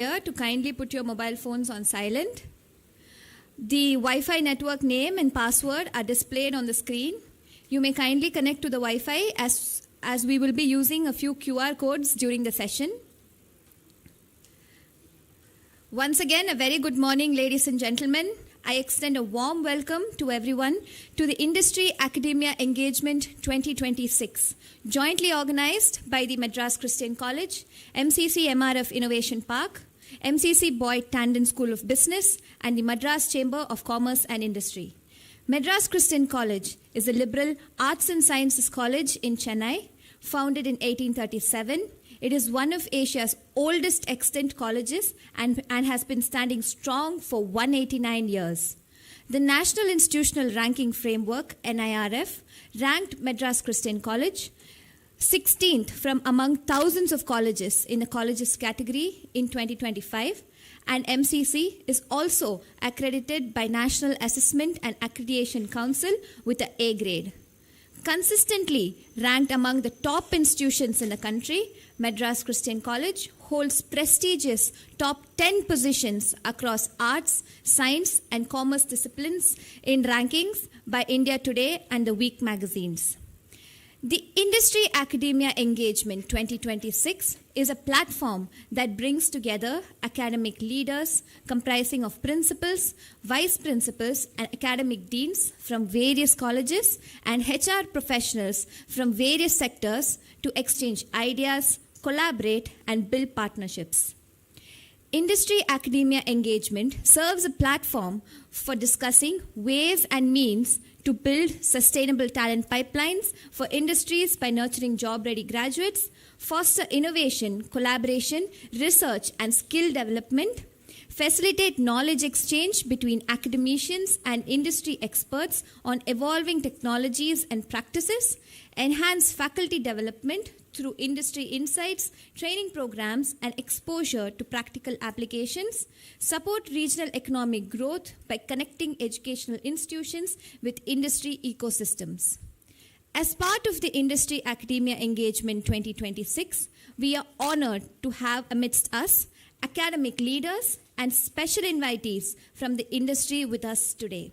To kindly put your mobile phones on silent. The Wi-Fi network name and password are displayed on the screen. You may kindly connect to the Wi-Fi as we will be using a few QR codes during the session. Once again, a very good morning, ladies and gentlemen. I extend a warm welcome to everyone to the Industry Academia Engagement 2026, jointly organized by the Madras Christian College, MCC MRF Innovation Park, MCC Boyd Tandon School of Business, and the Madras Chamber of Commerce and Industry. Madras Christian College is a liberal arts and sciences college in Chennai, founded in 1837. It is one of Asia's oldest extant colleges and has been standing strong for 189 years. The National Institutional Ranking Framework, NIRF, ranked Madras Christian College 16th from among thousands of colleges in the colleges category in 2025, and MCC is also accredited by National Assessment and Accreditation Council with an A grade. Consistently ranked among the top institutions in the country, Madras Christian College holds prestigious top 10 positions across arts, science, and commerce disciplines in rankings by India Today and the Week magazines. The Industry Academia Engagement 2026 is a platform that brings together academic leaders comprising of principals, vice principals, and academic deans from various colleges and HR professionals from various sectors to exchange ideas, collaborate, and build partnerships. Industry Academia Engagement serves a platform for discussing ways and means to build sustainable talent pipelines for industries by nurturing job-ready graduates, foster innovation, collaboration, research, and skill development, facilitate knowledge exchange between academicians and industry experts on evolving technologies and practices, enhance faculty development through industry insights, training programs, and exposure to practical applications, support regional economic growth by connecting educational institutions with industry ecosystems. As part of the Industry Academia Engagement 2026, we are honored to have amidst us academic leaders and special invitees from the industry with us today.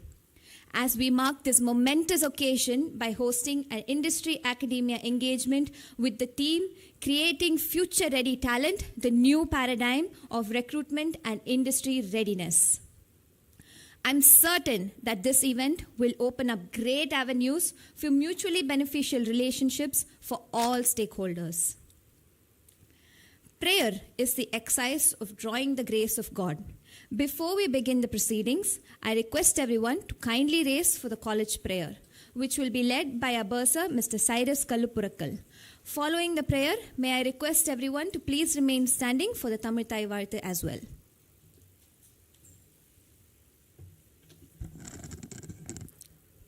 As we mark this momentous occasion by hosting an Industry Academia Engagement with the theme Creating Future-Ready Talent, the New Paradigm of Recruitment and Industry Readiness. I'm certain that this event will open up great avenues for mutually beneficial relationships for all stakeholders. Prayer is the exercise of drawing the grace of God. Before we begin the proceedings, I request everyone to kindly raise for the college prayer, which will be led by our bursar, Mr. Cyrus Kalupurakkal. Following the prayer, may I request everyone to please remain standing for the Tamil Thai Varthu as well.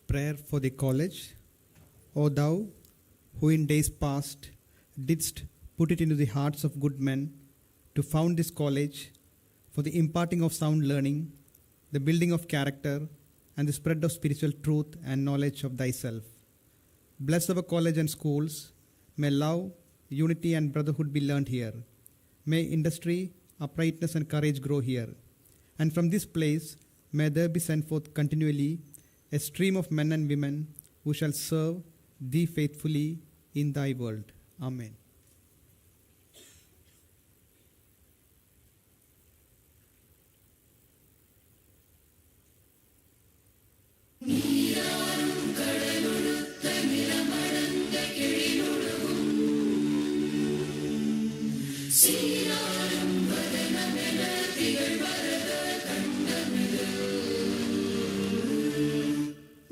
Prayer for the college. O thou, who in days past didst put it into the hearts of good men to found this college for the imparting of sound learning, the building of character, and the spread of spiritual truth and knowledge of thyself. Bless our college and schools. May love, unity, and brotherhood be learned here. May industry, uprightness, and courage grow here. And from this place, may there be sent forth continually a stream of men and women who shall serve thee faithfully in thy world. Amen.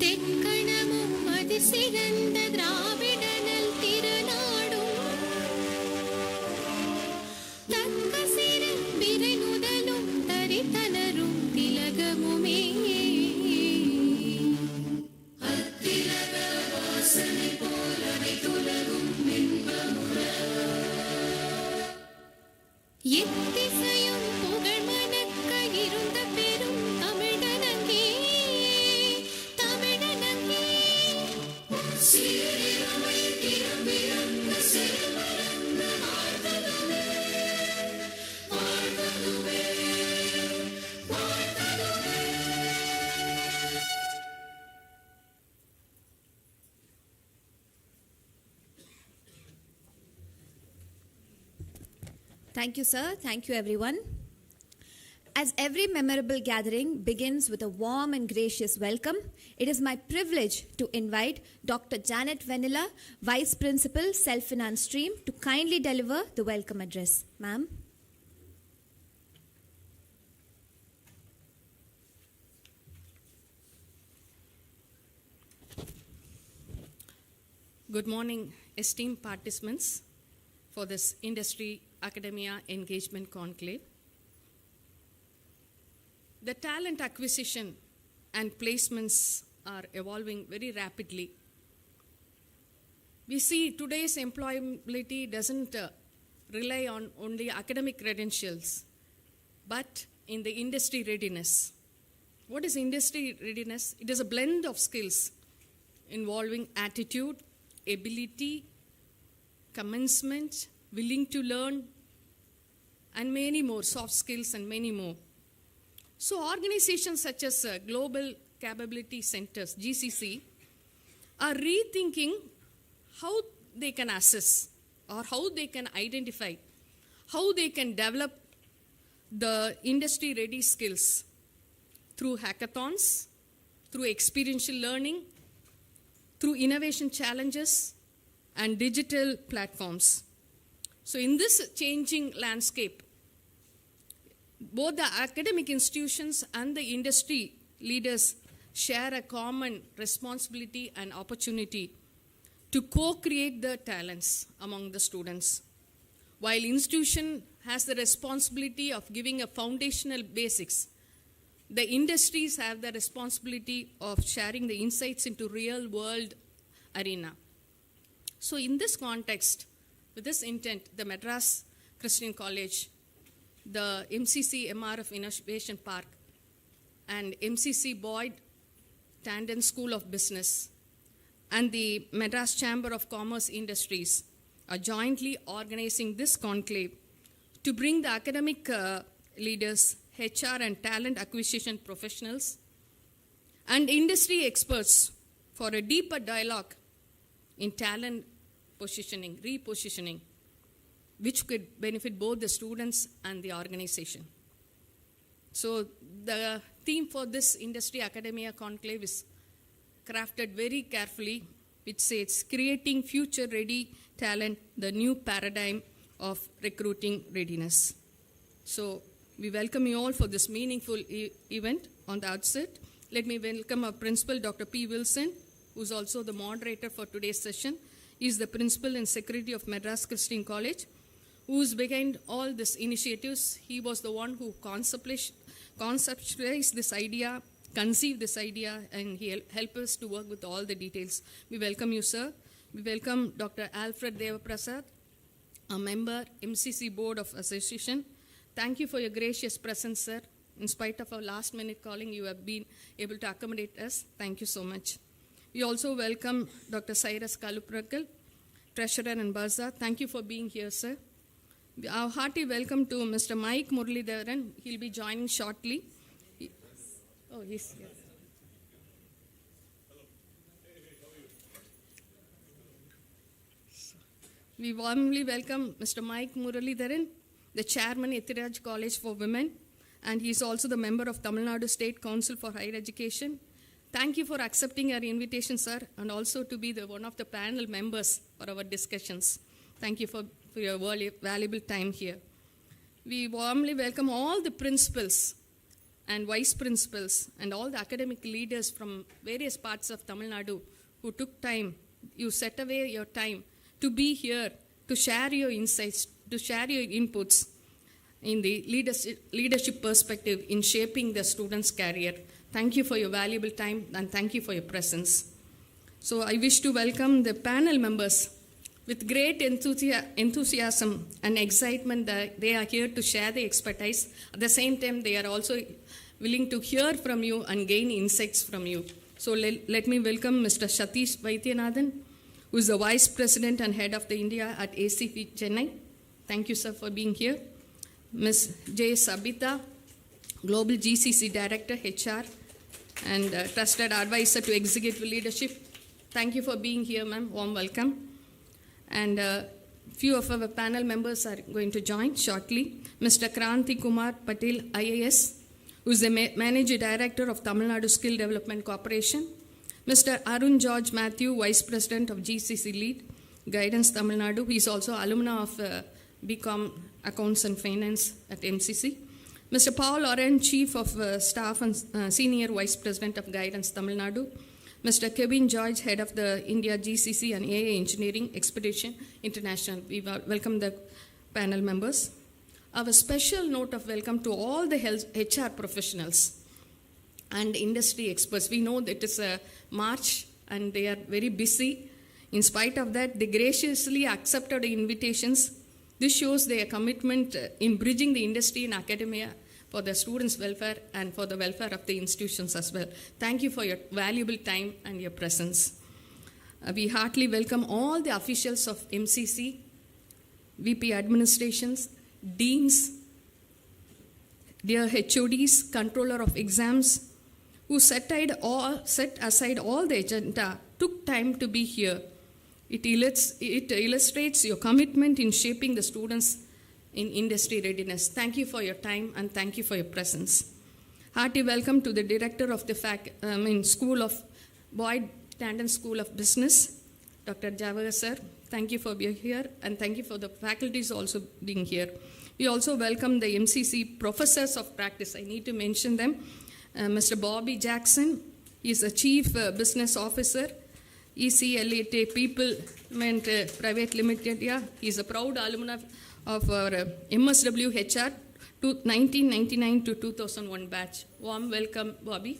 தென்கணமும் அதிசிறந்த திராவிடனல் திருநாடும் Thank you, sir. Thank you, everyone. As every memorable gathering begins with a warm and gracious welcome, it is my privilege to invite Dr. Janet Vanilla, Vice Principal, Self-Finance Stream, to kindly deliver the welcome address. Ma'am. Good morning, esteemed participants for this Industry Academia Engagement Conclave. The talent acquisition and placements are evolving very rapidly. We see today's employability doesn't rely on only academic credentials, but in the industry readiness. What is industry readiness? It is a blend of skills involving attitude, ability, commencement, willing to learn, and many more, soft skills and many more. So organizations such as Global Capability Centers, GCC, are rethinking how they can assess or how they can identify, how they can develop the industry-ready skills through hackathons, through experiential learning, through innovation challenges, and digital platforms. So in this changing landscape, both the academic institutions and the industry leaders share a common responsibility and opportunity to co-create the talents among the students. While institution has the responsibility of giving a foundational basics, the industries have the responsibility of sharing the insights into real world arena. So in this context, with this intent, the Madras Christian College, the MCC MRF Innovation Park, and MCC Boyd Tandon School of Business, and the Madras Chamber of Commerce Industries are jointly organizing this conclave to bring the academic leaders, HR and talent acquisition professionals, and industry experts for a deeper dialogue in talent positioning, repositioning, which could benefit both the students and the organization. So the theme for this Industry Academia Conclave is crafted very carefully, which says, creating future-ready talent, the new paradigm of recruiting readiness. So we welcome you all for this meaningful event on the outset. Let me welcome our principal, Dr. P. Wilson, who is also the moderator for today's session. He is the principal and secretary of Madras Christian College, who is behind all these initiatives. He was the one who conceptualized this idea, conceived this idea, and he helped us to work with all the details. We welcome you, sir. We welcome Dr. Alfred Devaprasad, a member, MCC Board of Association. Thank you for your gracious presence, sir. In spite of our last-minute calling, you have been able to accommodate us. Thank you so much. We also welcome Dr. Cyrus Kaluprakal, Treasurer and Bazaar. Thank you for being here, sir. Our hearty welcome to Mr. Mike Muralidharan. He'll be joining shortly. Oh, he's here. We warmly welcome Mr. Mike Muralidharan, the chairman, Ethiraj College for Women, and he is also the member of Tamil Nadu State Council for Higher Education. Thank you for accepting our invitation, sir, and also to be one of the panel members for our discussions. Thank you for your valuable time here. We warmly welcome all the principals and vice principals and all the academic leaders from various parts of Tamil Nadu who took time. You set away your time to be here, to share your insights, to share your inputs in the leadership perspective in shaping the student's career. Thank you for your valuable time and thank you for your presence. So I wish to welcome the panel members with great enthusiasm and excitement that they are here to share their expertise. At the same time, they are also willing to hear from you and gain insights from you. So let me welcome Mr. Satish Vaidyanathan, who is the Vice President and Head of the India at ACP Chennai. Thank you, sir, for being here. Ms. J. Sabita, Global GCC Director, HR, and Trusted Advisor to Executive Leadership. Thank you for being here, ma'am. Warm welcome. And Few of our panel members are going to join shortly. Mr. Kranti Kumar Patel, IAS, who is the Manager Director of Tamil Nadu Skill Development Corporation. Mr. Arun George Matthew, Vice President of GCC Lead, Guidance Tamil Nadu. He is also alumna of BCom Accounts and Finance at MCC. Mr. Paul Oren, Chief of Staff and Senior Vice President of Guidance Tamil Nadu. Mr. Kevin George, Head of the India GCC and AA Engineering Expedition International. We welcome the panel members. Our special note of welcome to all the HR professionals and industry experts. We know that it is a March and they are very busy. In spite of that, they graciously accepted the invitations. This shows their commitment in bridging the industry and academia for the students' welfare and for the welfare of the institutions as well. Thank you for your valuable time and your presence. We heartily welcome all the officials of MCC, VP administrations, deans, dear HODs, controller of exams, who set aside all the agenda, took time to be here. It illustrates your commitment in shaping the students in industry readiness. Thank you for your time and thank you for your presence. Hearty welcome to the director of the Boyd Tandon School of Business, Dr. Javahar sir. Thank you for being here and thank you for the faculties also being here. We also welcome the MCC professors of practice. I need to mention them. Mr. Bobby Jackson, he is a Chief Business Officer, ECLAT People Private Limited. Yeah, he is a proud alumna of our MSW HR 1999 to 2001 batch. Warm welcome, Bobby.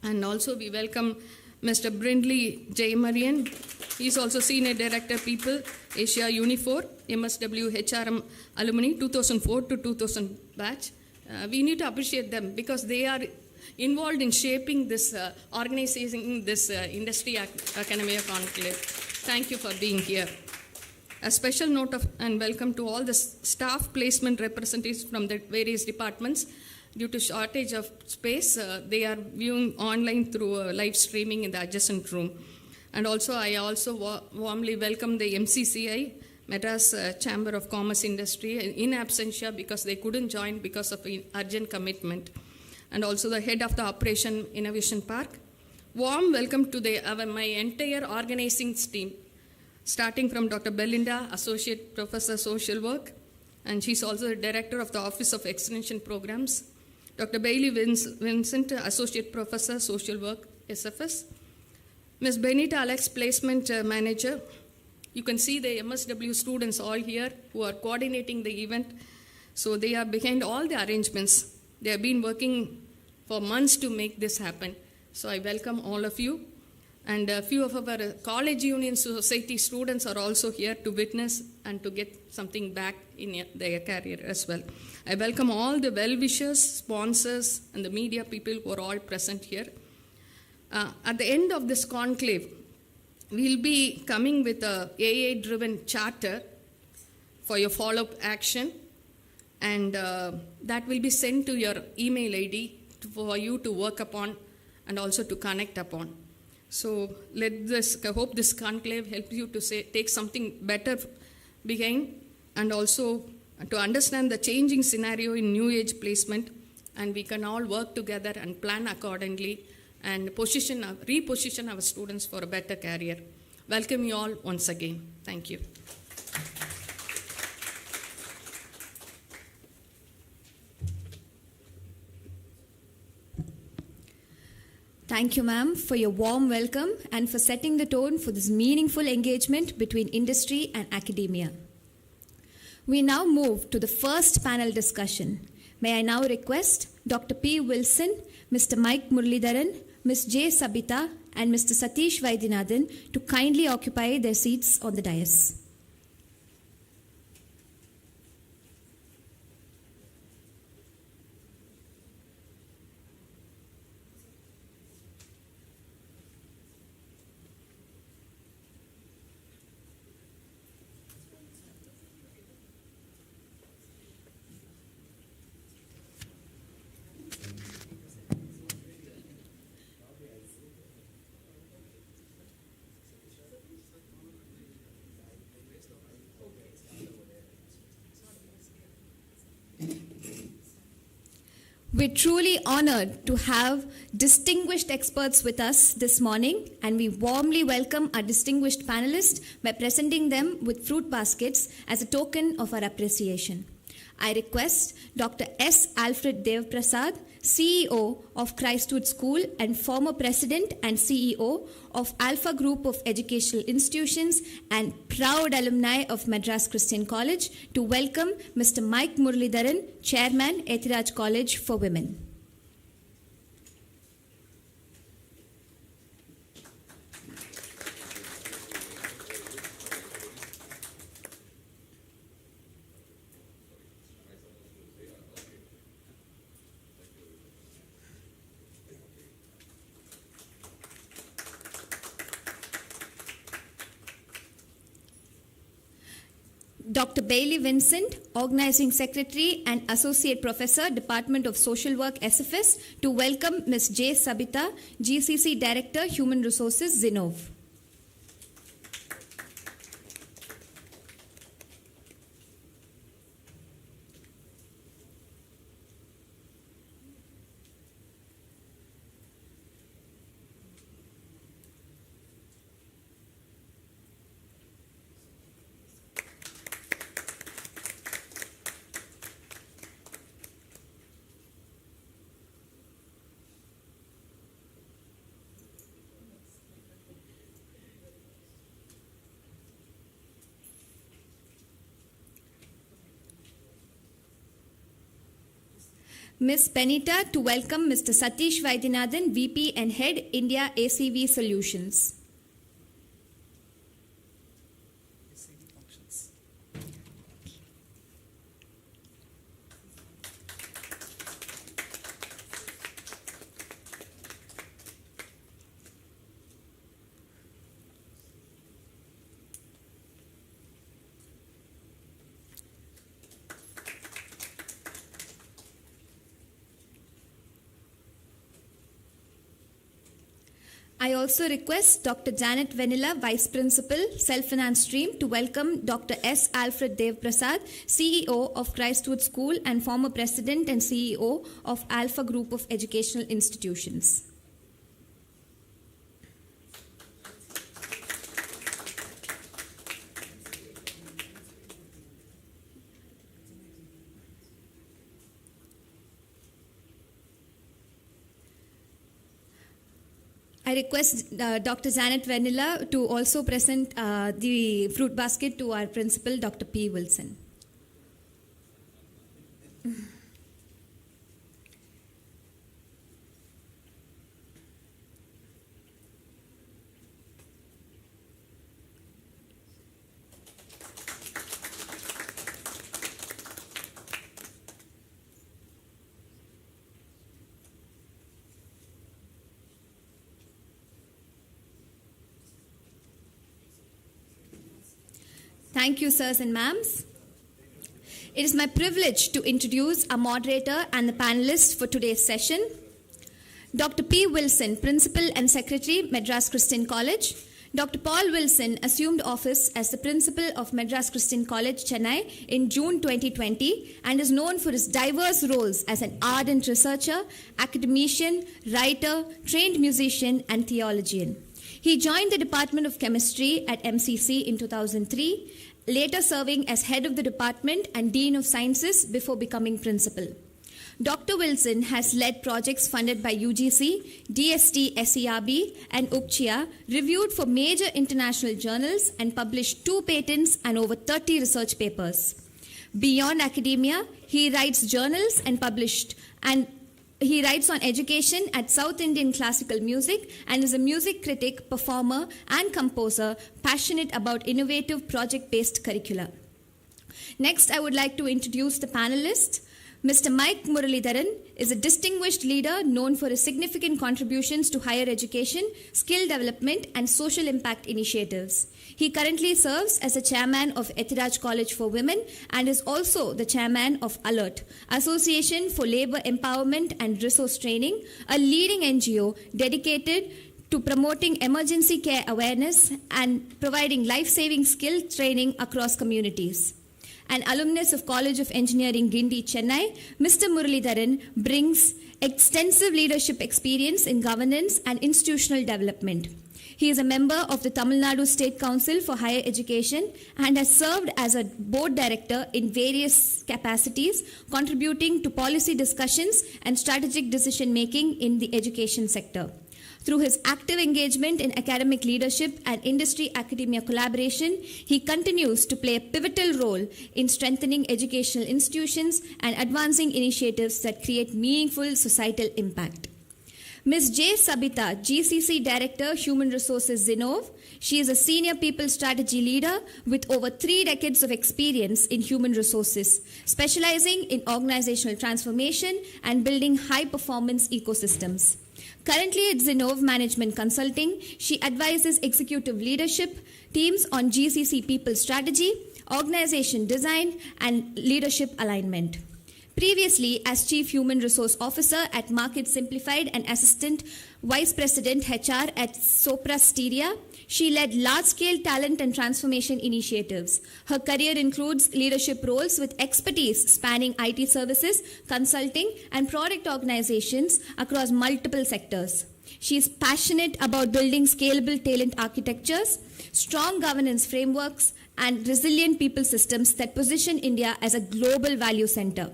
And also we welcome Mr. Brindley Jayamarian. He is also Senior Director People, Asia Unifor, MSW HRM alumni 2004 to 2000 batch. We need to appreciate them because they are involved in shaping this, organizing this industry academia conclave. Thank you for being here. A special note of and welcome to all the staff placement representatives from the various departments. Due to shortage of space, they are viewing online through live streaming in the adjacent room. And also, I also warmly welcome the MCCI, Madras Chamber of Commerce Industry, in absentia because they couldn't join because of urgent commitment. And also the head of the Operation Innovation Park. Warm welcome to my entire organizing team, starting from Dr. Belinda, Associate Professor Social Work, and she's also the Director of the Office of Extension Programs. Dr. Bailey Vincent, Associate Professor Social Work, SFS. Ms. Benita Alex, Placement Manager. You can see the MSW students all here who are coordinating the event. So they are behind all the arrangements. They have been working for months to make this happen. So I welcome all of you. And a few of our college union society students are also here to witness and to get something back in their career as well. I welcome all the well-wishers, sponsors, and the media people who are all present here. At the end of this conclave, we'll be coming with a AA-driven charter for your follow-up action, and that will be sent to your email ID for you to work upon and also to connect upon. So I hope this conclave helps you to take something better behind and also to understand the changing scenario in new age placement, and we can all work together and plan accordingly and reposition our students for a better career. Welcome you all once again. Thank you. Thank you, ma'am, for your warm welcome and for setting the tone for this meaningful engagement between industry and academia. We now move to the first panel discussion. May I now request Dr. P. Wilson, Mr. Mike Muralidharan, Ms. J. Sabita, and Mr. Satish Vaidyanathan to kindly occupy their seats on the dais. We're truly honored to have distinguished experts with us this morning, and we warmly welcome our distinguished panelists by presenting them with fruit baskets as a token of our appreciation. I request Dr. S. Alfred Dev Prasad, CEO of Christwood School and former President and CEO of Alpha Group of Educational Institutions and proud alumni of Madras Christian College, to welcome Mr. Mike Muralidharan, Chairman, Ethiraj College for Women. Dr. Bailey Vincent, Organizing Secretary and Associate Professor, Department of Social Work, SFS, to welcome Ms. J. Sabita, GCC Director, Human Resources, Zinov. Ms. Benita to welcome Mr. Satish Vaidyanathan, VP and Head, India ACV Solutions. I also request Dr. Janet Vanilla, Vice Principal, Self-Finance Stream, to welcome Dr. S. Alfred Dev Prasad, CEO of Christwood School and former President and CEO of Alpha Group of Educational Institutions. I request Dr. Janet Vanilla to also present the fruit basket to our principal, Dr. P. Wilson. Thank you, sirs and ma'ams. It is my privilege to introduce our moderator and the panelists for today's session. Dr. P. Wilson, Principal and Secretary, Madras Christian College. Dr. Paul Wilson assumed office as the Principal of Madras Christian College, Chennai in June 2020 and is known for his diverse roles as an ardent researcher, academician, writer, trained musician, and theologian. He joined the Department of Chemistry at MCCI in 2003, later serving as head of the department and Dean of Sciences before becoming principal. Dr. Wilson has led projects funded by UGC, DST SERB, and UPCHIA, reviewed for major international journals, and published 2 patents and over 30 research papers. Beyond academia, he writes journals and he writes on education at South Indian Classical Music and is a music critic, performer, and composer passionate about innovative project-based curricula. Next, I would like to introduce the panelists. Mr. Mike Muralidharan is a distinguished leader known for his significant contributions to higher education, skill development, and social impact initiatives. He currently serves as the chairman of Ethiraj College for Women and is also the chairman of ALERT, Association for Labour Empowerment and Resource Training, a leading NGO dedicated to promoting emergency care awareness and providing life-saving skill training across communities. an alumnus of College of Engineering, Gindi, Chennai, Mr. Muralidharan brings extensive leadership experience in governance and institutional development. He is a member of the Tamil Nadu State Council for Higher Education and has served as a board director in various capacities, contributing to policy discussions and strategic decision making in the education sector. Through his active engagement in academic leadership and industry-academia collaboration, he continues to play a pivotal role in strengthening educational institutions and advancing initiatives that create meaningful societal impact. Ms. J. Sabita, GCC Director, Human Resources, Zinov. She is a senior people strategy leader with over 3 decades of experience in human resources, specializing in organizational transformation and building high-performance ecosystems. Currently at Zinov Management Consulting, she advises executive leadership teams on GCC people strategy, organization design, and leadership alignment. Previously, as Chief Human Resource Officer at Market Simplified and Assistant Vice President HR at Sopra Steria, she led large-scale talent and transformation initiatives. Her career includes leadership roles with expertise spanning IT services, consulting, and product organizations across multiple sectors. She is passionate about building scalable talent architectures, strong governance frameworks, and resilient people systems that position India as a global value center.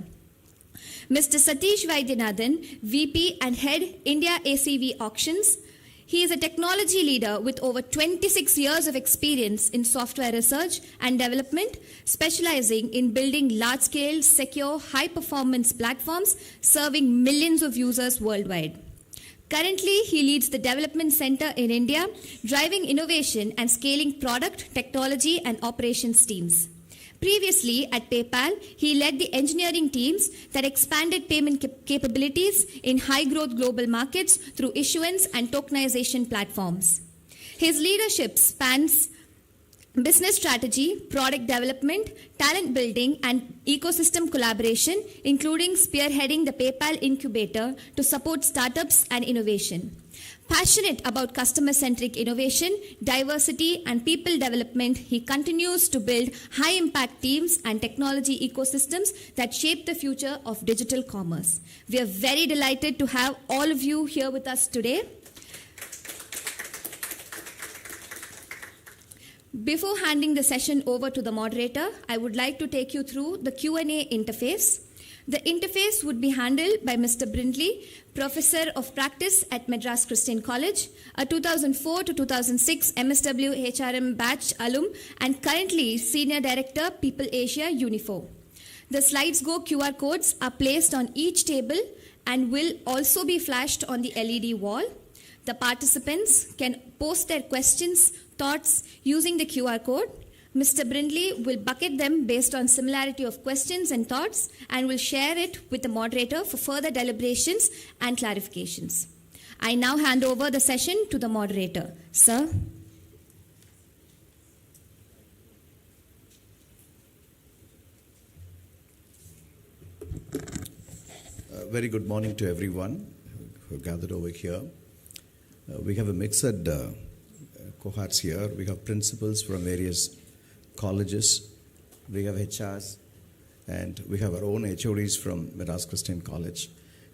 Mr. Satish Vaidyanathan, VP and Head, India ACV Auctions. He is a technology leader with over 26 years of experience in software research and development, specializing in building large-scale, secure, high-performance platforms serving millions of users worldwide. Currently, he leads the Development Center in India, driving innovation and scaling product, technology, and operations teams. Previously, at PayPal, he led the engineering teams that expanded payment capabilities in high-growth global markets through issuance and tokenization platforms. His leadership spans business strategy, product development, talent building, and ecosystem collaboration, including spearheading the PayPal incubator to support startups and innovation. Passionate about customer-centric innovation, diversity, and people development, he continues to build high-impact teams and technology ecosystems that shape the future of digital commerce. We are very delighted to have all of you here with us today. Before handing the session over to the moderator, I would like to take you through the Q&A interface. The interface would be handled by Mr. Brindley, Professor of Practice at Madras Christian College, a 2004 to 2006 MSW HRM batch alum, and currently Senior Director, People Asia, Unifor. The slides go QR codes are placed on each table and will also be flashed on the LED wall. The participants can post their questions, thoughts using the QR code. Mr. Brindley will bucket them based on similarity of questions and thoughts and will share it with the moderator for further deliberations and clarifications. I now hand over the session to the moderator. Sir. Very good morning to everyone who gathered over here. We have a mixed cohorts here. We have principals from various colleges, we have HRs, and we have our own HODs from Madras Christian College.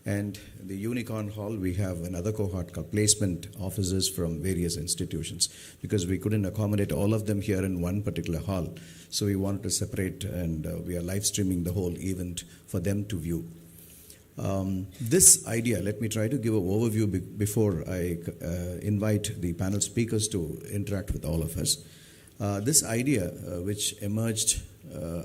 And the Unicorn Hall, we have another cohort called placement officers from various institutions, because we couldn't accommodate all of them here in one particular hall. So we wanted to separate, and we are live streaming the whole event for them to view. This idea, let me try to give an overview before I invite the panel speakers to interact with all of us. This idea, which emerged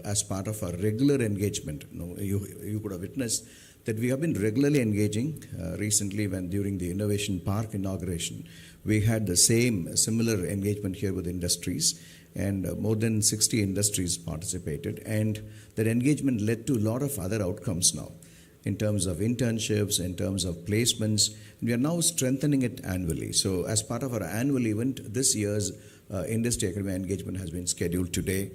as part of our regular engagement, you could have witnessed that we have been regularly engaging. Recently, when during the Innovation Park inauguration, we had the similar engagement here with industries, and more than 60 industries participated, and that engagement led to a lot of other outcomes now, in terms of internships, in terms of placements. We are now strengthening it annually. So as part of our annual event, this year's industry academia engagement has been scheduled today,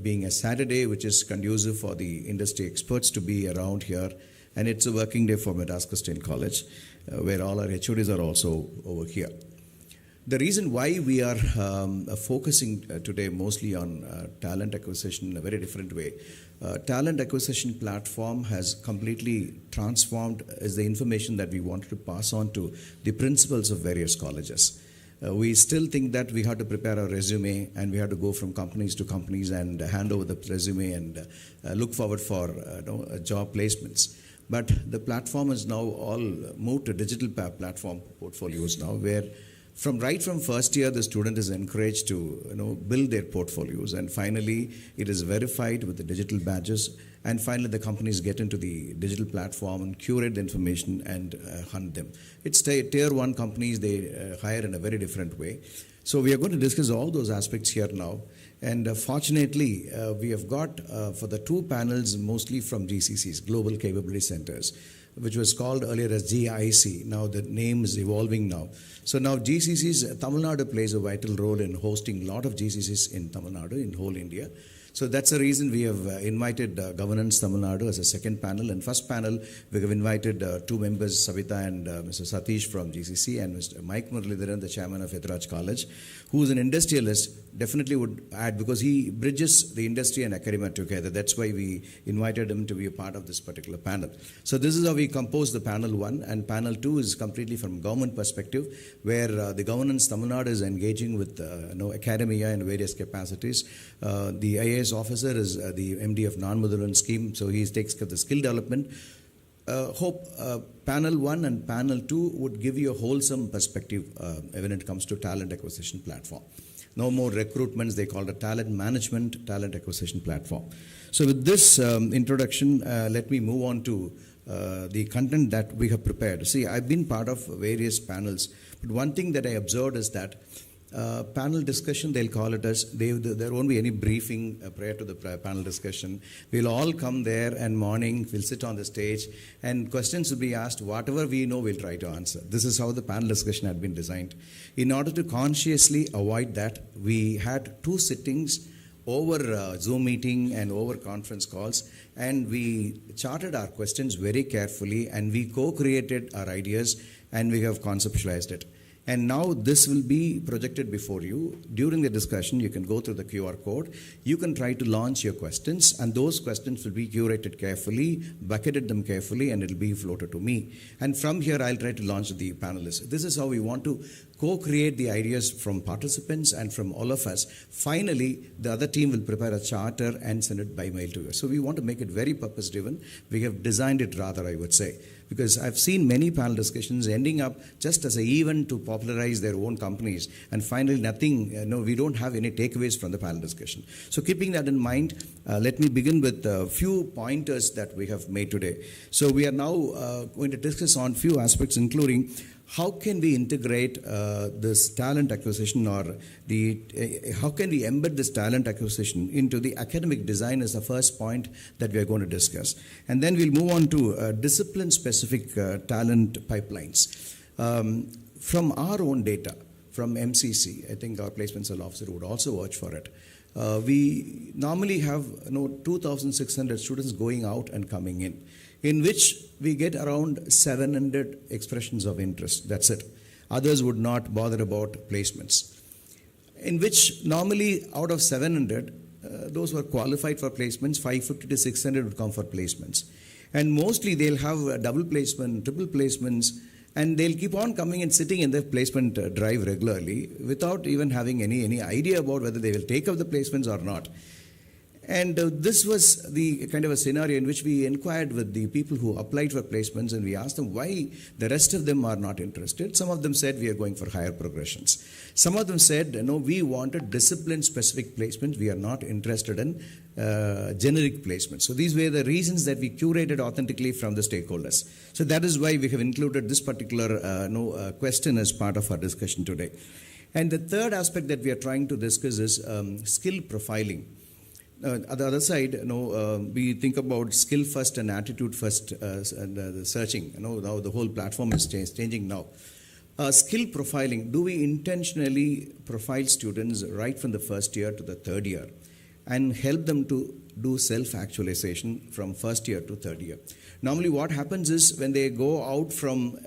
being a Saturday, which is conducive for the industry experts to be around here. And it's a working day for Madras Christian College, where all our HODs are also over here. The reason why we are focusing today mostly on talent acquisition in a very different way. Talent acquisition platform has completely transformed as the information that we wanted to pass on to the principals of various colleges. We still think that we have to prepare a resume and we have to go from companies to companies and hand over the resume and look forward for job placements. But the platform is now all moved to digital platform portfolios now, where from first year, the student is encouraged to build their portfolios, and finally it is verified with the digital badges, and finally the companies get into the digital platform and curate the information and hunt them. It's tier 1 companies, they hire in a very different way. So we are going to discuss all those aspects here now, and fortunately we have got for the 2 panels mostly from GCCs, Global Capability Centers, which was called earlier as GIC. Now the name is evolving now. So now GCCs, Tamil Nadu plays a vital role in hosting a lot of GCCs in Tamil Nadu, in whole India. So that's the reason we have invited Governance Tamil Nadu as a second panel. And first panel, we have invited 2 members, Savita and Mr. Satish from GCC, and Mr. Mike Muralidharan, the chairman of Etharaj College, who is an industrialist, definitely would add, because he bridges the industry and academia together. That's why we invited him to be a part of this particular panel. So this is how we compose the panel 1, and panel 2 is completely from government perspective, where the Governance Tamil Nadu is engaging with academia in various capacities. The IAS officer is the MD of Non-Mudhavan scheme, so he takes care of the skill development. Hope panel 1 and panel 2 would give you a wholesome perspective when it comes to talent acquisition platform. No more recruitments, they call it talent management, talent acquisition platform. So with this introduction, let me move on to the content that we have prepared. See, I've been part of various panels, but one thing that I observed is that panel discussion, they'll call it as, there won't be any briefing prior to the panel discussion. We'll all come there and morning, we'll sit on the stage and questions will be asked. Whatever we know, we'll try to answer. This is how the panel discussion had been designed. In order to consciously avoid that, we had 2 sittings over Zoom meeting and over conference calls, and we charted our questions very carefully, and we co-created our ideas and we have conceptualized it. And now this will be projected before you. During the discussion, you can go through the QR code. You can try to launch your questions, and those questions will be curated carefully, bucketed them carefully, and it will be floated to me. And from here, I'll try to launch the panelists. This is how we want to co-create the ideas from participants and from all of us. Finally, the other team will prepare a charter and send it by mail to you. So we want to make it very purpose-driven. We have designed it rather, I would say, because I've seen many panel discussions ending up just as an event to popularize their own companies, and finally nothing, we don't have any takeaways from the panel discussion. So keeping that in mind, let me begin with a few pointers that we have made today. So we are now going to discuss on few aspects, including how can we integrate this talent acquisition, or how can we embed this talent acquisition into the academic design is the first point that we are going to discuss. And then we'll move on to discipline-specific talent pipelines. From our own data, from MCC, I think our placement cell officer would also watch for it. We normally have 2,600 students going out and coming in which we get around 700 expressions of interest. That's it. Others would not bother about placements. In which normally out of 700, those who are qualified for placements, 550 to 600 would come for placements. And mostly they'll have double placement, triple placements, and they'll keep on coming and sitting in the placement drive regularly without even having any idea about whether they will take up the placements or not. And this was the kind of a scenario in which we inquired with the people who applied for placements, and we asked them why the rest of them are not interested. Some of them said we are going for higher progressions. Some of them said, we wanted discipline-specific placements. We are not interested in generic placements. So these were the reasons that we curated authentically from the stakeholders. So that is why we have included this particular question as part of our discussion today. And the third aspect that we are trying to discuss is skill profiling. On the other side, we think about skill first and attitude first, and the searching. Now the whole platform is changing now. Skill profiling. Do we intentionally profile students right from the first year to the third year? and help them to do self-actualization from first year to third year. Normally what happens is when they go out from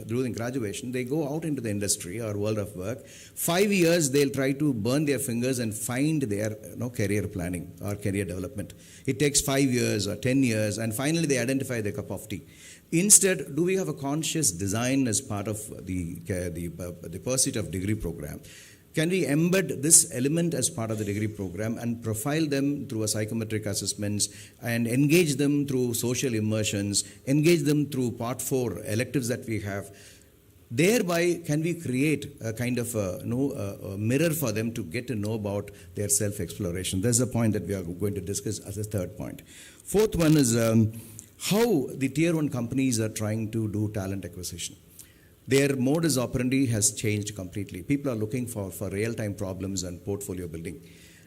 during graduation, they go out into the industry or world of work. 5 years they'll try to burn their fingers and find their career planning or career development. It takes 5 years or 10 years, and finally they identify their cup of tea. Instead, do we have a conscious design as part of the pursuit of degree program? Can we embed this element as part of the degree program and profile them through a psychometric assessments and engage them through social immersions, engage them through part 4 electives that we have? Thereby, can we create a kind of a mirror for them to get to know about their self-exploration? That's the point that we are going to discuss as a third point. Fourth one is how the tier 1 companies are trying to do talent acquisition. Their modus operandi has changed completely. People are looking for real-time problems and portfolio building.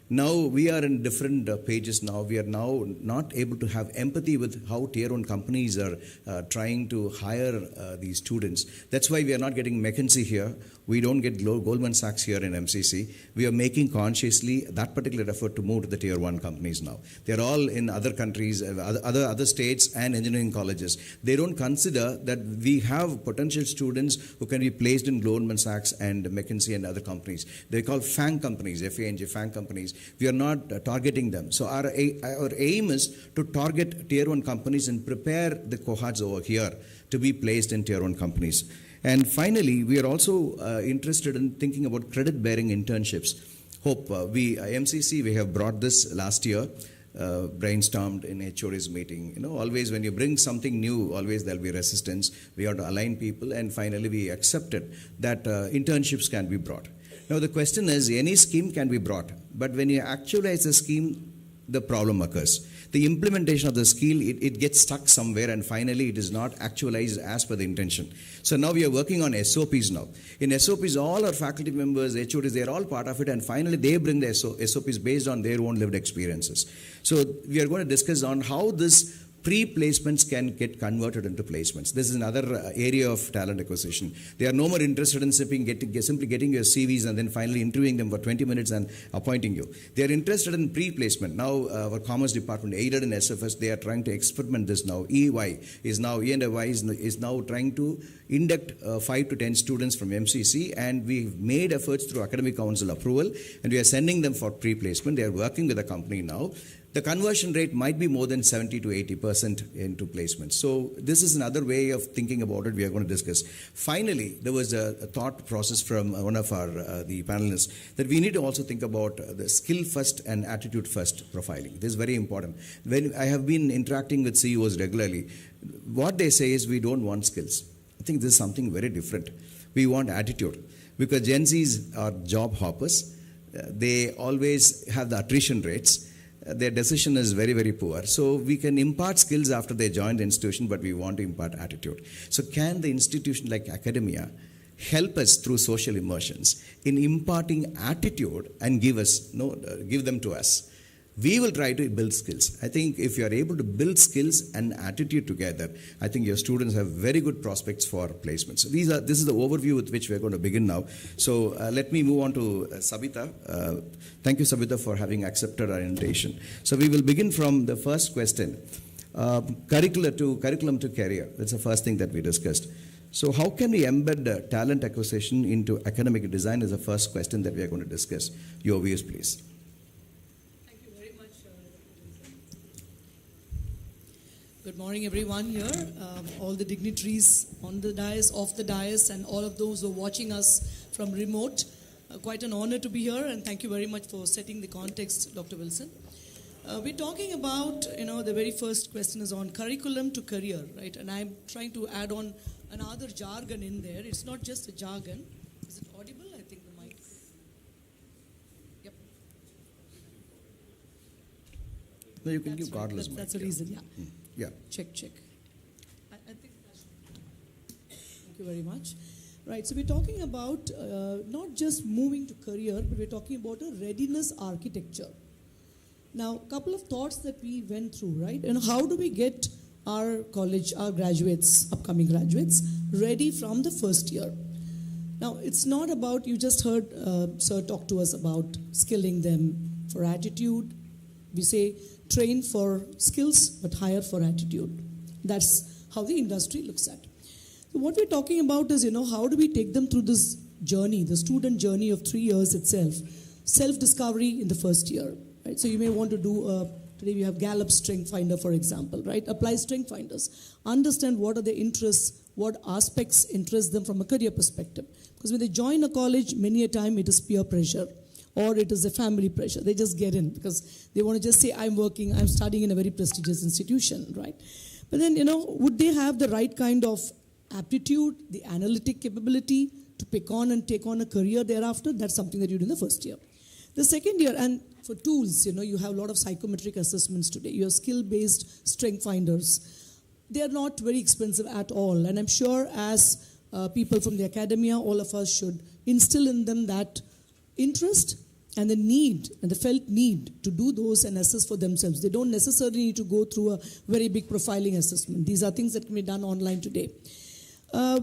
Now we are in different pages now. We are now not able to have empathy with how tier 1 companies are trying to hire these students. That's why we are not getting McKinsey here. We don't get Goldman Sachs here in MCC. We are making consciously that particular effort to move to the tier 1 companies now. They're all in other countries, other states and engineering colleges. They don't consider that we have potential students who can be placed in Goldman Sachs and McKinsey and other companies. They call FANG companies, F-A-N-G, FANG companies. We are not targeting them. So our aim is to target tier 1 companies and prepare the cohorts over here to be placed in tier 1 companies. And finally, we are also interested in thinking about credit-bearing internships. MCC, we have brought this last year, brainstormed in HOD's meeting. Always when you bring something new, always there'll be resistance. We have to align people, and finally we accepted that internships can be brought. Now the question is, any scheme can be brought, but when you actualize the scheme, the problem occurs. The implementation of the skill, it gets stuck somewhere, and finally it is not actualized as per the intention. So now we are working on SOPs now. In SOPs, all our faculty members, HODs, they are all part of it, and finally they bring the SOPs based on their own lived experiences. So we are going to discuss on how this pre-placements can get converted into placements. This is another area of talent acquisition. They are no more interested in simply getting your CVs and then finally interviewing them for 20 minutes and appointing you. They are interested in pre-placement. Now our Commerce Department, aided in SFS, they are trying to experiment this now. E&Y is now trying to induct 5 to 10 students from MCC, and we've made efforts through Academic Council approval, and we are sending them for pre-placement. They are working with the company now. The conversion rate might be more than 70 to 80% into placements. So this is another way of thinking about it we are going to discuss. Finally, there was a thought process from one of our the panelists that we need to also think about the skill first and attitude first profiling. This is very important. When I have been interacting with CEOs regularly, what they say is we don't want skills. I think this is something very different. We want attitude, because Gen Zs are job hoppers. They always have the attrition rates. Their decision is very, very poor. So we can impart skills after they join the institution, but we want to impart attitude. So can the institution like academia help us through social immersions in imparting attitude and give them to us? We will try to build skills. I think if you are able to build skills and attitude together, I think your students have very good prospects for placements. So this is the overview with which we're going to begin now. So let me move on to Sabita. Thank you, Sabita, for having accepted our invitation. So we will begin from the first question. Curriculum to career. That's the first thing that we discussed. So how can we embed talent acquisition into academic design is the first question that we are going to discuss. Your views, please. Good morning, everyone here, all the dignitaries on the dais, off the dais, and all of those who are watching us from remote. Quite an honor to be here, and thank you very much for setting the context, Dr. Wilson. We're talking about, the very first question is on curriculum to career, right? And I'm trying to add on another jargon in there. It's not just a jargon. Is it audible? I think the mic. Yep. No, you can give cordless mic. That's the reason, yeah. Yeah. Check. I think that's thank you very much. Right, so we're talking about not just moving to career, but we're talking about a readiness architecture. Now, a couple of thoughts that we went through, right? And how do we get our graduates, upcoming graduates, ready from the first year? Now, it's not about, you just heard Sir talk to us about skilling them, for attitude. We say train for skills, but hire for attitude. That's how the industry looks at. So what we're talking about is, how do we take them through this journey, the student journey of 3 years itself. Self-discovery in the first year, right? So you may want to do, today we have Gallup Strength Finder, for example, right? Apply Strength Finders. Understand what are their interests, what aspects interest them from a career perspective. Because when they join a college, many a time it is peer pressure or it is a family pressure. They just get in because they want to just say, I'm working, I'm studying in a very prestigious institution, right? But then, would they have the right kind of aptitude, the analytic capability to pick on and take on a career thereafter? That's something that you do in the first year. The second year, and for tools, you have a lot of psychometric assessments today. You have skill-based strength finders. They are not very expensive at all. And I'm sure as people from the academia, all of us should instill in them that interest and the need, and the felt need to do those and assess for themselves. They don't necessarily need to go through a very big profiling assessment. These are things that can be done online today.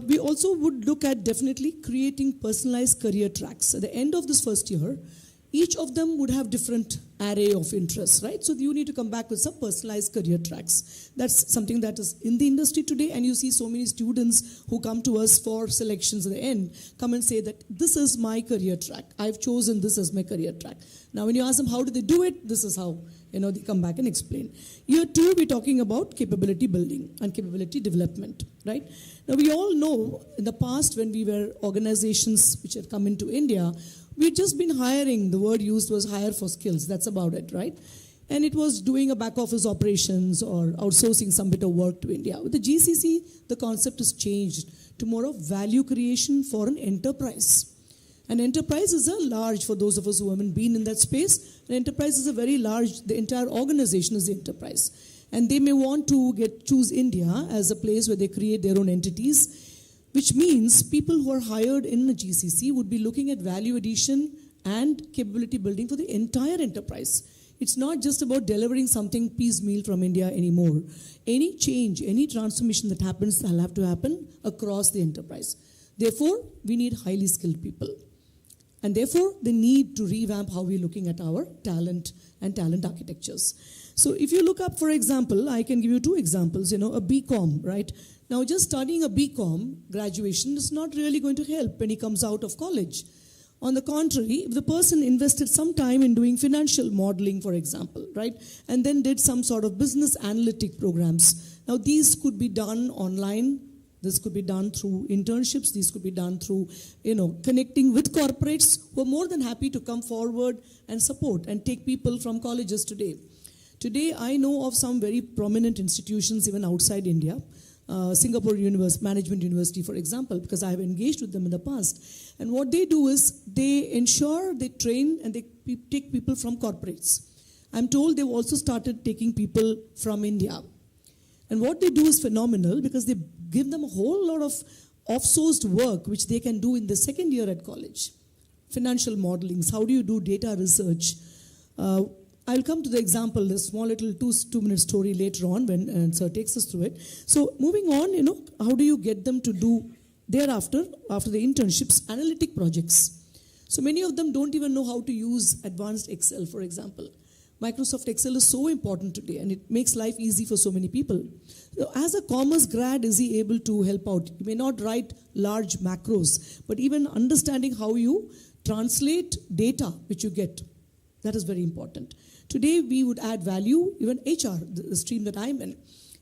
We also would look at definitely creating personalized career tracks. At the end of this first year, each of them would have different array of interests, right? So you need to come back with some personalized career tracks. That's something that is in the industry today, and you see so many students who come to us for selections at the end, come and say that this is my career track. I've chosen this as my career track. Now when you ask them how do they do it, this is how, they come back and explain. Year 2, we're talking about capability building and capability development, right? Now we all know in the past when we were organizations which had come into India, we'd just been hiring. The word used was hire for skills. That's about it, right? And it was doing a back office operations or outsourcing some bit of work to India. With the GCC, the concept has changed to more of value creation for an enterprise. An enterprise is a large, for those of us who haven't been in that space, an enterprise is a very large, the entire organization is the enterprise. And they may want to choose India as a place where they create their own entities, which means people who are hired in the GCC would be looking at value addition and capability building for the entire enterprise. It's not just about delivering something piecemeal from India anymore. Any change, any transformation that happens will have to happen across the enterprise. Therefore, we need highly skilled people. And therefore, the need to revamp how we're looking at our talent and talent architectures. So if you look up, for example, I can give you 2 examples, a BCom, right? Now, just studying a BCom graduation is not really going to help when he comes out of college. On the contrary, if the person invested some time in doing financial modeling, for example, right, and then did some sort of business analytic programs. Now, these could be done online. This could be done through internships. These could be done through, connecting with corporates who are more than happy to come forward and support and take people from colleges today. Today, I know of some very prominent institutions even outside India. Singapore Management University, for example, because I have engaged with them in the past. And what they do is they ensure they train and they take people from corporates. I'm told they've also started taking people from India. And what they do is phenomenal because they give them a whole lot of off-sourced work which they can do in the second year at college. Financial modelings, how do you do data research? I'll come to the example, a small little 2-minute story later on when Sir takes us through it. So moving on, how do you get them to do thereafter, after the internships, analytic projects? So many of them don't even know how to use advanced Excel, for example. Microsoft Excel is so important today and it makes life easy for so many people. So as a commerce grad, is he able to help out? You may not write large macros, but even understanding how you translate data which you get, that is very important. Today, we would add value, even HR, the stream that I'm in.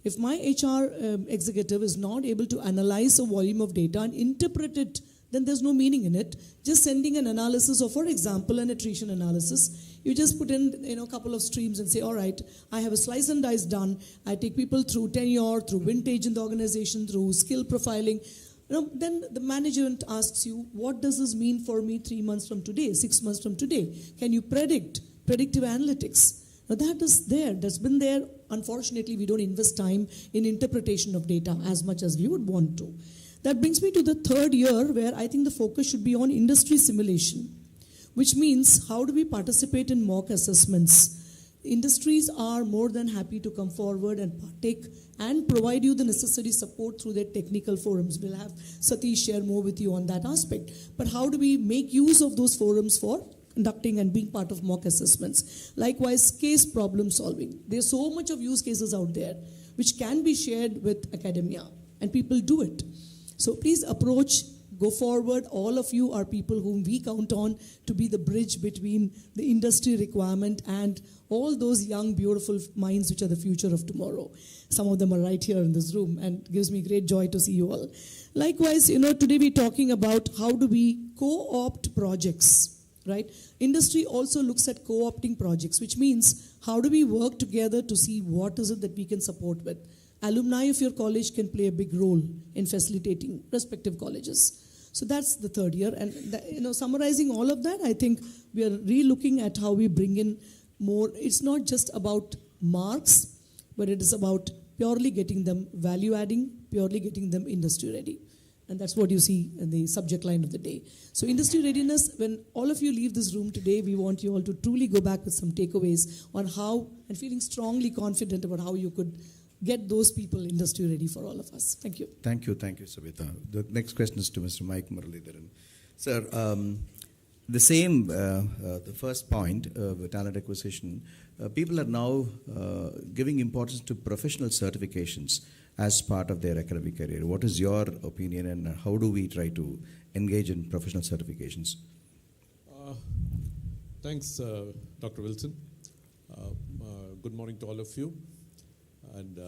If my HR executive is not able to analyze a volume of data and interpret it, then there's no meaning in it. Just sending an analysis of, for example, an attrition analysis, you just put in a couple of streams and say, all right, I have a slice and dice done. I take people through tenure, through vintage in the organization, through skill profiling. Then the management asks you, what does this mean for me 3 months from today, 6 months from today? Can you predict? Predictive analytics. Now that is there, that's been there. Unfortunately, we don't invest time in interpretation of data as much as we would want to. That brings me to the 3rd year where I think the focus should be on industry simulation, which means how do we participate in mock assessments? Industries are more than happy to come forward and partake and provide you the necessary support through their technical forums. We'll have Satish share more with you on that aspect. But how do we make use of those forums for conducting and being part of mock assessments. Likewise, case problem solving. There's so much of use cases out there which can be shared with academia, and people do it. So please approach, go forward. All of you are people whom we count on to be the bridge between the industry requirement and all those young, beautiful minds which are the future of tomorrow. Some of them are right here in this room, and it gives me great joy to see you all. Likewise, today we're talking about how do we co-opt projects, right? Industry also looks at co-opting projects, which means how do we work together to see what is it that we can support with. Alumni of your college can play a big role in facilitating respective colleges. So that's the third year. And summarizing all of that, I think we are re-looking at how we bring in more. It's not just about marks, but it is about purely getting them value-adding, purely getting them industry-ready. And that's what you see in the subject line of the day. So industry readiness, when all of you leave this room today, we want you all to truly go back with some takeaways on how, and feeling strongly confident about how you could get those people industry ready for all of us. Thank you. Thank you, Savita. The next question is to Mr. Mike Muralidharan. Sir, the first point, talent acquisition, people are now giving importance to professional certifications as part of their academic career. What is your opinion, and how do we try to engage in professional certifications? Thanks, Dr. Wilson. Good morning to all of you. And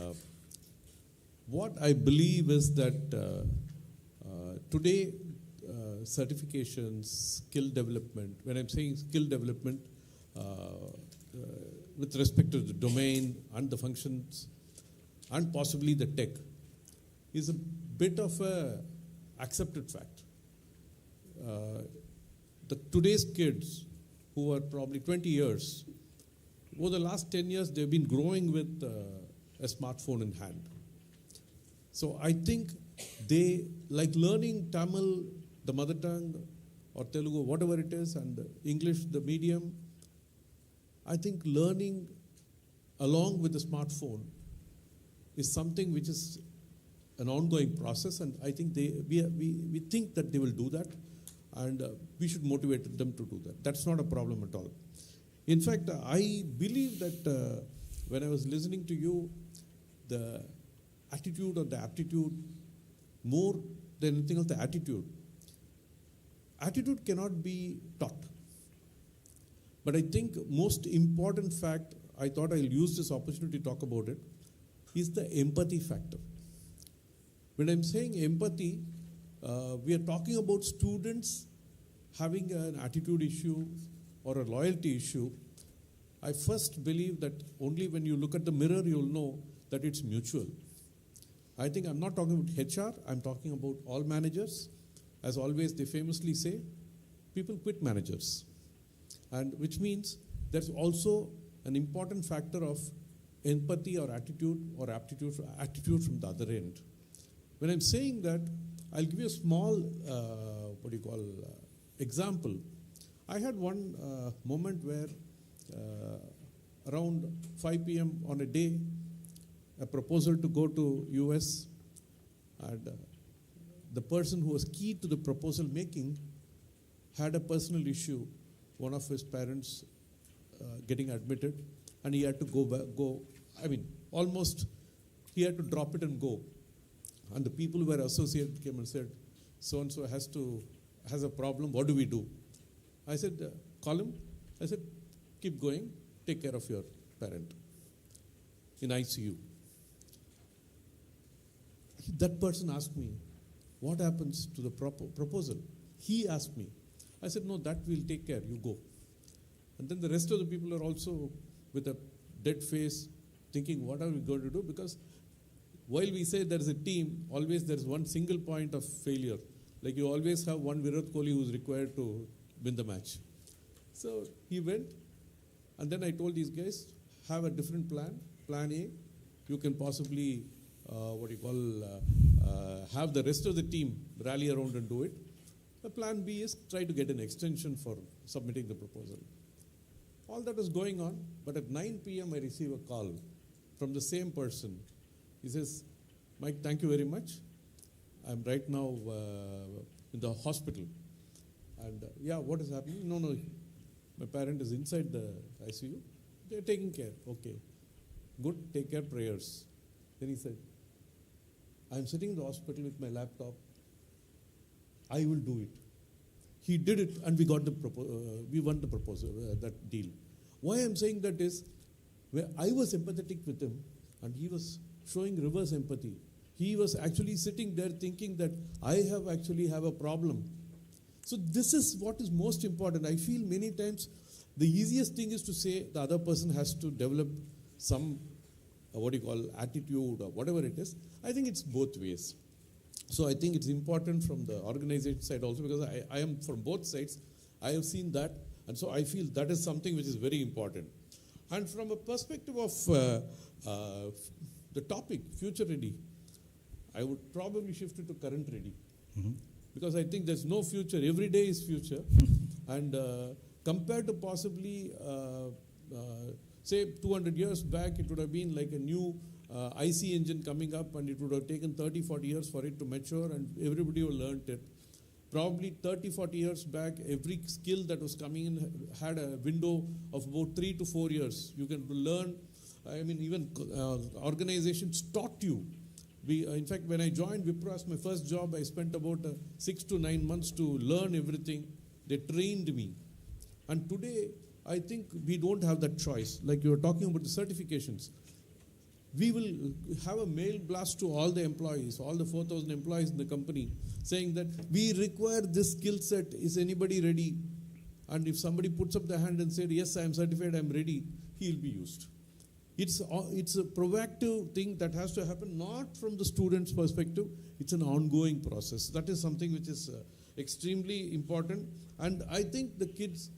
what I believe is that today, certifications, skill development, when I'm saying skill development, with respect to the domain and the functions, and possibly the tech, is a bit of a accepted fact. Today's kids, who are probably 20 years, over the last 10 years, they've been growing with a smartphone in hand. So I think they, like learning Tamil, the mother tongue, or Telugu, whatever it is, and English, the medium, I think learning along with the smartphone is something which is an ongoing process, and I think we think that they will do that, and we should motivate them to do that. That's not a problem at all. In fact, I believe that when I was listening to you, the attitude or the aptitude, more than anything else, the attitude cannot be taught. But I think most important fact, I thought I'll use this opportunity to talk about it, is the empathy factor. When I'm saying empathy, we are talking about students having an attitude issue or a loyalty issue. I first believe that only when you look at the mirror, you'll know that it's mutual. I think I'm not talking about HR, I'm talking about all managers. As always, they famously say, people quit managers. And which means there's also an important factor of empathy or attitude or aptitude from the other end. When I'm saying that, I'll give you a small, example. I had one moment where around 5 p.m. on a day, a proposal to go to US, and the person who was key to the proposal making had a personal issue, one of his parents getting admitted, and he had to he had to drop it and go. And the people who were associated came and said, so-and-so has a problem, what do we do? I said, call him. I said, keep going, take care of your parent in ICU. That person asked me, what happens to the proposal? He asked me. I said, no, that we'll take care, you go. And then the rest of the people are also with a dead face thinking, what are we going to do? Because while we say there is a team, always there is one single point of failure. Like you always have one Virat Kohli who is required to win the match. So he went, and then I told these guys, have a different plan. Plan A, you can possibly, have the rest of the team rally around and do it. The plan B is try to get an extension for submitting the proposal. All that was going on, but at 9 p.m. I receive a call from the same person. He says, Mike, thank you very much. I'm right now in the hospital. And what is happening? No, My parent is inside the ICU. They're taking care. Okay. Good, take care, prayers. Then he said, I'm sitting in the hospital with my laptop. I will do it. He did it, and we got we won the proposal, that deal. Why I'm saying that is, where I was empathetic with him, and he was showing reverse empathy. He was actually sitting there thinking that I have a problem. So this is what is most important. I feel many times the easiest thing is to say the other person has to develop some, attitude or whatever it is. I think it's both ways. So I think it's important from the organization side also, because I am from both sides. I have seen that, and so I feel that is something which is very important. And from a perspective of the topic, future ready, I would probably shift it to current ready. Mm-hmm. Because I think there's no future. Every day is future. And compared to possibly, say 200 years back, it would have been like a new IC engine coming up, and it would have taken 30, 40 years for it to mature, and everybody would have learned it. Probably 30, 40 years back, every skill that was coming in had a window of about 3 to 4 years. You can learn, even organizations taught you. In fact, when I joined Wipro as my first job, I spent about 6 to 9 months to learn everything. They trained me. And today, I think we don't have that choice. Like you were talking about the certifications. We will have a mail blast to all the employees, all the 4,000 employees in the company, saying that we require this skill set. Is anybody ready? And if somebody puts up their hand and said, yes, I am certified, I am ready, he will be used. It's a proactive thing that has to happen, not from the student's perspective. It's an ongoing process. That is something which is extremely important. And I think the kids,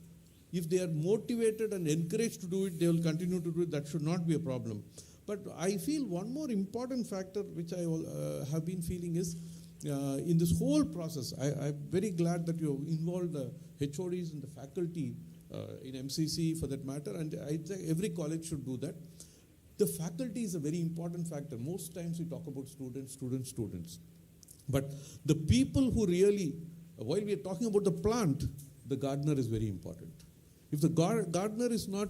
if they are motivated and encouraged to do it, they will continue to do it. That should not be a problem. But I feel one more important factor which I have been feeling is, in this whole process, I'm very glad that you have involved the HODs and the faculty in MCCI for that matter, and I think every college should do that. The faculty is a very important factor. Most times we talk about students. But the people who really, while we are talking about the plant, the gardener is very important. If the gardener is not,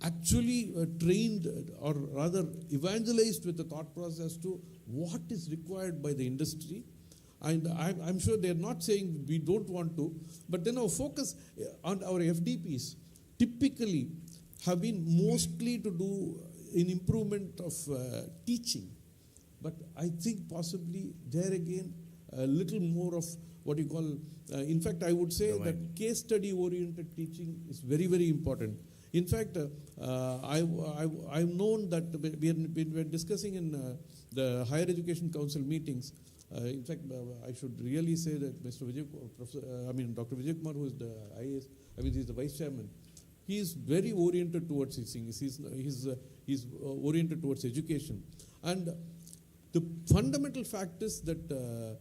actually trained or rather evangelized with the thought process to what is required by the industry, and I'm sure they're not saying we don't want to, but then our focus on our FDPs typically have been mostly to do in improvement of teaching. But I think possibly there again, a little more of in fact, I would say that case study oriented teaching is very, very important. In fact, I've known that we were discussing in the Higher Education Council meetings. In fact, I should really say that Dr. Vijay Kumar, who is the IAS, he's the vice chairman. He is very oriented towards teaching. He's oriented towards education. And the fundamental fact is that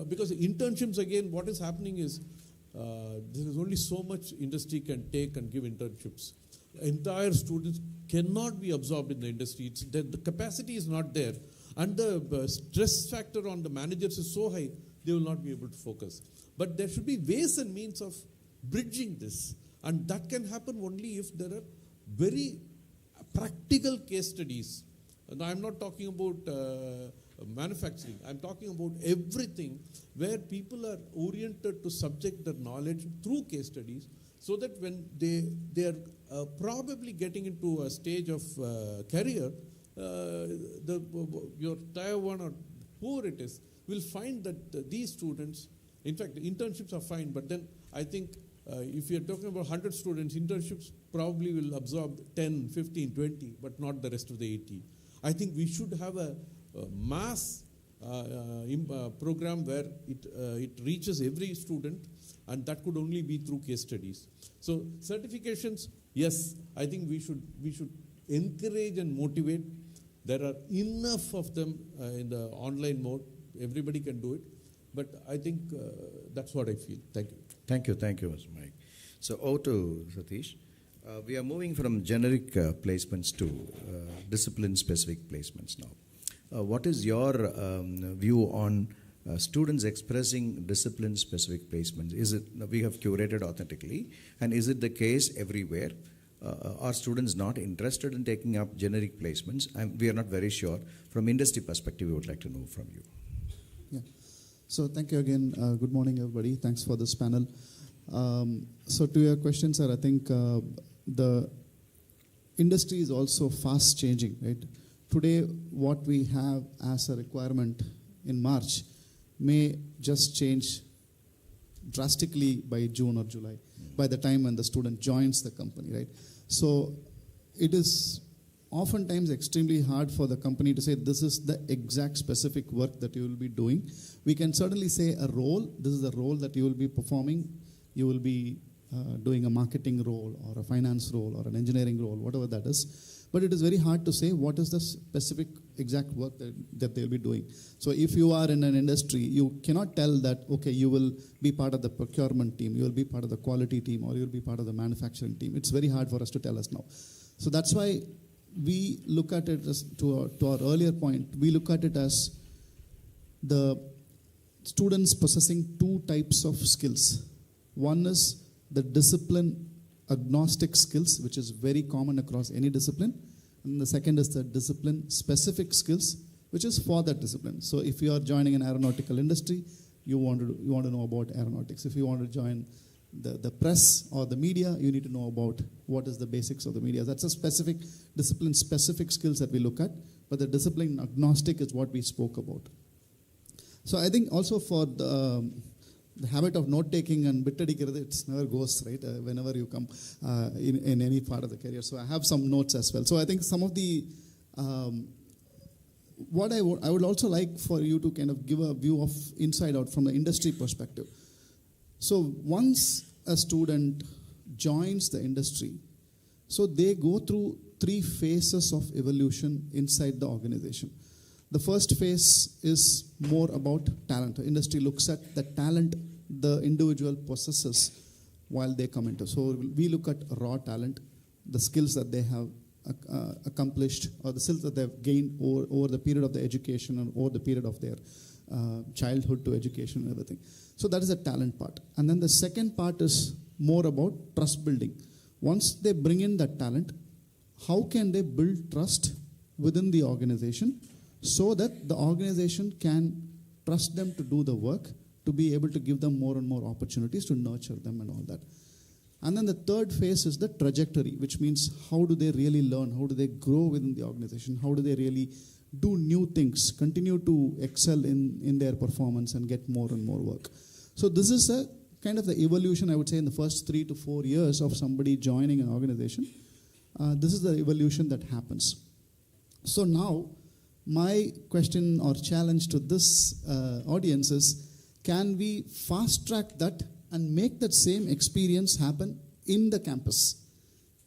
because internships, again, what is happening is there is only so much industry can take and give internships. Entire students cannot be absorbed in the industry. The capacity is not there. And the stress factor on the managers is so high, they will not be able to focus. But there should be ways and means of bridging this. And that can happen only if there are very practical case studies. And I'm not talking about manufacturing. I'm talking about everything where people are oriented to subject their knowledge through case studies, so that when they are probably getting into a stage of career, your tier 1 or poor it is, will find that these students, in fact, internships are fine, but then I think if you're talking about 100 students, internships probably will absorb 10, 15, 20, but not the rest of the 80. I think we should have a mass program where it reaches every student, and that could only be through case studies. So certifications, yes, I think we should encourage and motivate. There are enough of them in the online mode. Everybody can do it. But I think that's what I feel. Thank you. Thank you, Mr. Mike. So over to Satish. We are moving from generic placements to discipline-specific placements now. What is your view on students expressing discipline-specific placements? Is it we have curated authentically, and is it the case everywhere? Are students not interested in taking up generic placements? We are not very sure. From industry perspective, we would like to know from you. Yeah. So thank you again. Good morning, everybody. Thanks for this panel. So to your question, sir, I think the industry is also fast changing, right? Today, what we have as a requirement in March may just change drastically by June or July, by the time when the student joins the company, right? So it is oftentimes extremely hard for the company to say this is the exact specific work that you will be doing. We can certainly say a role, this is the role that you will be performing. You will be doing a marketing role or a finance role or an engineering role, whatever that is. But it is very hard to say what is the specific exact work that they'll be doing. So if you are in an industry, you cannot tell that, okay, you will be part of the procurement team, you will be part of the quality team, or you will be part of the manufacturing team. It's very hard for us to tell us now. So that's why we look at it as, to our earlier point, we look at it as the students possessing two types of skills. One is the discipline agnostic skills, which is very common across any discipline. And the second is the discipline specific skills, which is for that discipline. So if you are joining an aeronautical industry, you want to know about aeronautics. If you want to join the press or the media, you need to know about what is the basics of the media. That's a specific discipline specific skills that we look at, but the discipline agnostic is what we spoke about. So I think also for the habit of note-taking and bit-taking, it never goes, right, whenever you come in any part of the career. So I have some notes as well. So I think some of the, what I would also like for you to kind of give a view of inside out from the industry perspective. So once a student joins the industry, so they go through 3 phases of evolution inside the organization. The first phase is more about talent. The industry looks at the talent the individual possesses while they come into. So we look at raw talent, the skills that they have accomplished, or the skills that they have gained over the period of the education and over the period of their childhood to education and everything. So that is the talent part. And then the second part is more about trust building. Once they bring in that talent, how can they build trust within the organization so that the organization can trust them to do the work, to be able to give them more and more opportunities to nurture them and all that. And then the third phase is the trajectory, which means how do they really learn, how do they grow within the organization, how do they really do new things, continue to excel in their performance and get more and more work. So this is a kind of the evolution, I would say, in the first 3 to 4 years of somebody joining an organization. This is the evolution that happens. So now, my question or challenge to this audience is, can we fast track that and make that same experience happen in the campus?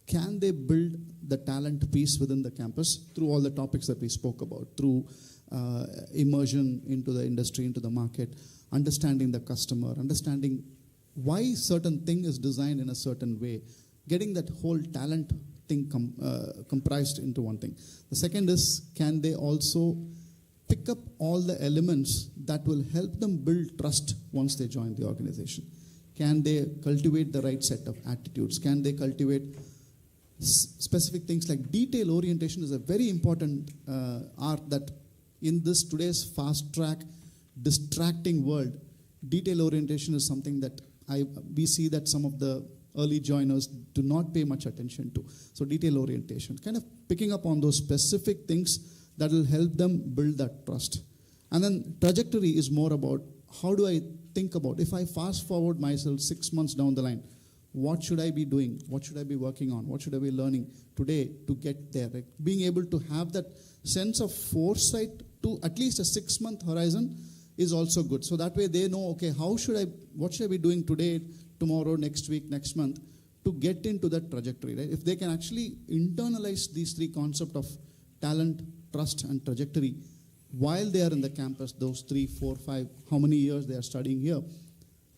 Can they build the talent piece within the campus through all the topics that we spoke about, through immersion into the industry, into the market, understanding the customer, understanding why certain thing is designed in a certain way, getting that whole talent thing comprised into one thing. The second is, can they also pick up all the elements that will help them build trust once they join the organization? Can they cultivate the right set of attitudes? Can they cultivate specific things like detail orientation is a very important art that in this today's fast track, distracting world, detail orientation is something that we see that some of the early joiners do not pay much attention to. So detail orientation, kind of picking up on those specific things that will help them build that trust. And then trajectory is more about how do I think about, if I fast forward myself 6 months down the line, what should I be doing? What should I be working on? What should I be learning today to get there? Like being able to have that sense of foresight to at least a 6-month horizon is also good. So that way they know, okay, what should I be doing today, tomorrow, next week, next month to get into that trajectory, right? If they can actually internalize these 3 concepts of talent, trust, and trajectory while they are in the campus, those 3, 4, 5, how many years they are studying here,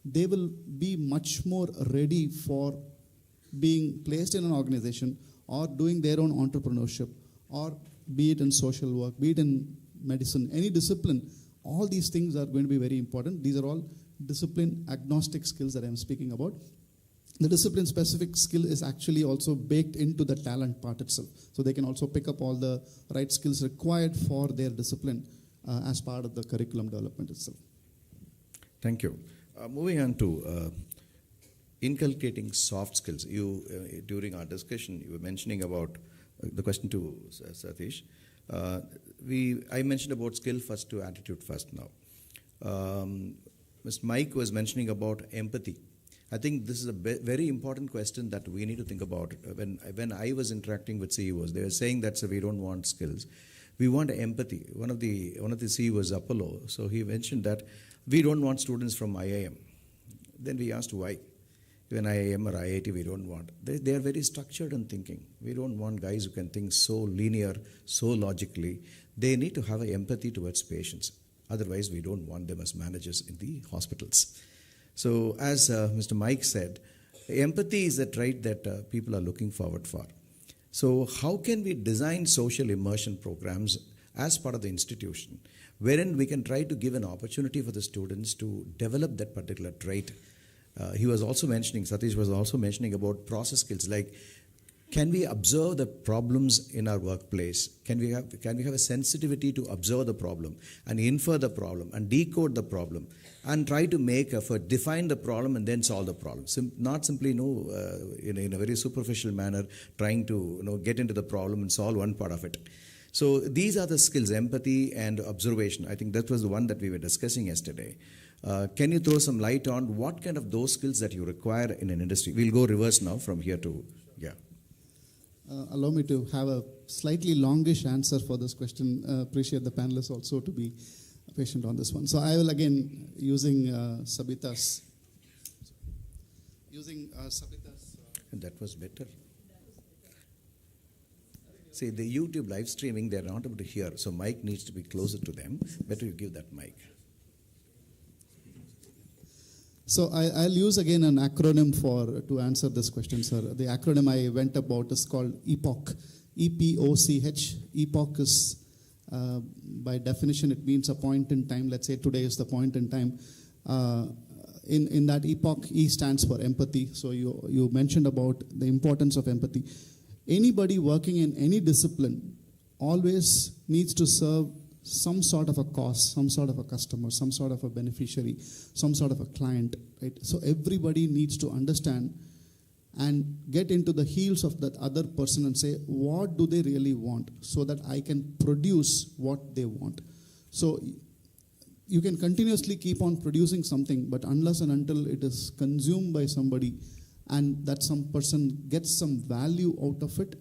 they will be much more ready for being placed in an organization or doing their own entrepreneurship, or be it in social work, be it in medicine, any discipline, All these things are going to be very important. These are all discipline agnostic skills that I'm speaking about. The discipline specific skill is actually also baked into the talent part itself. So they can also pick up all the right skills required for their discipline as part of the curriculum development itself. Thank you. Moving on to inculcating soft skills. You, during our discussion, you were mentioning about the question to Satish. I mentioned about skill first to attitude first now. Mr. Mike was mentioning about empathy. I think this is a very important question that we need to think about. When I was interacting with CEOs, they were saying that we don't want skills, we want empathy. One of the CEOs, Apollo, so he mentioned that we don't want students from IIM. Then we asked why. Even IIM or IIT, we don't want. They are very structured in thinking. We don't want guys who can think so linear, so logically. They need to have an empathy towards patients. Otherwise, we don't want them as managers in the hospitals. So as Mr. Mike said, empathy is a trait that people are looking forward for. So how can we design social immersion programs as part of the institution, wherein we can try to give an opportunity for the students to develop that particular trait? He was also mentioning, Satish was also mentioning about process skills, like can we observe the problems in our workplace? Can we have a sensitivity to observe the problem and infer the problem and decode the problem and try to make effort, define the problem and then solve the problem? Not simply in a very superficial manner trying to get into the problem and solve one part of it. So these are the skills, empathy and observation. I think that was the one that we were discussing yesterday. Can you throw some light on what kind of those skills that you require in an industry? We'll go reverse now from here to, yeah. Allow me to have a slightly longish answer for this question. Appreciate the panelists also to be patient on this one. So I will again, using Sabita's. That was better. See, the YouTube live streaming, they're not able to hear, so mic needs to be closer to them. Better you give that mic. So I'll use again an acronym to answer this question, sir. The acronym I went about is called EPOCH, E-P-O-C-H. EPOCH is, by definition, it means a point in time. Let's say today is the point in time. In that EPOCH, E stands for empathy. So you mentioned about the importance of empathy. Anybody working in any discipline always needs to serve some sort of a cause, some sort of a customer, some sort of a beneficiary, some sort of a client, right? So everybody needs to understand and get into the heels of that other person and say, what do they really want, so that I can produce what they want. So you can continuously keep on producing something, but unless and until it is consumed by somebody and that some person gets some value out of it,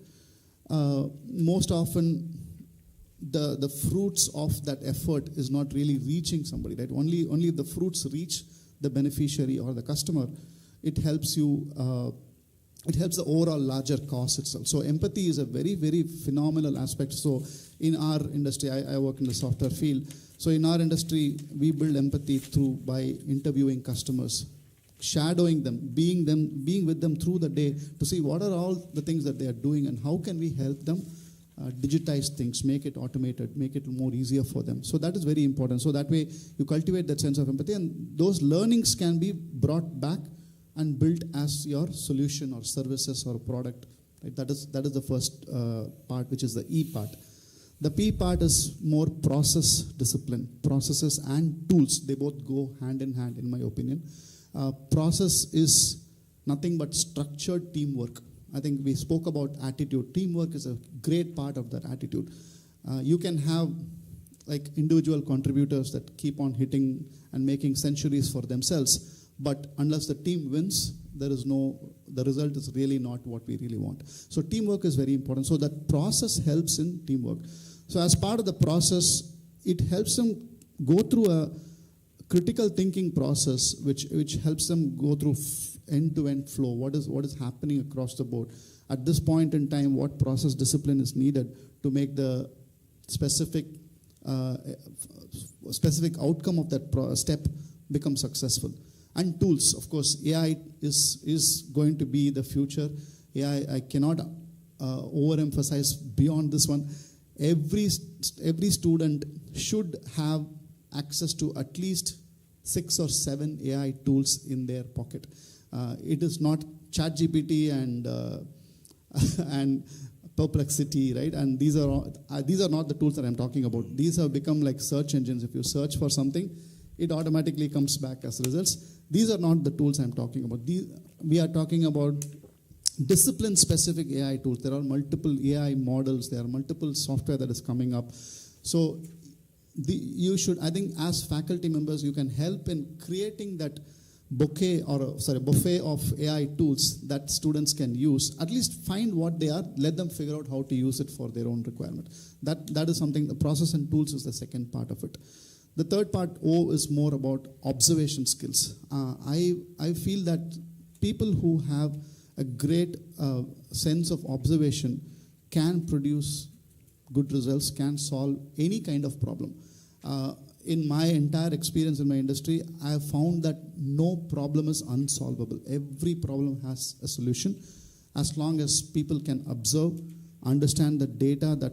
most often the fruits of that effort is not really reaching somebody, right? Only if the fruits reach the beneficiary or the customer, it helps you, it helps the overall larger cause itself. So empathy is a very, very phenomenal aspect. So in our industry, I work in the software field. So in our industry, we build empathy by interviewing customers, shadowing them, being with them through the day to see what are all the things that they are doing and how can we help them digitize things, make it automated, make it more easier for them. So that is very important. So that way you cultivate that sense of empathy, and those learnings can be brought back and built as your solution or services or product. Right? That is the first part, which is the E part. The P part is more process discipline. Processes and tools, they both go hand in hand, in my opinion. Process is nothing but structured teamwork. I think we spoke about attitude. Teamwork is a great part of that attitude. You can have like individual contributors that keep on hitting and making centuries for themselves, but unless the team wins, the result is really not what we really want. So teamwork is very important. So that process helps in teamwork. So as part of the process, it helps them go through a critical thinking process, which helps them go through end-to-end flow. What is happening across the board at this point in time? What process discipline is needed to make the specific outcome of that step become successful? And tools, of course, AI is going to be the future. AI, I cannot overemphasize beyond this one. Every student should have access to at least 6 or 7 AI tools in their pocket. It is not ChatGPT and Perplexity, right? And these are not the tools that I'm talking about. These have become like search engines. If you search for something, it automatically comes back as results. These are not the tools I'm talking about. We are talking about discipline-specific AI tools. There are multiple AI models. There are multiple software that is coming up. So I think as faculty members, you can help in creating that buffet of AI tools that students can use. At least find what they are, let them figure out how to use it for their own requirement. That is something, the process and tools is the second part of it. The third part, O, is more about observation skills. I feel that people who have a great sense of observation can produce good results, can solve any kind of problem. In my entire experience in my industry, I have found that no problem is unsolvable. Every problem has a solution as long as people can observe, understand the data that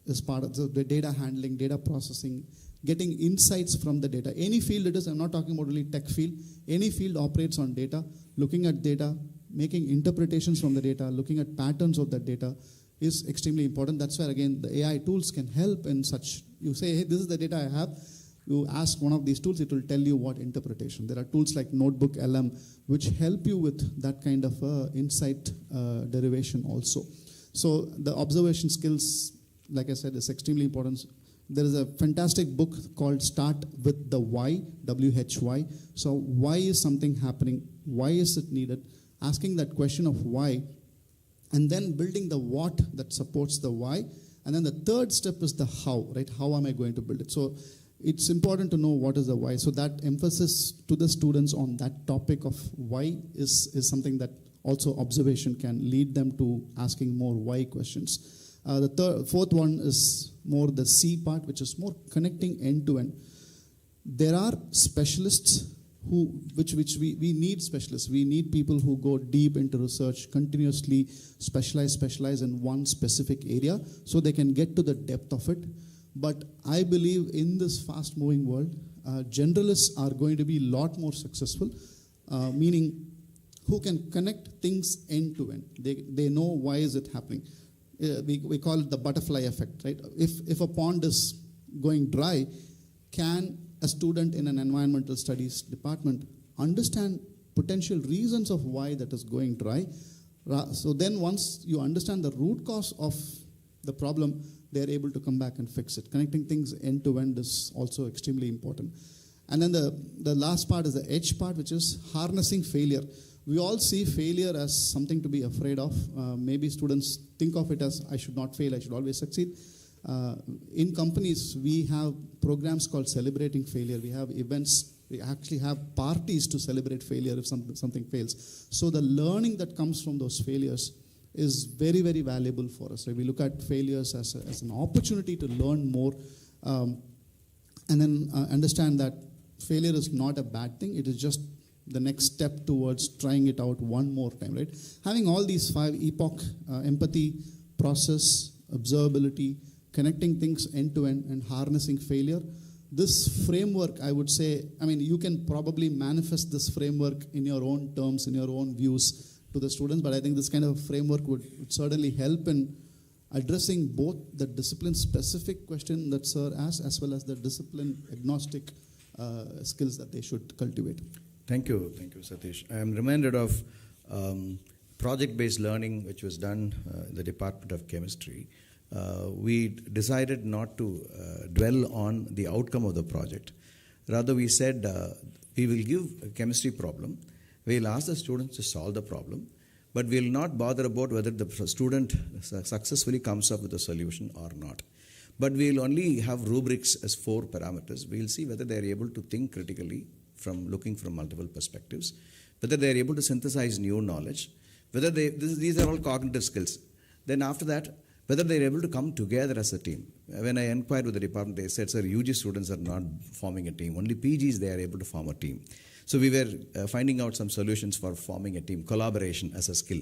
is part of the data handling, data processing, getting insights from the data. Any field it is, I'm not talking about really tech field, any field operates on data, looking at data, making interpretations from the data, looking at patterns of that data is extremely important. That's where, again, the AI tools can help in such. You say, hey, this is the data I have. You ask one of these tools, it will tell you what interpretation. There are tools like Notebook LM, which help you with that kind of insight derivation also. So the observation skills, like I said, is extremely important. There is a fantastic book called Start with the Why, W-H-Y. So why is something happening? Why is it needed? Asking that question of why, and then building the what that supports the why. And then the third step is the how, right? How am I going to build it? So it's important to know what is the why. So that emphasis to the students on that topic of why is something that also observation can lead them to asking more why questions. The fourth one is more the C part, which is more connecting end to end. There are specialists which we need specialists. We need people who go deep into research, continuously specialize in one specific area so they can get to the depth of it. But I believe in this fast-moving world, generalists are going to be a lot more successful, meaning who can connect things end to end. They know why is it happening. We call it the butterfly effect, right? If a pond is going dry, can a student in an environmental studies department understand potential reasons of why that is going dry? So then once you understand the root cause of the problem, they are able to come back and fix it. Connecting things end to end is also extremely important. And then the last part is the H part, which is harnessing failure. We all see failure as something to be afraid of. Maybe students think of it as, I should not fail, I should always succeed. In companies, we have programs called Celebrating Failure. We have events, we actually have parties to celebrate failure if something fails. So the learning that comes from those failures is very, very valuable for us. So we look at failures as an opportunity to learn more and then understand that failure is not a bad thing. It is just the next step towards trying it out one more time, right? Having all these 5 epoch, empathy, process, observability, connecting things end to end, and harnessing failure. This framework, I would say, you can probably manifest this framework in your own terms, in your own views to the students, but I think this kind of framework would certainly help in addressing both the discipline-specific question that Sir asked, as well as the discipline-agnostic skills that they should cultivate. Thank you, Satish. I am reminded of project-based learning, which was done in the Department of Chemistry. We decided not to dwell on the outcome of the project. Rather, we said we will give a chemistry problem. We will ask the students to solve the problem, but we will not bother about whether the student successfully comes up with a solution or not. But we will only have rubrics as 4 parameters. We will see whether they are able to think critically from looking from multiple perspectives, whether they are able to synthesize new knowledge, whether these are all cognitive skills. Then after that, whether they are able to come together as a team. When I inquired with the department, they said, sir, UG students are not forming a team. Only PGs, they are able to form a team. So we were finding out some solutions for forming a team, collaboration as a skill.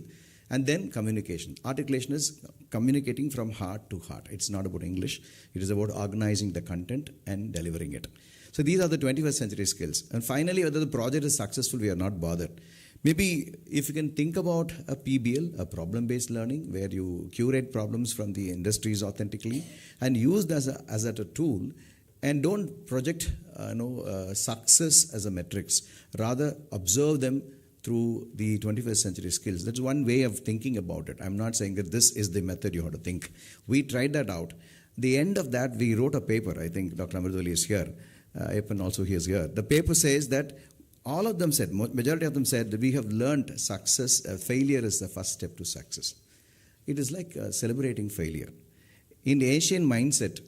And then communication. Articulation is communicating from heart to heart. It's not about English. It is about organizing the content and delivering it. So these are the 21st century skills. And finally, whether the project is successful, we are not bothered. Maybe if you can think about a PBL, a problem-based learning, where you curate problems from the industries authentically and use it as a tool, and don't project success as a metrics. Rather, observe them through the 21st century skills. That's one way of thinking about it. I'm not saying that this is the method you have to think. We tried that out. The end of that, we wrote a paper. I think Dr. Amritwali is here. Epan also he is here. The paper says that all of them said, majority of them said that we have learned success, failure is the first step to success. It is like celebrating failure. In the Asian mindset,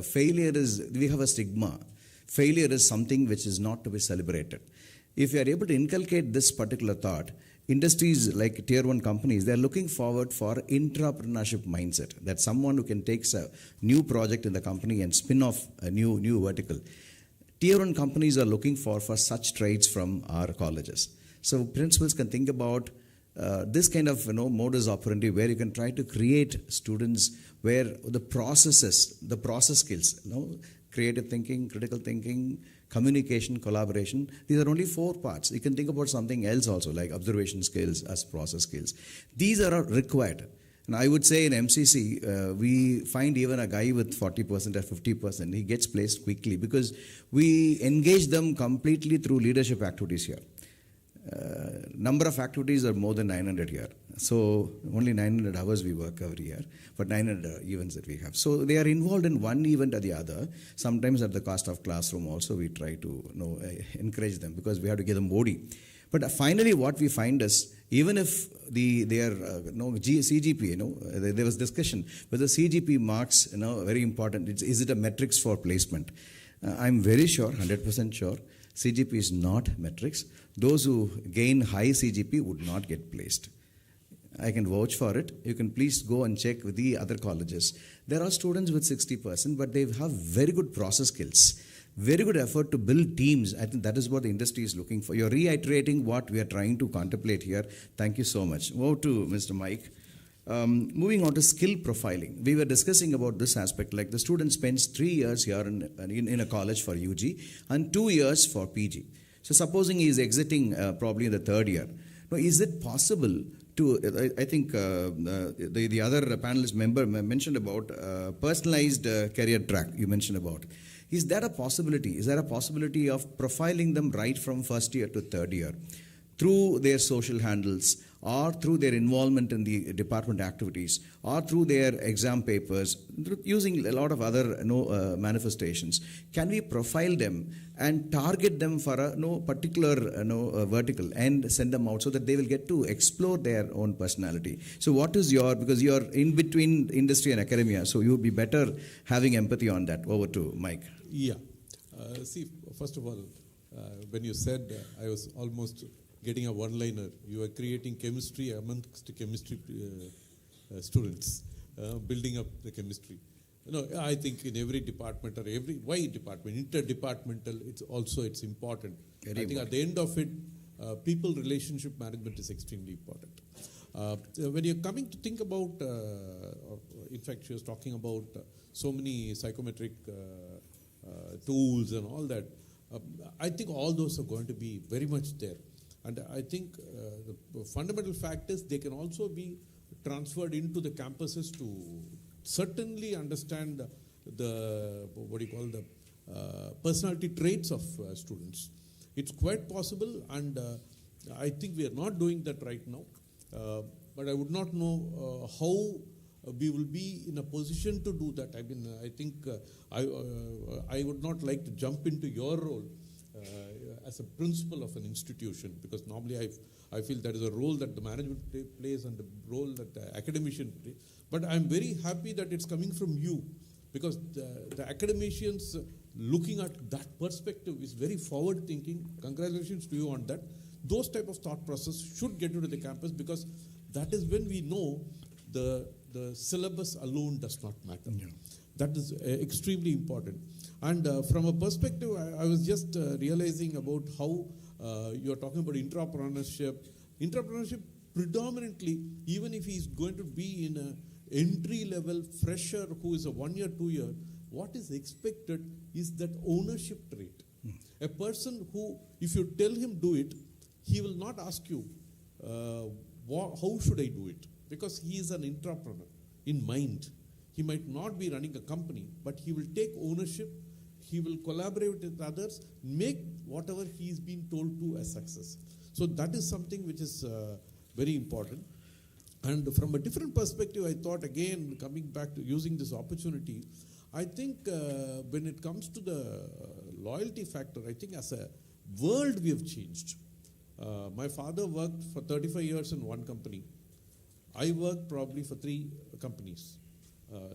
failure is, we have a stigma. Failure is something which is not to be celebrated. If you are able to inculcate this particular thought, industries like tier 1 companies, they are looking forward for intrapreneurship mindset, that someone who can take a new project in the company and spin off a new vertical. Tier 1 companies are looking for such traits from our colleges. So principals can think about this kind of modus operandi, where you can try to create students where the process skills, creative thinking, critical thinking, communication, collaboration, these are only 4 parts. You can think about something else also, like observation skills as process skills. These are required. And I would say in MCC, we find even a guy with 40% or 50%, he gets placed quickly because we engage them completely through leadership activities here. Number of activities are more than 900 here. So only 900 hours we work every year, but 900 events that we have. So they are involved in one event or the other. Sometimes at the cost of classroom also we try to encourage them, because we have to give them body. But finally what we find is, even if they are CGP, there was discussion whether CGP marks very important. Is it a metrics for placement? I'm very sure, 100% sure, CGP is not metrics. Those who gain high CGP would not get placed. I can vouch for it. You can please go and check with the other colleges. There are students with 60%, but they have very good process skills, very good effort to build teams. I think that is what the industry is looking for. You're reiterating what we are trying to contemplate here. Thank you so much. Over to Mr. Mike. Moving on to skill profiling. We were discussing about this aspect, like the student spends 3 years here in a college for UG and 2 years for PG. So supposing he is exiting probably in the 3rd year. Now, is it possible to, I think the other panelist member mentioned about personalized career track you mentioned about. Is that a possibility? Is there a possibility of profiling them right from 1st year to 3rd year through their social handles, or through their involvement in the department activities, or through their exam papers, using a lot of other manifestations? Can we profile them and target them for a particular vertical and send them out so that they will get to explore their own personality? So what is because you are in between industry and academia, so you would be better having empathy on that. Over to Mike. Yeah. See, first of all, when you said, I was almost getting a one-liner. You are creating chemistry amongst chemistry students, building up the chemistry. I think in every department, or why department, interdepartmental, it's important. I think at the end of it, people relationship management is extremely important. When you're coming to think about, in fact, she was talking about so many psychometric tools and all that. I think all those are going to be very much there. And I think the fundamental fact is they can also be transferred into the campuses to certainly understand the personality traits of students. It's quite possible, and I think we are not doing that right now. But I would not know how we will be in a position to do that. I mean, I think I would not like to jump into your role as a principal of an institution, because normally I feel there is a role that the management plays and the role that the academician plays. But I'm very happy that it's coming from you, because the academicians looking at that perspective is very forward thinking. Congratulations to you on that. Those type of thought process should get into the campus, because that is when we know the syllabus alone does not matter. Yeah. That is extremely important. And from a perspective, I was just realizing about how you're talking about intrapreneurship. Intrapreneurship predominantly, even if he's going to be in an entry-level fresher who is a 1 year, 2 year, what is expected is that ownership trait. A person who, if you tell him do it, he will not ask you, how should I do it? Because he is an entrepreneur in mind. He might not be running a company, but he will take ownership, he will collaborate with others, make whatever he is being told to a success. So that is something which is very important. And from a different perspective, I thought again, coming back to using this opportunity, I think when it comes to the loyalty factor, I think as a world we have changed. My father worked for 35 years in one company. I worked probably for 3 companies,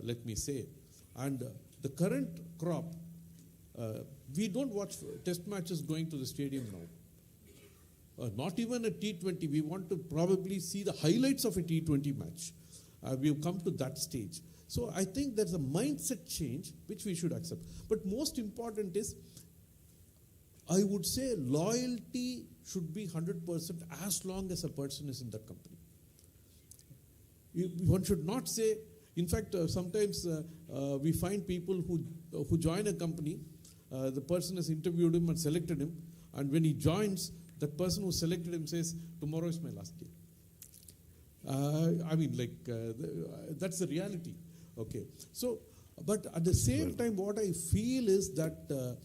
let me say. And the current crop, we don't watch test matches going to the stadium now. Not even a T20. We want to probably see the highlights of a T20 match. We've come to that stage. So I think there's a mindset change which we should accept. But most important is, I would say loyalty should be 100% as long as a person is in that company. One should not say, in fact, sometimes we find people who join a company, the person has interviewed him and selected him, and when he joins, that person who selected him says, tomorrow is my last day. That's the reality. Okay. So, but at the same time, what I feel is that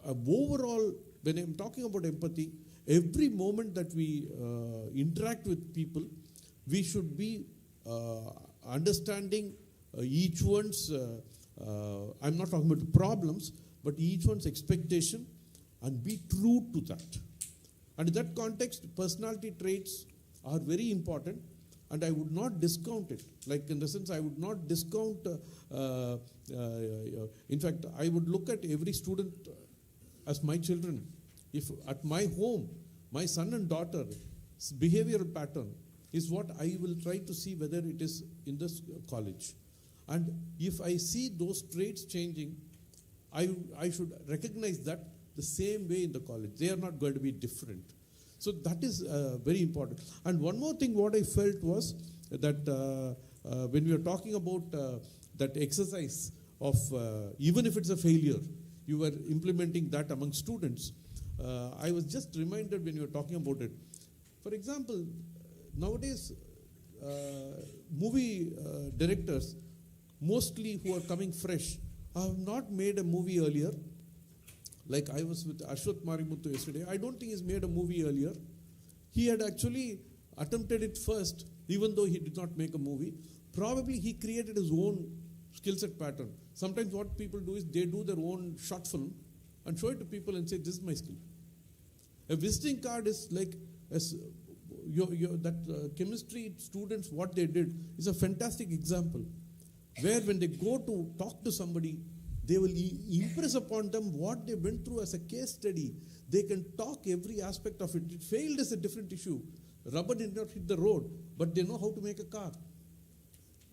overall, when I'm talking about empathy, every moment that we interact with people, we should be understanding each one's, I'm not talking about the problems, but each one's expectation, and be true to that. And in that context, personality traits are very important, and I would not discount it. Like in the sense, I would not discount, in fact, I would look at every student as my children. If at my home, my son and daughter's behavioral pattern is what I will try to see whether it is in this college. And if I see those traits changing, I should recognize that the same way in the college. They are not going to be different. So that is very important. And one more thing what I felt was that when we were talking about that exercise of, even if it's a failure, you were implementing that among students. I was just reminded when you were talking about it. For example, nowadays, movie directors, mostly who are coming fresh, have not made a movie earlier. Like I was with Ashwath Marimuthu yesterday. I don't think he's made a movie earlier. He had actually attempted it first, even though he did not make a movie. Probably he created his own skill set pattern. Sometimes what people do is they do their own short film and show it to people and say, this is my skill. A visiting card is like, chemistry students, what they did is a fantastic example. Where when they go to talk to somebody, they will impress upon them what they went through as a case study. They can talk every aspect of it. It failed as a different issue. Rubber did not hit the road, but they know how to make a car.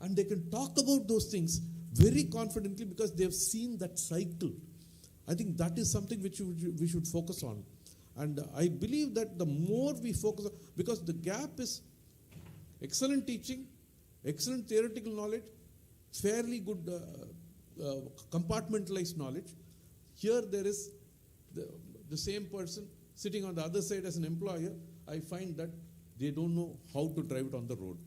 And they can talk about those things very confidently because they have seen that cycle. I think that is something which we should focus on. And I believe that the more we focus on, because the gap is excellent teaching, excellent theoretical knowledge, fairly good compartmentalized knowledge. Here there is the same person sitting on the other side as an employer. I find that they don't know how to drive it on the road.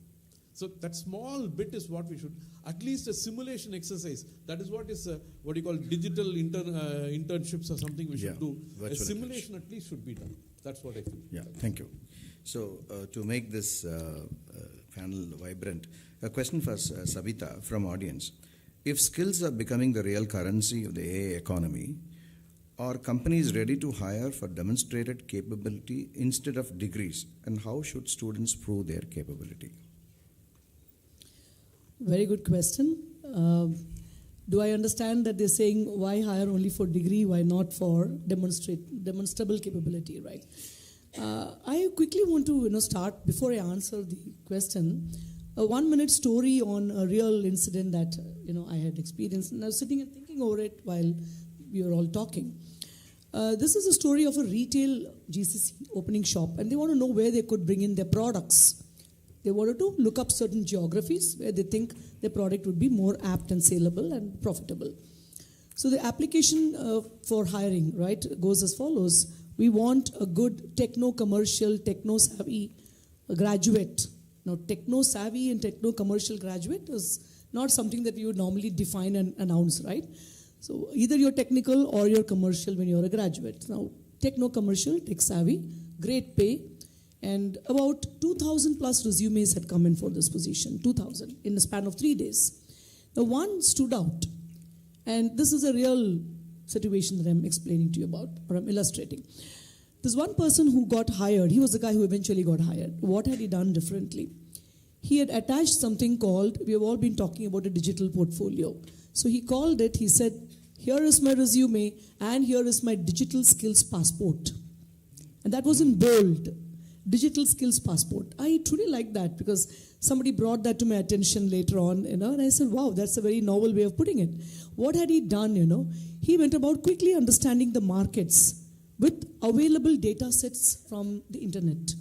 So that small bit is what we should, at least a simulation exercise. That is what is what you call digital internships or something we should do. A simulation at least should be done. That's what I feel. Yeah, thank you. So to make this panel vibrant, a question for Savita from audience. If skills are becoming the real currency of the AI economy, are companies ready to hire for demonstrated capability instead of degrees? And how should students prove their capability? Very good question. Do I understand that they're saying why hire only for degree, why not for demonstrable capability, right? I quickly want to start, before I answer the question, a 1-minute story on a real incident that I had experienced, and I was sitting and thinking over it while we were all talking. This is a story of a retail GCC opening shop, and they want to know where they could bring in their products. They wanted to look up certain geographies where they think their product would be more apt and saleable and profitable. So the application for hiring, right, goes as follows. We want a good techno-commercial, techno-savvy graduate. Now, techno-savvy and techno-commercial graduate is not something that we would normally define and announce, right? So either you're technical or you're commercial when you're a graduate. Now, techno-commercial, tech-savvy, great pay, and about 2,000 plus resumes had come in for this position, 2,000 in the span of 3 days. Now, one stood out, and this is a real situation that I'm explaining to you about, or I'm illustrating. There's one person who got hired. He was the guy who eventually got hired. What had he done differently? He had attached something called, we have all been talking about a digital portfolio. So he called it, he said, here is my resume and here is my digital skills passport. And that was in bold, digital skills passport. I truly like that because somebody brought that to my attention later on, and I said, wow, that's a very novel way of putting it. What had he done, He went about quickly understanding the markets with available data sets from the internet.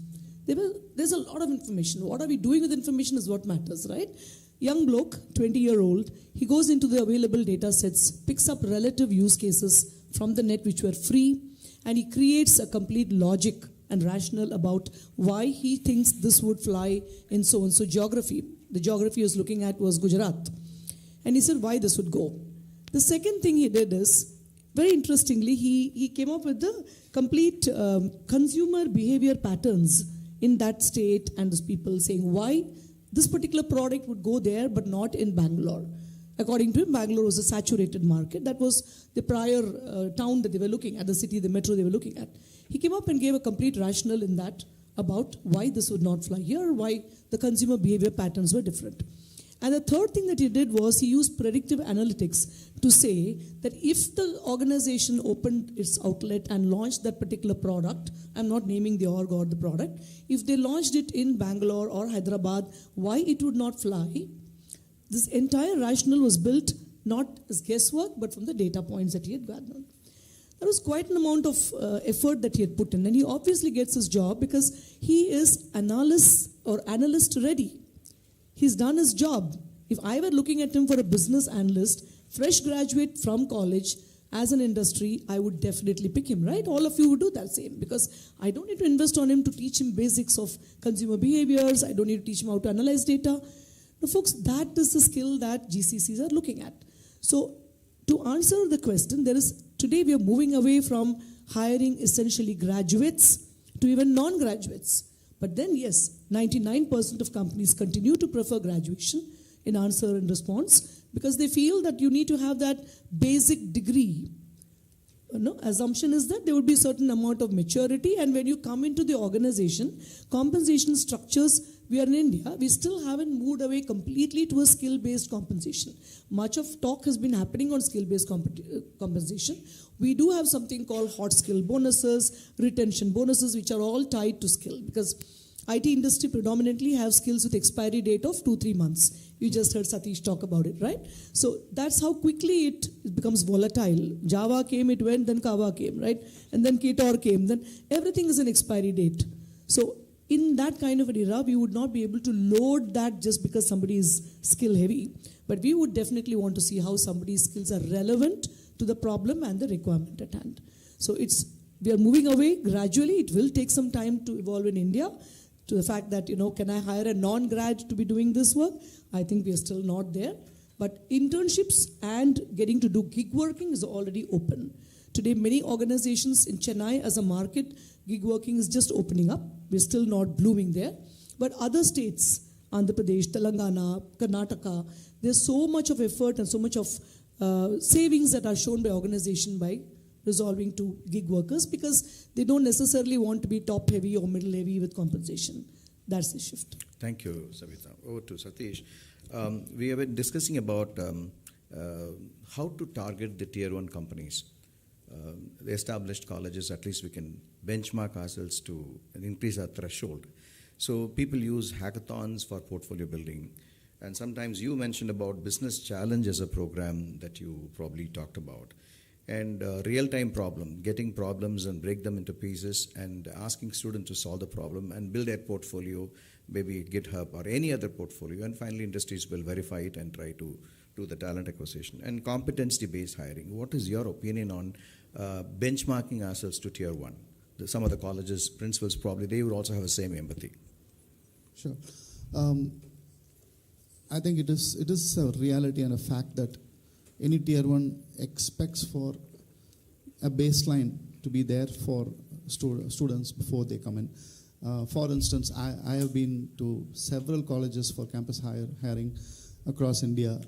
There's a lot of information. What are we doing with information is what matters, right? Young bloke, 20-year-old, he goes into the available data sets, picks up relative use cases from the net which were free, and he creates a complete logic and rationale about why he thinks this would fly in so-and-so geography. The geography he was looking at was Gujarat. And he said why this would go. The second thing he did is, very interestingly, he came up with the complete consumer behavior patterns in that state and those people saying why this particular product would go there but not in Bangalore. According to him, Bangalore was a saturated market. That was the prior town that they were looking at, the city, the metro they were looking at. He came up and gave a complete rationale in that about why this would not fly here, why the consumer behavior patterns were different. And the third thing that he did was he used predictive analytics to say that if the organization opened its outlet and launched that particular product, I'm not naming the org or the product, if they launched it in Bangalore or Hyderabad, why it would not fly. This entire rationale was built not as guesswork, but from the data points that he had gathered. There was quite an amount of effort that he had put in, and he obviously gets his job because he is analyst ready. He's done his job. If I were looking at him for a business analyst, fresh graduate from college, as an industry, I would definitely pick him, right? All of you would do that same because I don't need to invest on him to teach him basics of consumer behaviors. I don't need to teach him how to analyze data. Now, folks, that is the skill that GCCs are looking at. So to answer the question, today we are moving away from hiring essentially graduates to even non-graduates. But then, yes, 99% of companies continue to prefer graduation in answer and response because they feel that you need to have that basic degree. Assumption is that there would be a certain amount of maturity, and when you come into the organization, compensation structures, we are in India, we still haven't moved away completely to a skill-based compensation. Much of talk has been happening on skill-based compensation. We do have something called hot skill bonuses, retention bonuses, which are all tied to skill because IT industry predominantly have skills with expiry date of 2-3 months. You just heard Satish talk about it, right? So that's how quickly it becomes volatile. Java came, it went, then Kava came, right? And then Ktor came, then everything is an expiry date. So in that kind of an era, we would not be able to load that just because somebody is skill heavy. But we would definitely want to see how somebody's skills are relevant to the problem and the requirement at hand. So we are moving away gradually. It will take some time to evolve in India to the fact that, can I hire a non-grad to be doing this work? I think we are still not there. But internships and getting to do gig working is already open. Today, many organizations in Chennai as a market, gig working is just opening up. We're still not blooming there. But other states, Andhra Pradesh, Telangana, Karnataka, there's so much of effort and so much of savings that are shown by organization by resolving to gig workers because they don't necessarily want to be top heavy or middle heavy with compensation. That's the shift. Thank you, Savita. Over to Satish. We have been discussing about how to target the tier 1 companies. The established colleges, at least we can benchmark ourselves to increase our threshold. So people use hackathons for portfolio building. And sometimes you mentioned about business challenge as a program that you probably talked about. and real-time problem, getting problems and break them into pieces and asking students to solve the problem and build a portfolio, maybe GitHub or any other portfolio, and finally industries will verify it and try to do the talent acquisition. And competency-based hiring, what is your opinion on benchmarking ourselves to tier 1? Some of the colleges, principals probably, they would also have the same empathy. Sure. I think it is a reality and a fact that any tier 1 expects for a baseline to be there for students before they come in. For instance, I have been to several colleges for campus hiring across India.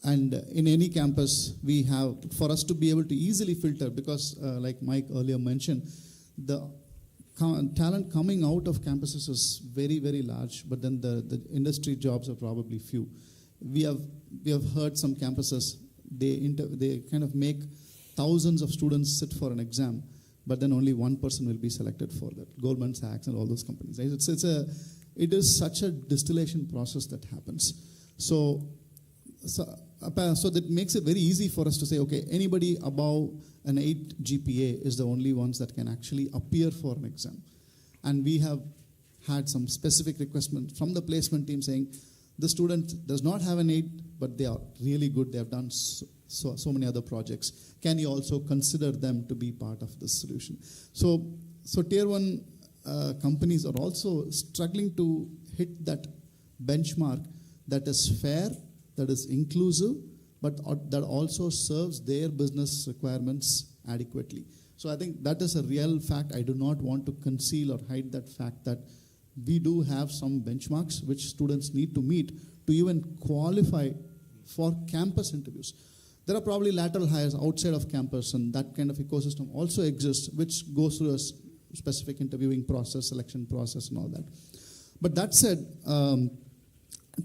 And in any campus, we have, for us to be able to easily filter, because like Mike earlier mentioned, the talent coming out of campuses is very, very large, but then the industry jobs are probably few. We have heard some campuses, they kind of make thousands of students sit for an exam, but then only one person will be selected for that. Goldman Sachs and all those companies. Right? It is such a distillation process that happens. So that makes it very easy for us to say, okay, anybody above an 8 GPA is the only ones that can actually appear for an exam. And we have had some specific requests from the placement team saying, the student does not have an 8, but they are really good. They have done so many other projects. Can you also consider them to be part of this solution? So tier 1 companies are also struggling to hit that benchmark that is fair, that is inclusive, but that also serves their business requirements adequately. So I think that is a real fact. I do not want to conceal or hide that fact that we do have some benchmarks which students need to meet to even qualify for campus interviews. There are probably lateral hires outside of campus, and that kind of ecosystem also exists, which goes through a specific interviewing process, selection process, and all that. But that said,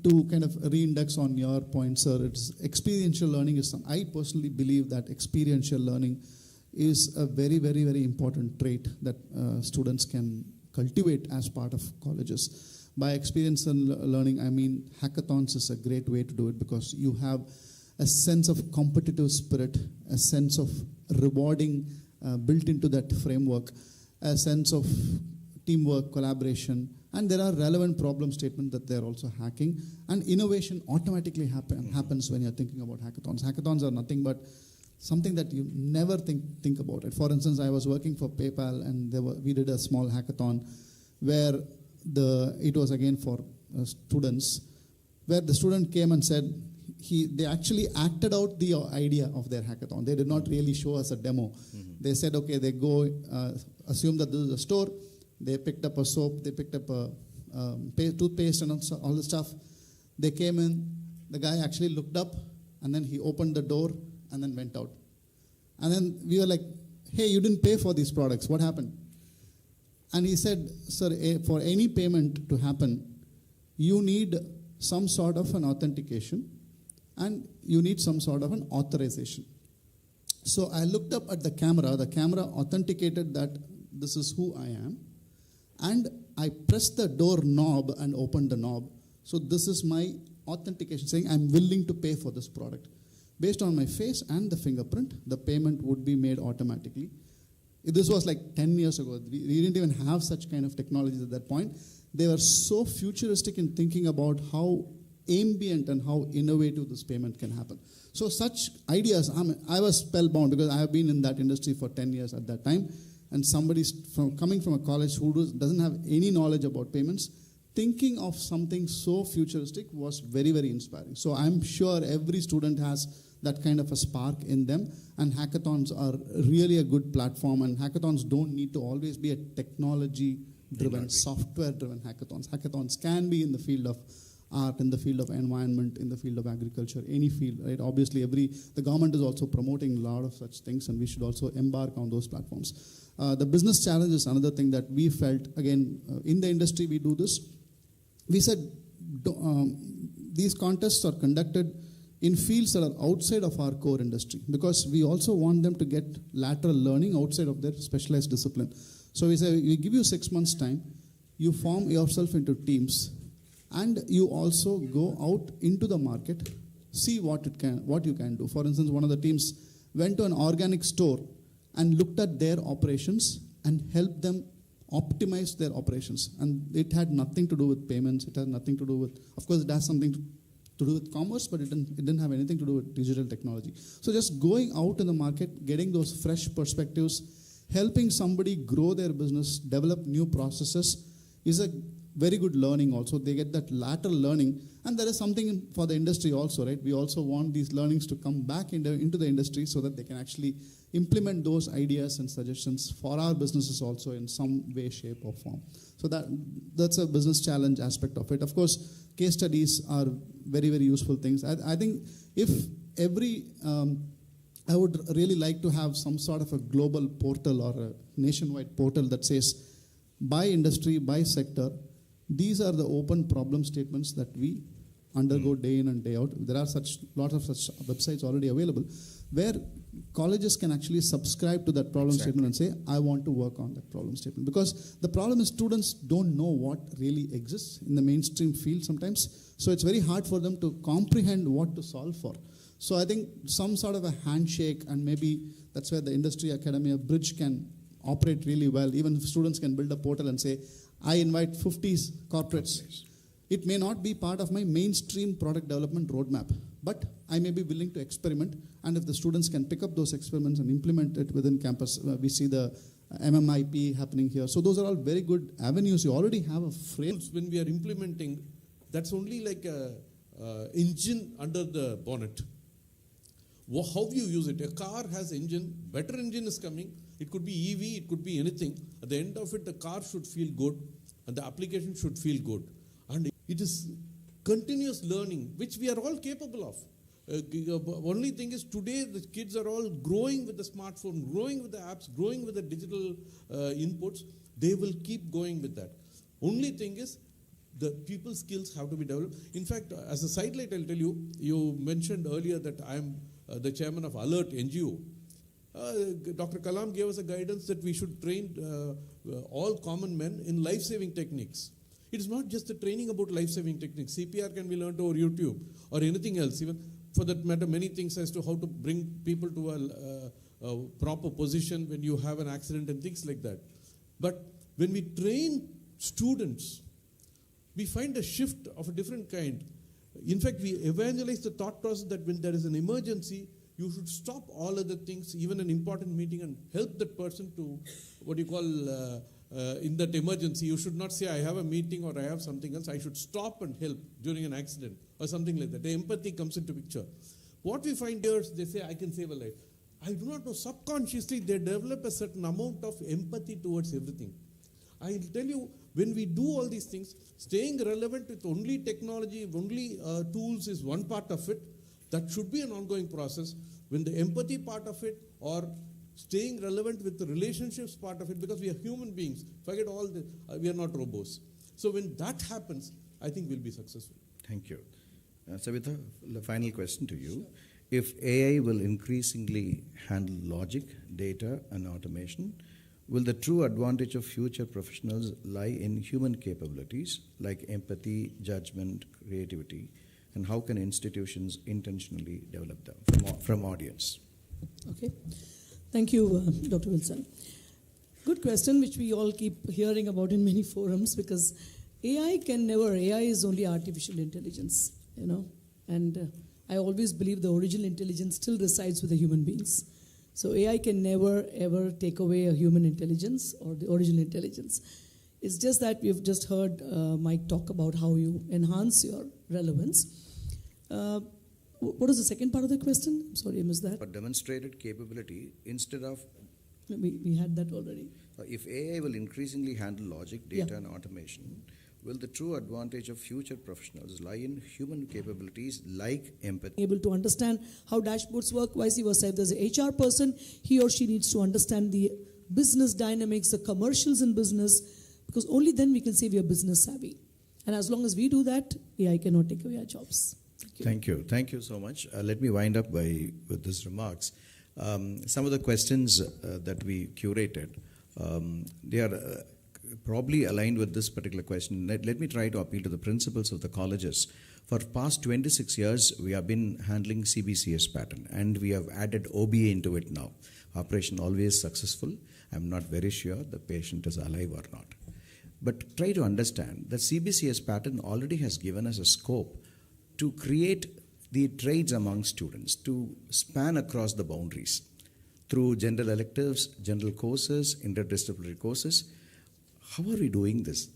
to kind of re-index on your point, sir, it's experiential learning is I personally believe that experiential learning is a very, very, very important trait that students can cultivate as part of colleges. By experiential learning, I mean hackathons is a great way to do it, because you have a sense of competitive spirit, a sense of rewarding built into that framework, a sense of teamwork, collaboration, and there are relevant problem statements that they're also hacking, and innovation automatically happens when you're thinking about hackathons. Hackathons are nothing but something that you never think about it. For instance, I was working for PayPal, and we did a small hackathon where it was again for students, where the student came and said they actually acted out the idea of their hackathon. They did not really show us a demo. Mm-hmm. They said, okay, they go assume that this is a store. They picked up a soap, they picked up a toothpaste and all the stuff. They came in, the guy actually looked up, and then he opened the door and then went out. And then we were like, hey, you didn't pay for these products, what happened? And he said, sir, for any payment to happen, you need some sort of an authentication and you need some sort of an authorization. So I looked up at the camera authenticated that this is who I am. And I pressed the door knob and opened the knob. So this is my authentication saying I'm willing to pay for this product. Based on my face and the fingerprint, the payment would be made automatically. This was like 10 years ago. We didn't even have such kind of technologies at that point. They were so futuristic in thinking about how ambient and how innovative this payment can happen. So such ideas, I was spellbound because I have been in that industry for 10 years at that time. And somebody coming from a college who doesn't have any knowledge about payments, thinking of something so futuristic was very, very inspiring. So I'm sure every student has that kind of a spark in them, and hackathons are really a good platform, and hackathons don't need to always be a technology-driven, software-driven hackathons. Hackathons can be in the field of art, in the field of environment, in the field of agriculture, any field, right? Obviously, the government is also promoting a lot of such things, and we should also embark on those platforms. The business challenge is another thing that we felt, again, in the industry we do this. We said these contests are conducted in fields that are outside of our core industry, because we also want them to get lateral learning outside of their specialized discipline. So we say, we give you 6 months' time, you form yourself into teams, and you also go out into the market, see what you can do. For instance, one of the teams went to an organic store and looked at their operations and helped them optimize their operations. And it had nothing to do with payments. It had nothing to do with, of course, it has something to do with commerce, but it didn't have anything to do with digital technology. So just going out in the market, getting those fresh perspectives, helping somebody grow their business, develop new processes is a very good learning also. They get that lateral learning. And there is something for the industry also, right? We also want these learnings to come back into the industry so that they can actually implement those ideas and suggestions for our businesses also in some way, shape, or form. So that's a business challenge aspect of it. Of course, case studies are very, very useful things. I think if I would really like to have some sort of a global portal or a nationwide portal that says, by industry, by sector, these are the open problem statements that we undergo day in and day out. There are lots of such websites already available where colleges can actually subscribe to that problem statement and say, I want to work on that problem statement. Because the problem is students don't know what really exists in the mainstream field sometimes. So it's very hard for them to comprehend what to solve for. So I think some sort of a handshake, and maybe that's where the industry academia bridge can operate really well. Even if students can build a portal and say, I invite 50 corporates. It may not be part of my mainstream product development roadmap, but I may be willing to experiment. And if the students can pick up those experiments and implement it within campus, we see the MMIP happening here. So those are all very good avenues. You already have a frame. When we are implementing, that's only like a engine under the bonnet. How you use it? A car has engine, better engine is coming. It could be EV, it could be anything. At the end of it, the car should feel good and the application should feel good. And it is continuous learning, which we are all capable of. Only thing is today the kids are all growing with the smartphone, growing with the apps, growing with the digital inputs. They will keep going with that. Only thing is the people skills have to be developed. In fact, as a sidelight, I'll tell you, you mentioned earlier that I am the chairman of Alert NGO. Dr. Kalam gave us a guidance that we should train all common men in life-saving techniques. It is not just the training about life-saving techniques. CPR can be learned over YouTube or anything else. Even for that matter, many things as to how to bring people to a proper position when you have an accident and things like that. But when we train students, we find a shift of a different kind. In fact, we evangelize the thought process that when there is an emergency, you should stop all other things, even an important meeting, and help that person to what you call in that emergency. You should not say, I have a meeting or I have something else. I should stop and help during an accident or something like that. The empathy comes into picture. What we find here is they say, I can save a life. I do not know, subconsciously they develop a certain amount of empathy towards everything. I'll tell you, when we do all these things, staying relevant with only technology, only tools is one part of it. That should be an ongoing process. When the empathy part of it, or staying relevant with the relationships part of it, because we are human beings, forget all the, we are not robots. So when that happens, I think we'll be successful. Thank you. Savitha, the final question to you. If AI will increasingly handle logic, data, and automation, will the true advantage of future professionals lie in human capabilities like empathy, judgment, creativity, and how can institutions intentionally develop them from audience? Okay. Thank you, Dr. Wilson. Good question, which we all keep hearing about in many forums, because AI is only artificial intelligence, and I always believe the original intelligence still resides with the human beings. So AI can never, ever take away a human intelligence or the original intelligence. It's just that we've just heard Mike talk about how you enhance your relevance. What was the second part of the question? I'm sorry, I missed that. But demonstrated capability instead of... We had that already. If AI will increasingly handle logic, data, and automation, will the true advantage of future professionals lie in human capabilities like empathy? Able to understand how dashboards work, vice versa. If there's an HR person, he or she needs to understand the business dynamics, the commercials in business, because only then we can say we are business savvy. And as long as we do that, AI cannot take away our jobs. Thank you. Thank you so much. Let me wind up with these remarks. Some of the questions that we curated, they are probably aligned with this particular question. Let me try to appeal to the principals of the colleges For past 26 years, we have been handling CBCS pattern, and we have added OBA into it now. Operation always successful. I'm not very sure the patient is alive or not. But try to understand that CBCS pattern already has given us a scope to create the trades among students, to span across the boundaries through general electives, general courses, interdisciplinary courses. How are we doing this?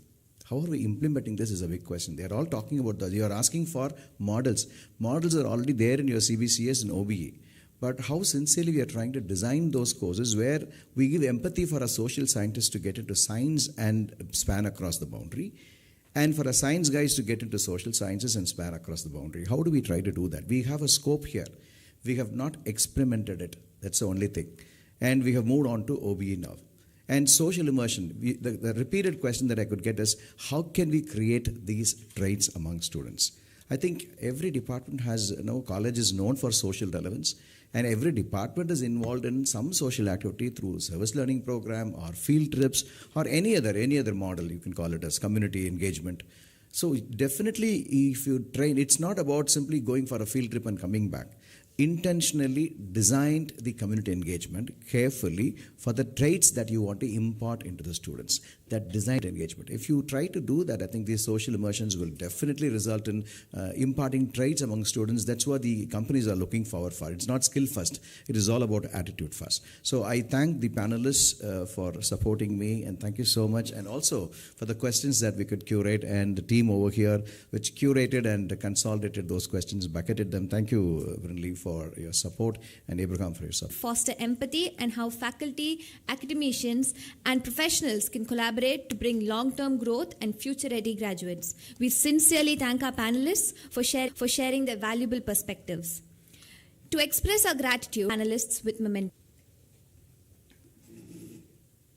How are we implementing this is a big question. They are all talking about that. You are asking for models. Models are already there in your CBCS and OBE. But how sincerely we are trying to design those courses where we give empathy for a social scientist to get into science and span across the boundary, and for a science guys to get into social sciences and span across the boundary. How do we try to do that? We have a scope here. We have not experimented it. That's the only thing. And we have moved on to OBE now. And social immersion, the repeated question that I could get is, how can we create these traits among students? I think every department has, college is known for social relevance, and every department is involved in some social activity through service learning program or field trips or any other model, you can call it as community engagement. So definitely if you train, it's not about simply going for a field trip and coming back. Intentionally designed the community engagement carefully for the traits that you want to impart into the students. That designed engagement. If you try to do that, I think these social immersions will definitely result in imparting traits among students. That's what the companies are looking forward for. It's not skill first. It is all about attitude first. So I thank the panelists for supporting me, and thank you so much. And also for the questions that we could curate, and the team over here which curated and consolidated those questions, bucketed them. Thank you, Brinley, for your support, and Abraham for your support. Foster empathy and how faculty, academicians, and professionals can collaborate to bring long-term growth and future-ready graduates. We sincerely thank our panelists for sharing their valuable perspectives. To express our gratitude, panelists with momentum.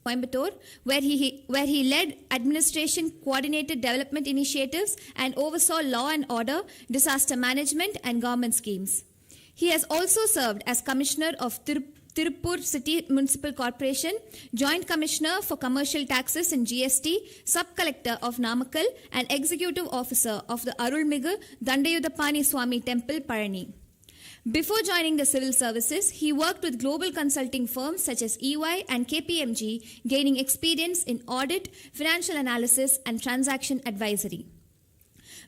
Coimbatore, where he led administration coordinated development initiatives and oversaw law and order, disaster management, and government schemes. He has also served as Commissioner of Tirupur City Municipal Corporation, Joint Commissioner for Commercial Taxes and GST, Sub-Collector of Namakkal, and Executive Officer of the Arulmigu Dandayudapani Swami Temple, Parani. Before joining the civil services, he worked with global consulting firms such as EY and KPMG, gaining experience in audit, financial analysis, and transaction advisory.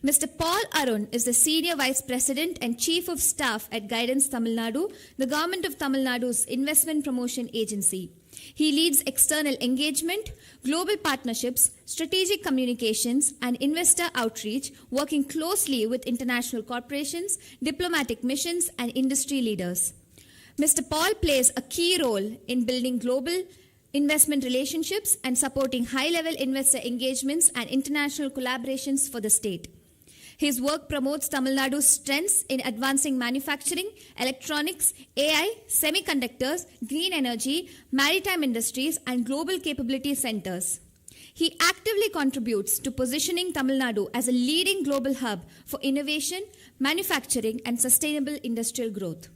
Mr. Paul Arun is the Senior Vice President and Chief of Staff at Guidance Tamil Nadu, the Government of Tamil Nadu's investment promotion agency. He leads external engagement, global partnerships, strategic communications, and investor outreach, working closely with international corporations, diplomatic missions, and industry leaders. Mr. Paul plays a key role in building global investment relationships and supporting high-level investor engagements and international collaborations for the state. His work promotes Tamil Nadu's strengths in advancing manufacturing, electronics, AI, semiconductors, green energy, maritime industries, and global capability centers. He actively contributes to positioning Tamil Nadu as a leading global hub for innovation, manufacturing, and sustainable industrial growth.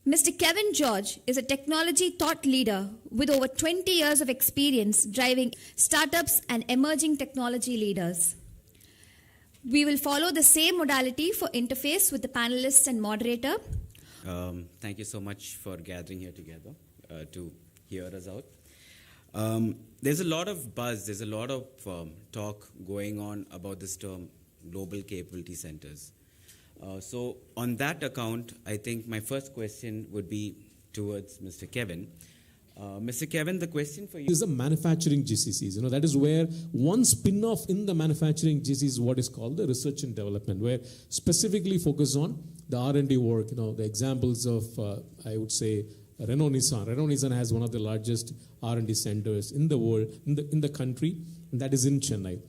Mr. Kevin George is a technology thought leader with over 20 years of experience driving startups and emerging technology leaders. We will follow the same modality for interface with the panelists and moderator. Thank you so much for gathering here together to hear us out. There's a lot of buzz, there's a lot of talk going on about this term, global capability centers. So on that account, I think my first question would be towards Mr. Kevin. Mr. Kevin, the question for you is the manufacturing GCCs. That is where one spin-off in the manufacturing GCC is what is called the research and development, where specifically focus on the R&D work. The examples of, I would say, Renault Nissan. Renault Nissan has one of the largest R&D centers in the world, in the country, and that is in Chennai.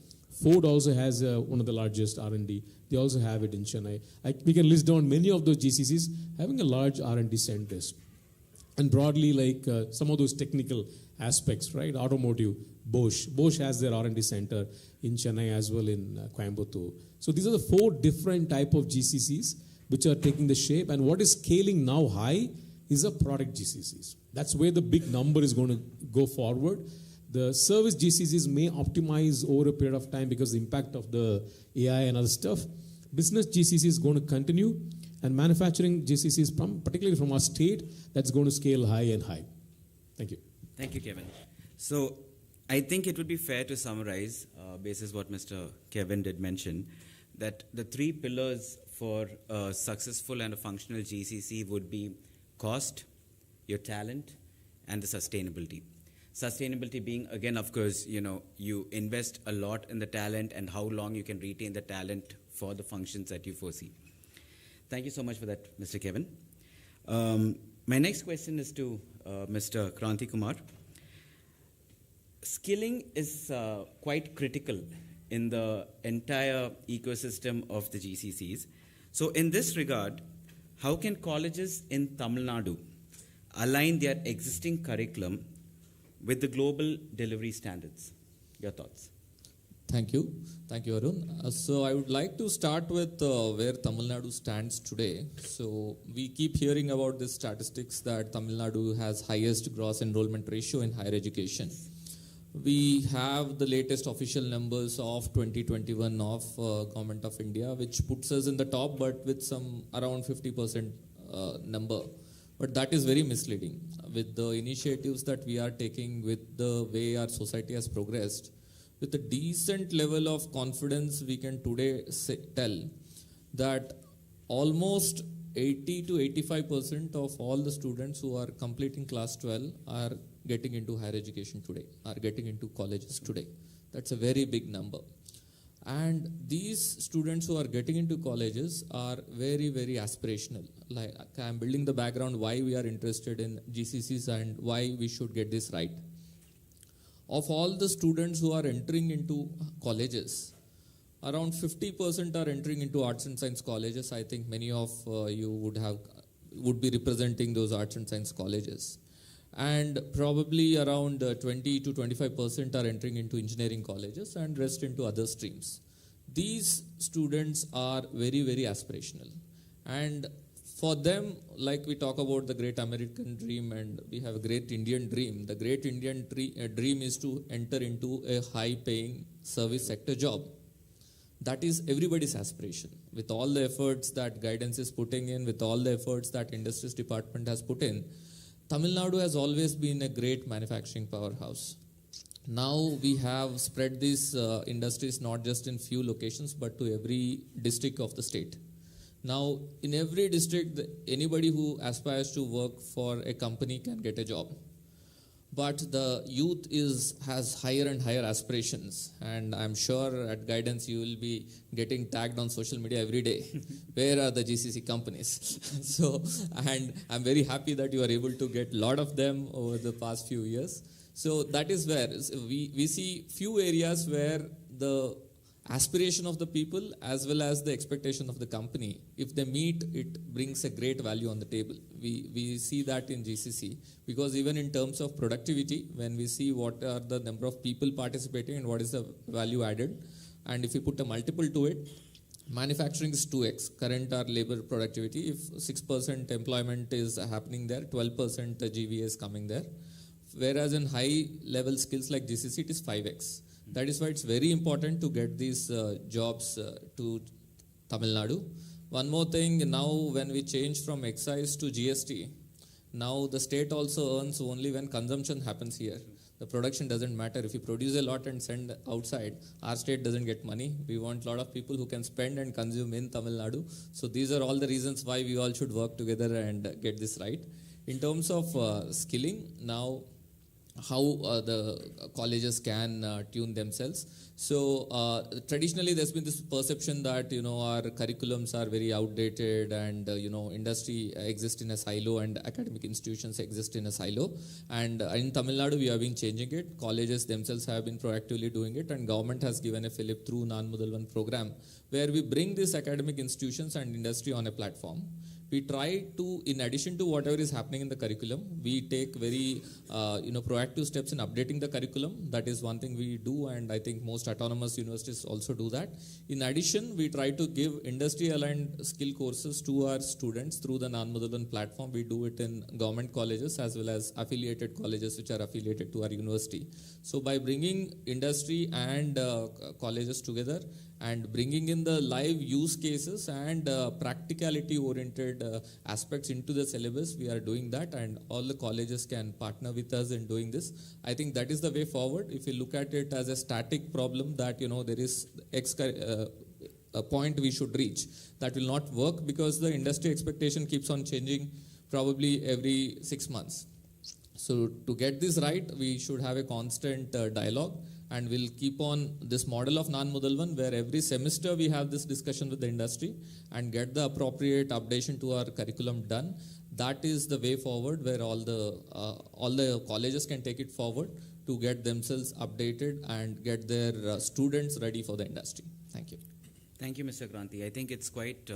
Ford also has one of the largest R&D. They also have it in Chennai. We can list down many of those GCCs having a large R&D centers. And broadly, like some of those technical aspects, right? Automotive, Bosch. Bosch has their R&D center in Chennai as well in Coimbatore. So these are the 4 different type of GCCs which are taking the shape. And what is scaling now high is a product GCCs. That's where the big number is going to go forward. The service GCCs may optimize over a period of time because of the impact of the AI and other stuff. business GCC is going to continue, and manufacturing GCCs, particularly from our state, that's going to scale high and high. Thank you. Thank you, Kevin. So I think it would be fair to summarize, basis what Mr. Kevin did mention, that the three pillars for a successful and a functional GCC would be cost, your talent, and the sustainability. Sustainability being, again, of course, you invest a lot in the talent and how long you can retain the talent for the functions that you foresee. Thank you so much for that, Mr. Kevin. My next question is to Mr. Kranti Kumar. Skilling is quite critical in the entire ecosystem of the GCCs. So in this regard, how can colleges in Tamil Nadu align their existing curriculum with the global delivery standards? Your thoughts? Thank you. Thank you, Arun. So I would like to start with where Tamil Nadu stands today. So we keep hearing about the statistics that Tamil Nadu has highest gross enrollment ratio in higher education. We have the latest official numbers of 2021 of Government of India, which puts us in the top, but with some around 50% number. But that is very misleading. With the initiatives that we are taking, with the way our society has progressed, with a decent level of confidence, we can today tell that almost 80 to 85% of all the students who are completing class 12 are getting into higher education today, are getting into colleges today. That's a very big number. And these students who are getting into colleges are very, very aspirational. Like, I'm building the background why we are interested in GCCs and why we should get this right. Of all the students who are entering into colleges, around 50% are entering into arts and science colleges. I think many of you would be representing those arts and science colleges. And probably around 20 to 25% are entering into engineering colleges and rest into other streams. These students are very, very aspirational. And for them, like we talk about the great American dream and we have a great Indian dream, the great Indian dream is to enter into a high-paying service sector job. That is everybody's aspiration. With all the efforts that guidance is putting in, with all the efforts that industries department has put in, Tamil Nadu has always been a great manufacturing powerhouse. Now we have spread these industries not just in few locations but to every district of the state. Now in every district, anybody who aspires to work for a company can get a job. But the youth has higher and higher aspirations, and I'm sure at Guidance you will be getting tagged on social media every day. Where are the GCC companies? And I'm very happy that you are able to get a lot of them over the past few years. So that is where we see few areas where the aspiration of the people as well as the expectation of the company, if they meet, it brings a great value on the table. We see that in GCC because even in terms of productivity, when we see what are the number of people participating and what is the value added, and if you put a multiple to it, manufacturing is 2x, current our labor productivity. If 6% employment is happening there, 12% GVA is coming there. Whereas in high level skills like GCC, it is 5x. That is why it's very important to get these jobs to Tamil Nadu. One more thing, now when we change from excise to GST, now the state also earns only when consumption happens here. The production doesn't matter. If you produce a lot and send outside, our state doesn't get money. We want a lot of people who can spend and consume in Tamil Nadu. So these are all the reasons why we all should work together and get this right. In terms of skilling, now how the colleges can tune themselves. So traditionally there's been this perception that our curriculums are very outdated and industry exists in a silo and academic institutions exist in a silo. And in Tamil Nadu we have been changing it. Colleges themselves have been proactively doing it, and government has given a fillip through Nan Mudalvan program where we bring these academic institutions and industry on a platform. We try to, in addition to whatever is happening in the curriculum, we take very proactive steps in updating the curriculum. That is one thing we do, and I think most autonomous universities also do that. In addition, we try to give industry-aligned skill courses to our students through the Nan Mudalvan platform. We do it in government colleges as well as affiliated colleges which are affiliated to our university. So by bringing industry and colleges together and bringing in the live use cases and practicality oriented aspects into the syllabus. We are doing that, and all the colleges can partner with us in doing this. I think that is the way forward. If you look at it as a static problem that there is a point we should reach, that will not work, because the industry expectation keeps on changing probably every 6 months. So to get this right, we should have a constant dialogue, and we'll keep on this model of non-Mudalvan, where every semester we have this discussion with the industry and get the appropriate updation to our curriculum done. That is the way forward, where all the colleges can take it forward to get themselves updated and get their students ready for the industry. Thank you. Thank you, Mr. Kranti. I think it's quite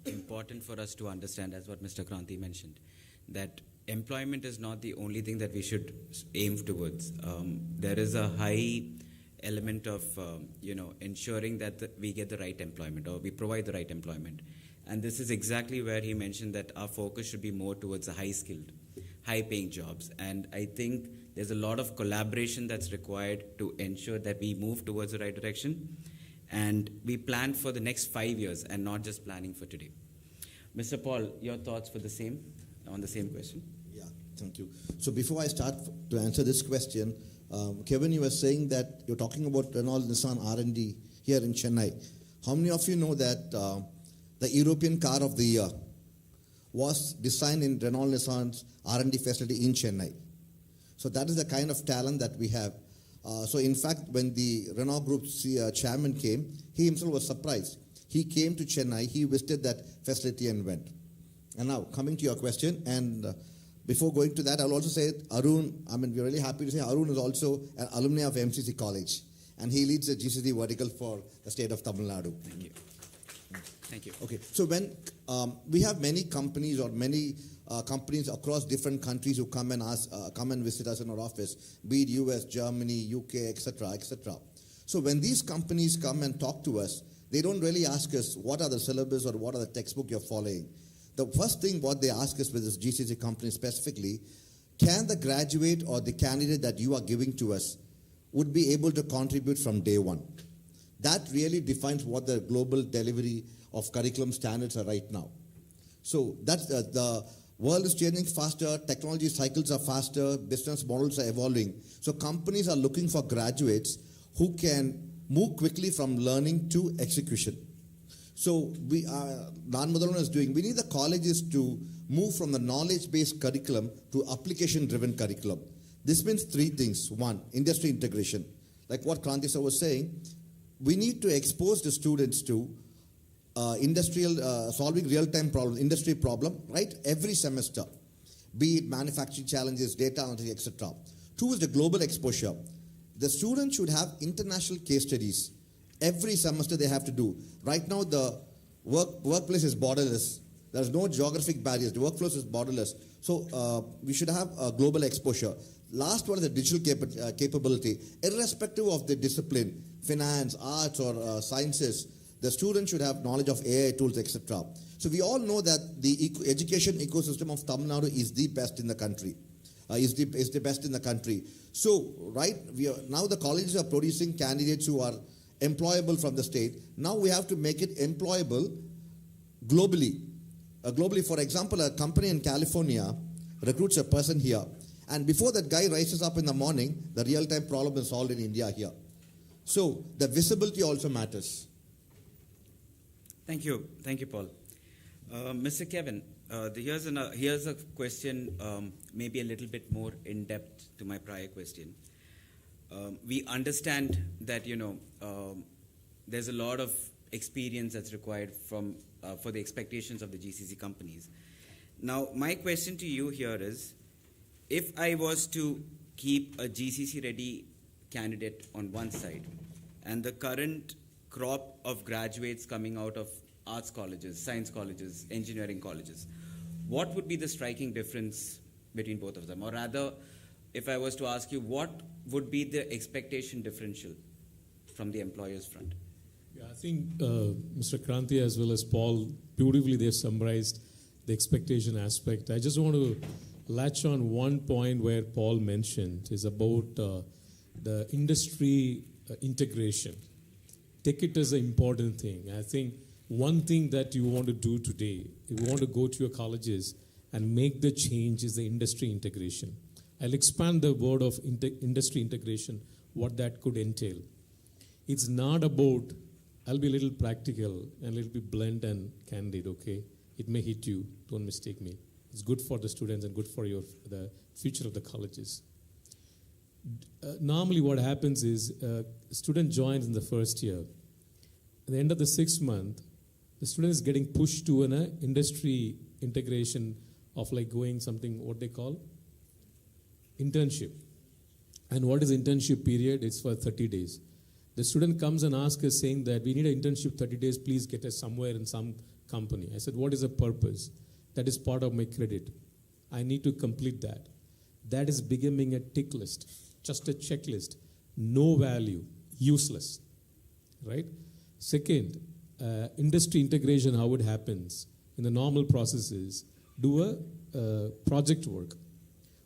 important for us to understand, as what Mr. Kranti mentioned, that employment is not the only thing that we should aim towards. There is a high element of ensuring that we get the right employment, or we provide the right employment. And this is exactly where he mentioned that our focus should be more towards the high-skilled, high-paying jobs. And I think there's a lot of collaboration that's required to ensure that we move towards the right direction. And we plan for the next 5 years and not just planning for today. Mr. Paul, your thoughts on the same question? Yeah, thank you. So before I start to answer this question, Kevin, you were saying that you're talking about Renault Nissan R&D here in Chennai. How many of you know that the European Car of the Year was designed in Renault Nissan's R&D facility in Chennai? So that is the kind of talent that we have. So in fact, when the Renault Group's chairman came, he himself was surprised. He came to Chennai, he visited that facility and went. And now, coming to your question, and before going to that, I'll also say Arun, we're really happy to say Arun is also an alumni of MCCI College, and he leads the GCC vertical for the state of Tamil Nadu. Thank you. Thank you. Okay, so when we have many companies companies across different countries who come and visit us in our office, be it US, Germany, UK, etc., etc. So when these companies come and talk to us, they don't really ask us what are the syllabus or what are the textbook you're following. The first thing what they ask us with this GCC company specifically, can the graduate or the candidate that you are giving to us would be able to contribute from day one? That really defines what the global delivery of curriculum standards are right now. So that's the world is changing faster, technology cycles are faster, business models are evolving. So companies are looking for graduates who can move quickly from learning to execution. So non-Mudalvan is doing, we need the colleges to move from the knowledge-based curriculum to application-driven curriculum. This means three things. One, industry integration. Like what Kranti sir was saying, we need to expose the students to solving real-time problems, industry problem, right? Every semester, be it manufacturing challenges, data analytics, etc. Two is the global exposure. The students should have international case studies. Every semester they have to do. Right now, the workplace is borderless. There's no geographic barriers. The workforce is borderless. So we should have a global exposure. Last one is the digital capability. Irrespective of the discipline, finance, arts, or sciences, the student should have knowledge of AI tools, etc. So we all know that the education ecosystem of Tamil Nadu is the best in the country. Is the best in the country. So, right, now the colleges are producing candidates who are employable from the state. Now we have to make it employable globally. Globally, for example, a company in California recruits a person here, and before that guy rises up in the morning, the real-time problem is solved in India here. So the visibility also matters. Thank you, Paul. Mr. Kevin, here's a question, maybe a little bit more in depth to my prior question. We understand that there's a lot of experience that's required for the expectations of the GCC companies. Now, my question to you here is, if I was to keep a GCC-ready candidate on one side, and the current crop of graduates coming out of arts colleges, science colleges, engineering colleges, what would be the striking difference between both of them? Or rather, if I was to ask you, what would be the expectation differential from the employer's front? Yeah, I think Mr. Kranti as well as Paul, beautifully they've summarized the expectation aspect. I just want to latch on one point where Paul mentioned is about the industry integration. take it as an important thing. I think one thing that you want to do today, you want to go to your colleges and make the change is the industry integration. I'll expand the word of industry integration, what that could entail. It's not about, I'll be a little practical and a little bit blunt and candid, okay? It may hit you, don't mistake me. It's good for the students and good for the future of the colleges. Normally what happens is a student joins in the first year. At the end of the 6th month, the student is getting pushed to an industry integration of like going something, what they call internship. And what is internship period? It's for 30 days. The student comes and asks us saying that we need an internship 30 days, please get us somewhere in some company. I said, what is the purpose? That is part of my credit. I need to complete that. That is becoming a tick list, just a checklist. No value, useless, right? Second, industry integration, how it happens in the normal processes, do a project work.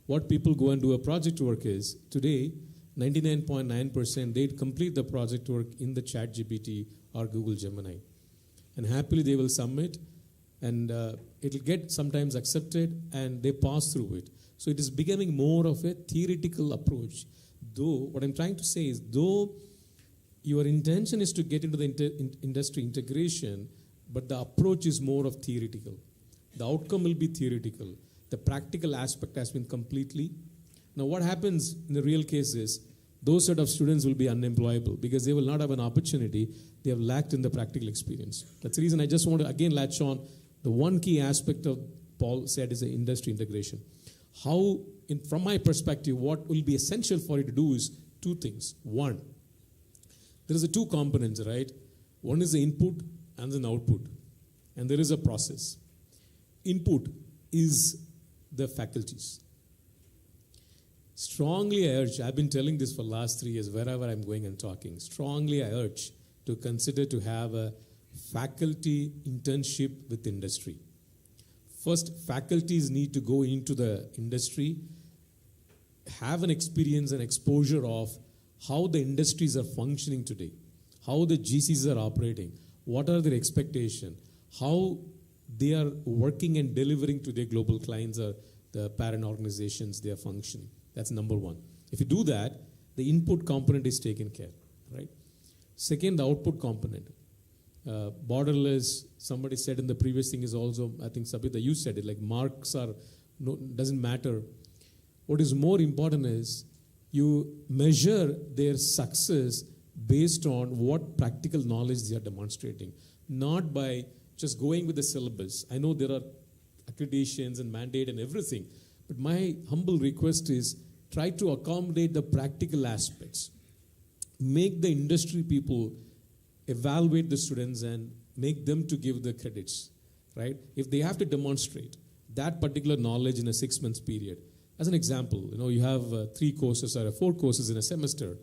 What people go and do a project work is, today, 99.9% they complete the project work in the ChatGPT or Google Gemini. And happily they will submit, and it'll get sometimes accepted, and they pass through it. So it is becoming more of a theoretical approach. Though, what I'm trying to say is, though your intention is to get into the industry integration, but the approach is more of theoretical. The outcome will be theoretical. The practical aspect has been completely. Now what happens in the real case is, those set of students will be unemployable because they will not have an opportunity. They have lacked in the practical experience. That's the reason I just want to again latch on the one key aspect of Paul said is the industry integration. How, from my perspective, what will be essential for you to do is two things. One, there is a two components, right? One is the input and an output. And there is a process. Input is the faculties. Strongly I urge, I've been telling this for the last 3 years, wherever I'm going and talking, strongly I urge to consider to have a faculty internship with industry. First, faculties need to go into the industry, have an experience and exposure of how the industries are functioning today, how the GCs are operating, what are their expectations, how they are working and delivering to their global clients or the parent organizations they are functioning. That's number one. If you do that, the input component is taken care, right? Second, the output component. Borderless, somebody said in the previous thing is also, I think Sabita, you said it, like marks are, doesn't matter. What is more important is you measure their success based on what practical knowledge they are demonstrating, not by just going with the syllabus. I know there are accreditations and mandate and everything, but my humble request is try to accommodate the practical aspects. Make the industry people evaluate the students and make them to give the credits, right? If they have to demonstrate that particular knowledge in a 6 months period. As an example, you have 3 courses or 4 courses in a semester.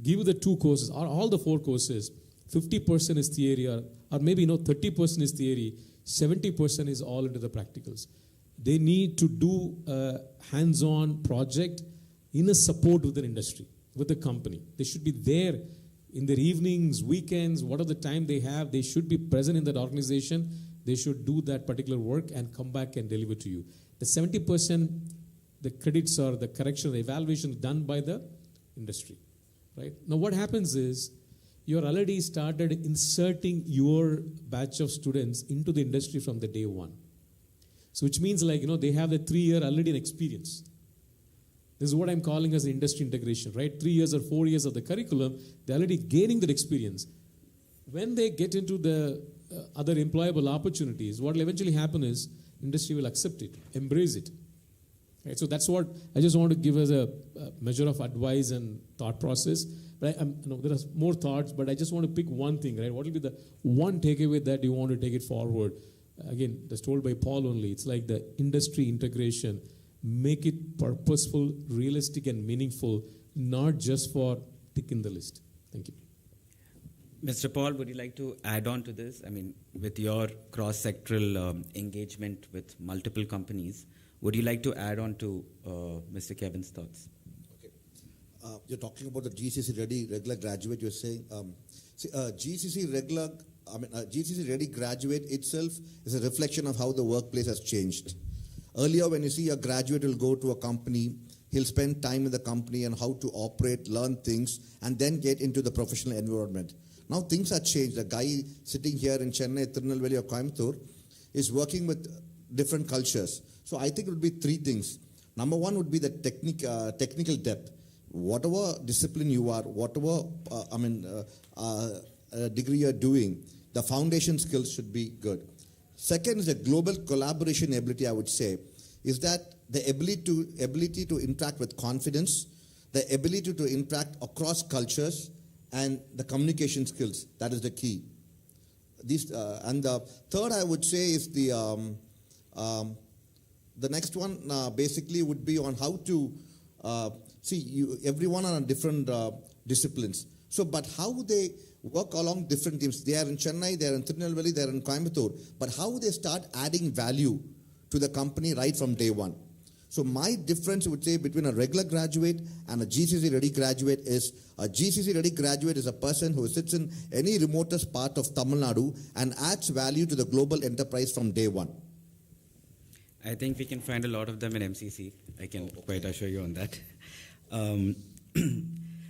Give the 2 courses or all the 4 courses, 50% is theory or maybe 30% is theory, 70% is all into the practicals. They need to do a hands-on project in a support with an industry, with the company. They should be there in their evenings, weekends, whatever the time they have, they should be present in that organization. They should do that particular work and come back and deliver to you. The 70%, the credits or the correction, the evaluation done by the industry, right? Now what happens is, you're already started inserting your batch of students into the industry from the day one. So which means they have the 3-year already an experience. This is what I'm calling as industry integration, right? 3 years or 4 years of the curriculum, they're already gaining that experience. When they get into the other employable opportunities, what will eventually happen is industry will accept it, embrace it. Right? So that's what I just want to give as a measure of advice and thought process. But there are more thoughts, but I just want to pick one thing, right? What will be the one takeaway that you want to take it forward? Again, that's told by Paul only. It's like the industry integration. Make it purposeful, realistic, and meaningful, not just for ticking the list. Thank you. Mr. Paul, would you like to add on to this? I mean, with your cross-sectoral engagement with multiple companies, would you like to add on to Mr. Kevin's thoughts? Okay. you're talking about the GCC ready regular graduate. You're saying GCC ready graduate itself is a reflection of how the workplace has changed. Earlier, when you see a graduate will go to a company, he'll spend time in the company and how to operate, learn things, and then get into the professional environment. Now things have changed. The guy sitting here in Chennai, Tirunelveli or Coimbatore is working with different cultures. So I think it would be three things. Number one would be the technical depth. Whatever discipline you are, whatever degree you're doing, the foundation skills should be good. Second is the global collaboration ability, I would say, is that the ability to interact with confidence, the ability to interact across cultures, and the communication skills. That is the key. And the third, I would say, is the next one basically would be on how to everyone are on different disciplines. So, but how they work along different teams. They are in Chennai, they are in Tirunelveli, they are in Coimbatore. But how they start adding value to the company right from day one. So my difference, I would say, between a regular graduate and a GCC ready graduate is a GCC ready graduate is a person who sits in any remotest part of Tamil Nadu and adds value to the global enterprise from day one. I think we can find a lot of them in MCC. I can quite assure you on that.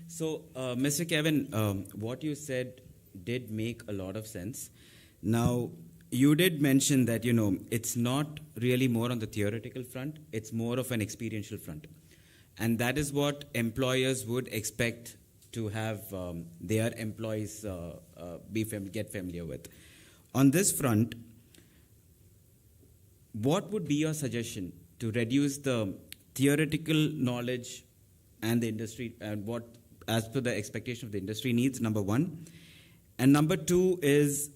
So, Mr. Kevin, what you said did make a lot of sense. Now, you did mention that, it's not really more on the theoretical front, it's more of an experiential front. And that is what employers would expect to have their employees get familiar with. On this front, what would be your suggestion to reduce the theoretical knowledge and the industry and what, as per the expectation of the industry needs, number one? And number two is,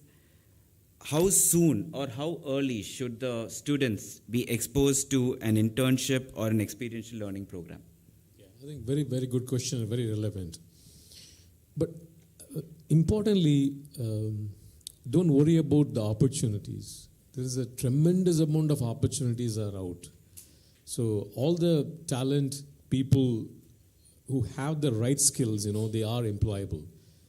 how soon or how early should the students be exposed to an internship or an experiential learning program? Yeah, I think very, very good question and very relevant. But importantly, don't worry about the opportunities. There is a tremendous amount of opportunities are out. So all the talent people who have the right skills, they are employable.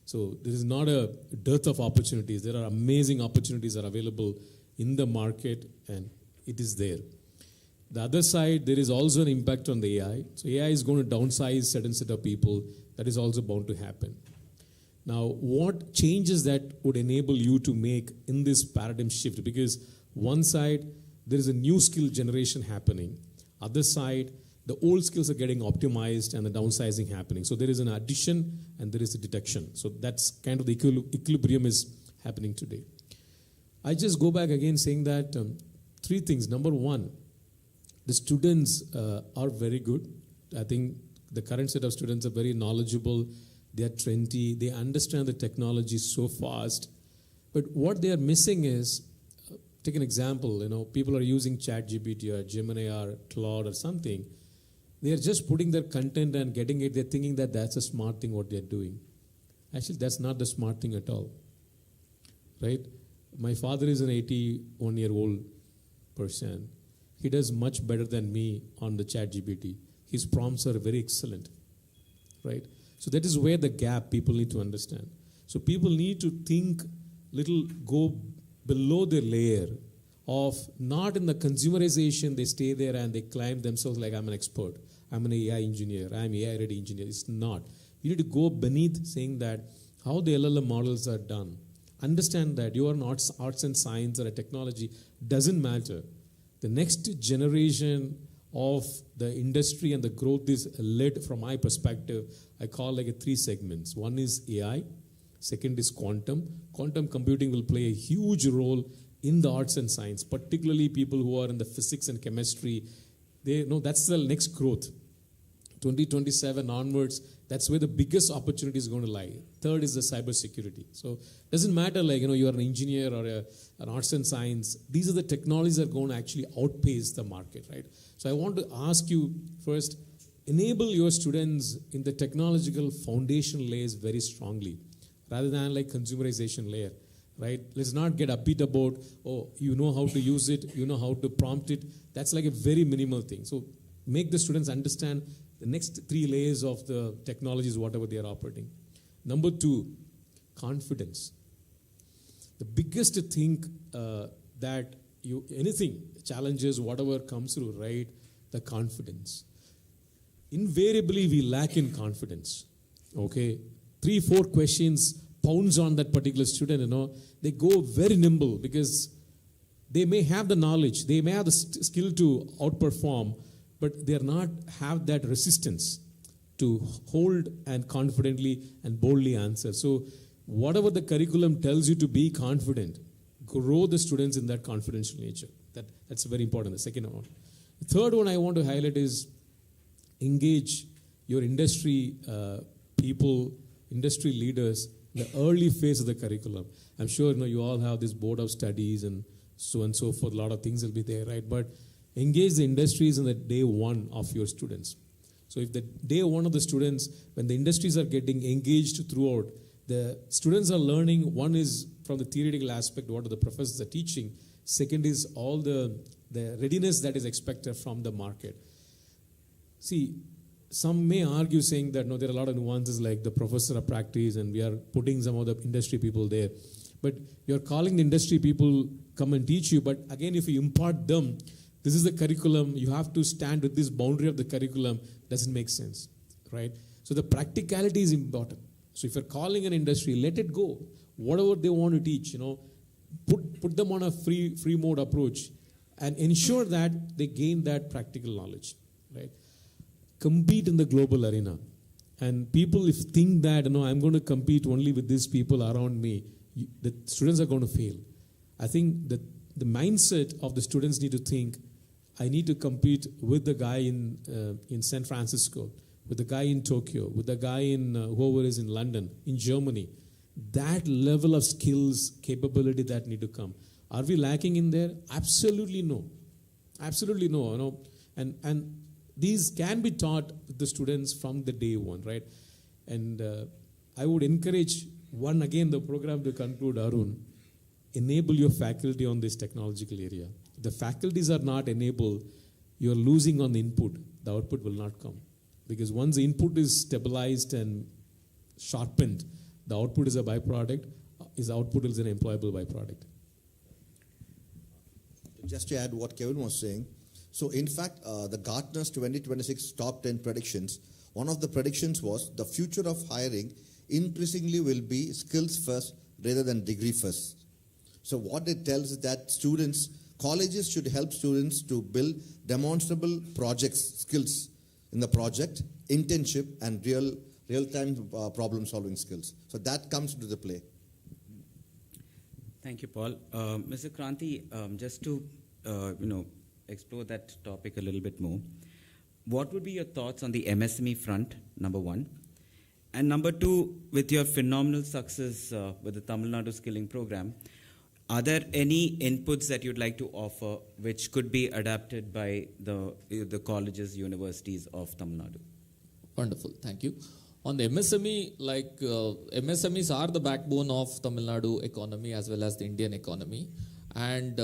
So there is not a dearth of opportunities. There are amazing opportunities that are available in the market, and it is there. The other side, there is also an impact on the AI. So AI is going to downsize certain set of people. That is also bound to happen. Now, what changes that would enable you to make in this paradigm shift? Because one side, there is a new skill generation happening. Other side, the old skills are getting optimized and the downsizing happening. So there is an addition and there is a deduction. So that's kind of the equilibrium is happening today. I just go back again saying that three things. Number one, the students are very good. I think the current set of students are very knowledgeable. They are trendy. They understand the technology so fast. But what they are missing is, take an example, people are using ChatGPT or Gemini or Claude or something. They are just putting their content and getting it. They're thinking that that's a smart thing what they're doing. Actually, that's not the smart thing at all. Right? My father is an 81-year-old person. He does much better than me on the ChatGPT. His prompts are very excellent. Right? So that is where the gap people need to understand. So people need to think go below the layer of not in the consumerization, they stay there and they climb themselves like I'm an expert. I'm an AI engineer. I'm AI ready engineer. It's not. You need to go beneath saying that how the LLM models are done. Understand that you are not arts and science or a technology. Doesn't matter. The next generation of the industry and the growth is led, from my perspective, I call like 3 segments. One is AI. Second is quantum. Quantum computing will play a huge role in the arts and science, particularly people who are in the physics and chemistry. They know that's the next growth. 2027 onwards, that's where the biggest opportunity is going to lie. Third is the cybersecurity. So it doesn't matter you are an engineer or an arts and science. These are the technologies that are going to actually outpace the market, right? So I want to ask you first, enable your students in the technological foundation layers very strongly, rather than consumerization layer. Right? Let's not get upbeat about, you know how to use it, you know how to prompt it. That's like a very minimal thing. So make the students understand the next 3 layers of the technologies, whatever they are operating. Number 2, confidence. The biggest thing that anything, challenges, whatever comes through, right? The confidence. Invariably, we lack in confidence. Okay? 3-4 questions pounds on that particular student, they go very nimble because they may have the knowledge, they may have the skill to outperform, but they are not have that resistance to hold and confidently and boldly answer. So whatever the curriculum tells you to be confident, grow the students in that confidential nature. That's very important, the second one. The third one I want to highlight is engage your industry people, industry leaders in the early phase of the curriculum. I'm sure you all have this board of studies and so forth. A lot of things will be there, right? But engage the industries in the day one of your students. So if the day one of the students, when the industries are getting engaged throughout, the students are learning. One is from the theoretical aspect, what the professors are teaching. Second is all the readiness that is expected from the market. See, some may argue saying that no, there are a lot of nuances like the professor of practice and we are putting some of the industry people there. But you're calling the industry people come and teach you. But again, if you impart them, this is the curriculum, you have to stand with this boundary of the curriculum, doesn't make sense, right? So the practicality is important. So if you're calling an industry, let it go. Whatever they want to teach, put them on a free mode approach and ensure that they gain that practical knowledge, right? Compete in the global arena. And people, if think that, I'm going to compete only with these people around me, the students are going to fail. I think that the mindset of the students need to think, I need to compete with the guy in San Francisco, with the guy in Tokyo, with the guy in whoever is in London, in Germany. That level of skills, capability that need to come. Are we lacking in there? Absolutely no. Absolutely no. And these can be taught with the students from the day one, right? And I would encourage, the program to conclude, Arun, enable your faculty on this technological area. If the faculties are not enabled, you're losing on the input. The output will not come. Because once the input is stabilized and sharpened, the output is a byproduct. His output is an employable byproduct. Just to add what Kevin was saying, so in fact, the Gartner's 2026 top 10 predictions, one of the predictions was the future of hiring increasingly will be skills first rather than degree first. So what it tells is that colleges should help students to build demonstrable projects, skills in the project, internship, and real-time problem-solving skills. So that comes into the play. Thank you, Paul. Mr. Kranti, just to explore that topic a little bit more, what would be your thoughts on the MSME front, number one? And number two, with your phenomenal success with the Tamil Nadu Skilling Program, are there any inputs that you'd like to offer which could be adapted by the colleges, universities of Tamil Nadu? Wonderful, thank you. On the MSME, MSMEs are the backbone of Tamil Nadu economy as well as the Indian economy, and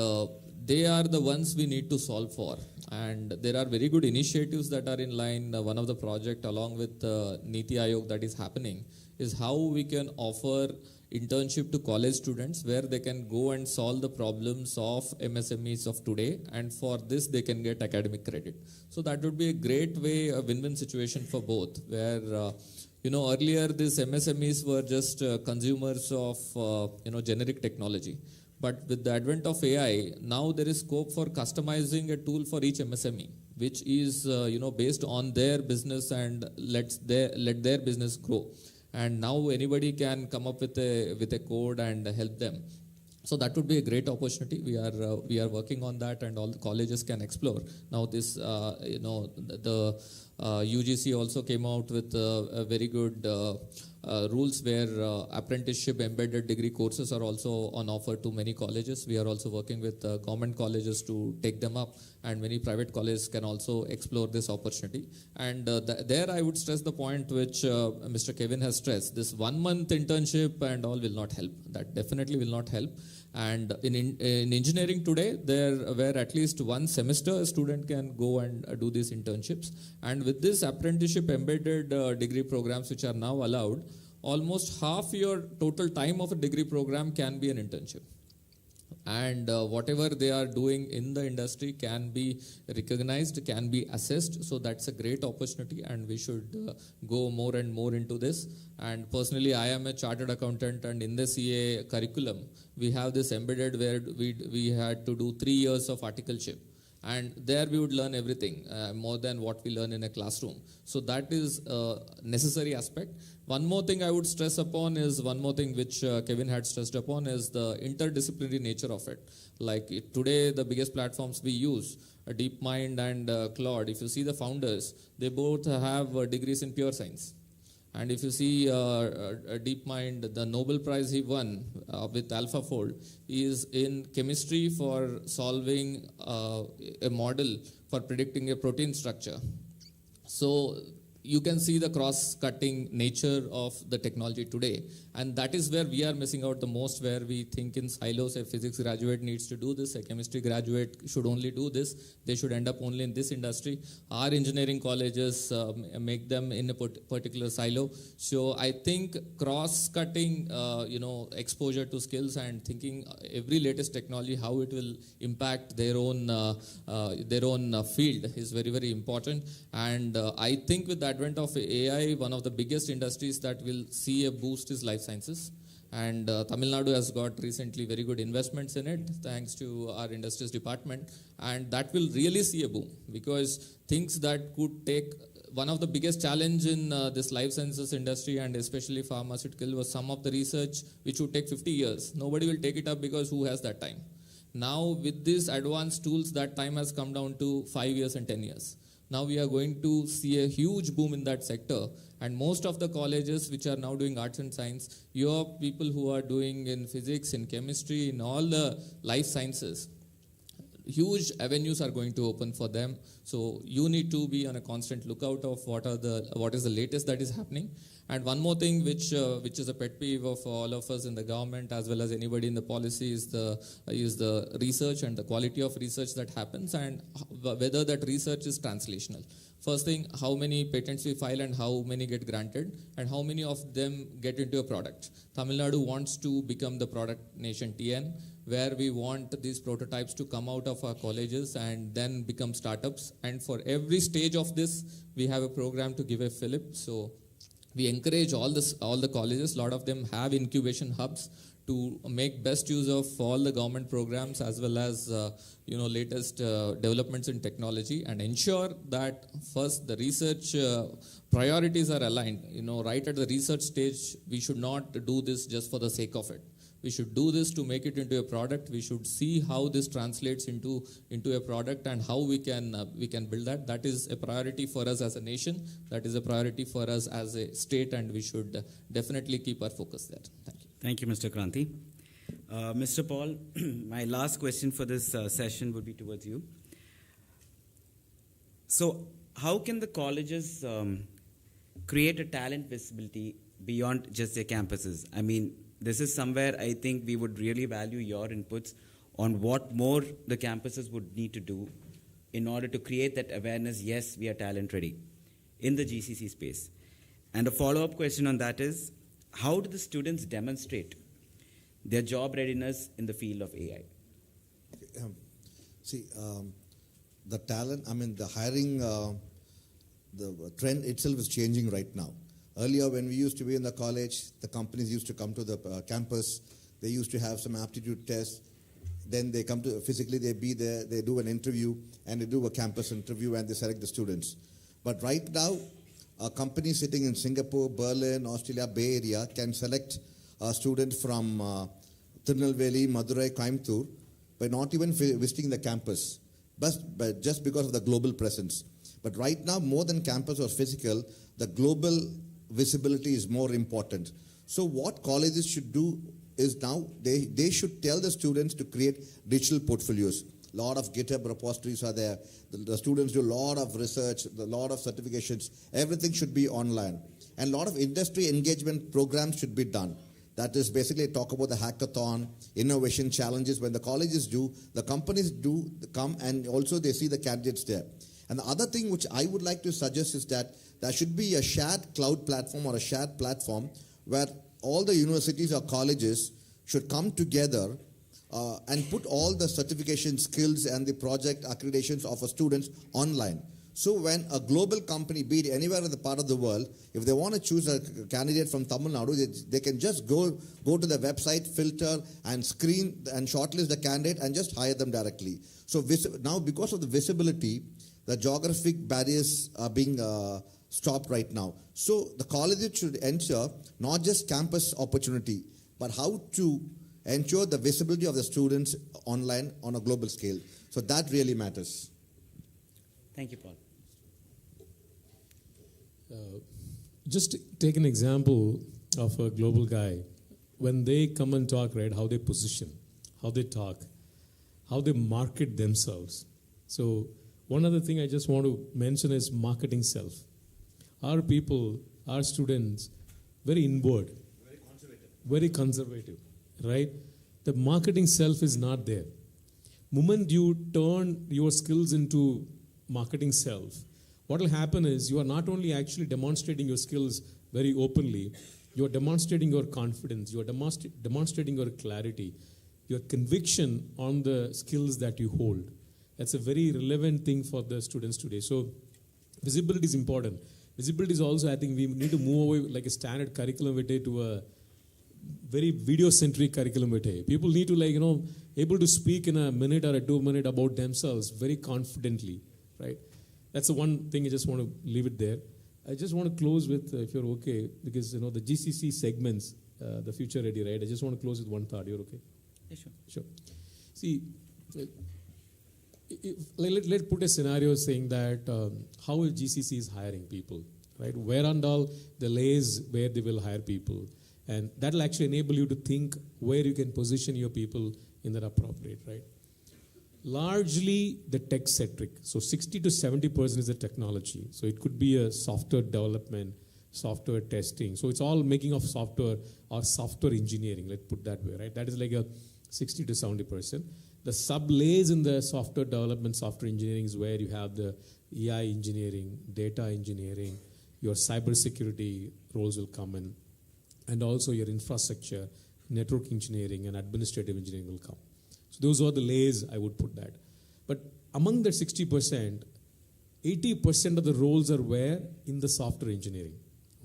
they are the ones we need to solve for. And there are very good initiatives that are in line. One of the project along with Niti Aayog that is happening is how we can offer internship to college students where they can go and solve the problems of MSMEs of today, and for this they can get academic credit. So that would be a great way, a win-win situation for both, where earlier these MSMEs were just consumers of generic technology. But with the advent of AI, now there is scope for customizing a tool for each MSME, which is based on their business and let their business grow. And now anybody can come up with a code and help them. So that would be a great opportunity. We are working on that, and all the colleges can explore. Now this the UGC also came out with a very good rules where apprenticeship embedded degree courses are also on offer to many colleges. We are also working with government colleges to take them up, and many private colleges can also explore this opportunity. And there I would stress the point which Mr. Kevin has stressed. This 1 month internship and all will not help. That definitely will not help. And in engineering today, where at least 1 semester a student can go and do these internships, and And with this apprenticeship embedded degree programs which are now allowed, almost half your total time of a degree program can be an internship. And whatever they are doing in the industry can be recognized, can be assessed. So that's a great opportunity, and we should go more and more into this. And personally, I am a chartered accountant, and in the CA curriculum, we have this embedded where we had to do 3 years of articleship. And there we would learn everything, more than what we learn in a classroom. So that is a necessary aspect. One more thing I would stress upon is, one more thing which Kevin had stressed upon is the interdisciplinary nature of it. Like today, the biggest platforms we use, DeepMind and Claude, if you see the founders, they both have degrees in pure science. And if you see DeepMind, the Nobel Prize he won with AlphaFold is in chemistry for solving a model for predicting a protein structure. So you can see the cross-cutting nature of the technology today. And that is where we are missing out the most, where we think in silos. A physics graduate needs to do this, a chemistry graduate should only do this, they should end up only in this industry. Our engineering colleges make them in a particular silo. So I think cross-cutting, exposure to skills and thinking every latest technology, how it will impact their own field is very, very important. And I think with the advent of AI, one of the biggest industries that will see a boost is life sciences. And Tamil Nadu has got recently very good investments in it, thanks to our industries department. And that will really see a boom, because things that could take, one of the biggest challenge in this life sciences industry and especially pharmaceutical was some of the research which would take 50 years. Nobody will take it up because who has that time? Now with these advanced tools, that time has come down to 5 years and 10 years. Now we are going to see a huge boom in that sector, and most of the colleges which are now doing arts and science, your people who are doing in physics, in chemistry, in all the life sciences, huge avenues are going to open for them. So you need to be on a constant lookout of what is the latest that is happening. And one more thing which is a pet peeve of all of us in the government as well as anybody in the policy is the research and the quality of research that happens, and whether that research is translational. First thing, how many patents we file and how many get granted and how many of them get into a product. Tamil Nadu wants to become the product nation TN, where we want these prototypes to come out of our colleges and then become startups. And for every stage of this, we have a program to give a fillip. So we encourage all the colleges, a lot of them have incubation hubs, to make best use of all the government programs as well as latest developments in technology, and ensure that first the research priorities are aligned. Right at the research stage, we should not do this just for the sake of it. We should do this to make it into a product. We should see how this translates into a product and how we can build that. That is a priority for us as a nation. That is a priority for us as a state, and we should definitely keep our focus there. Thank you. Thank you, Mr. Kranti. Mr. Paul, my last question for this session would be towards you. So, how can the colleges create a talent visibility beyond just their campuses? I mean, this is somewhere I think we would really value your inputs on what more the campuses would need to do in order to create that awareness, yes, we are talent ready in the GCC space. And a follow-up question on that is, how do the students demonstrate their job readiness in the field of AI? The talent, the hiring, the trend itself is changing right now. Earlier, when we used to be in the college, the companies used to come to the campus. They used to have some aptitude tests. Then they come to physically, they be there, they do an interview, and they do a campus interview, and they select the students. But right now, a company sitting in Singapore, Berlin, Australia, Bay Area can select a student from Tirunelveli, Madurai, Coimbatore by not even visiting the campus, but just because of the global presence. But right now, more than campus or physical, the global visibility is more important. So what colleges should do is now they should tell the students to create digital portfolios. A lot of GitHub repositories are there. The students do a lot of research, a lot of certifications. Everything should be online. And a lot of industry engagement programs should be done. That is basically talk about the hackathon, innovation challenges. When the colleges do, the companies do come, and also they see the candidates there. And the other thing which I would like to suggest is that there should be a shared cloud platform or a shared platform where all the universities or colleges should come together and put all the certification skills and the project accreditations of our students online. So when a global company, be it anywhere in the part of the world, if they want to choose a candidate from Tamil Nadu, they can just go to the website, filter and screen and shortlist the candidate and just hire them directly. So now because of the visibility, the geographic barriers are being stopped right now. So the colleges should ensure not just campus opportunity, but how to ensure the visibility of the students online on a global scale. So that really matters. Thank you, Paul. Just take an example of a global guy. When they come and talk, right, how they position, how they talk, how they market themselves. So one other thing I just want to mention is marketing self. Our people, our students, very inward, very conservative, right? The marketing self is not there. Moment you turn your skills into marketing self, what will happen is you are not only actually demonstrating your skills very openly, you are demonstrating your confidence, you are demonstrating your clarity, your conviction on the skills that you hold. That's a very relevant thing for the students today. So visibility is important. Visibility is also, I think we need to move away like a standard curriculum vitae to a very video-centric curriculum vitae. People need to able to speak in a minute or a 2 minute about themselves very confidently, right? That's the one thing I just want to leave it there. I just want to close with, if you're okay, because the GCC segments, the future ready, right? I just want to close with one thought. You're okay? Yeah, sure. Sure. See, let's put a scenario saying that how GCC is hiring people, right? Where and all the lays where they will hire people. And that will actually enable you to think where you can position your people in that appropriate, right? Largely the tech-centric. So 60 to 70% is the technology. So it could be a software development, software testing. So it's all making of software or software engineering, let's put that way, right? That is like a 60 to 70%. The sub-lays in the software development, software engineering is where you have the AI engineering, data engineering, your cybersecurity roles will come in, and also your infrastructure, network engineering, and administrative engineering will come. So those are the layers I would put that. But among the 60%, 80% of the roles are where? In the software engineering.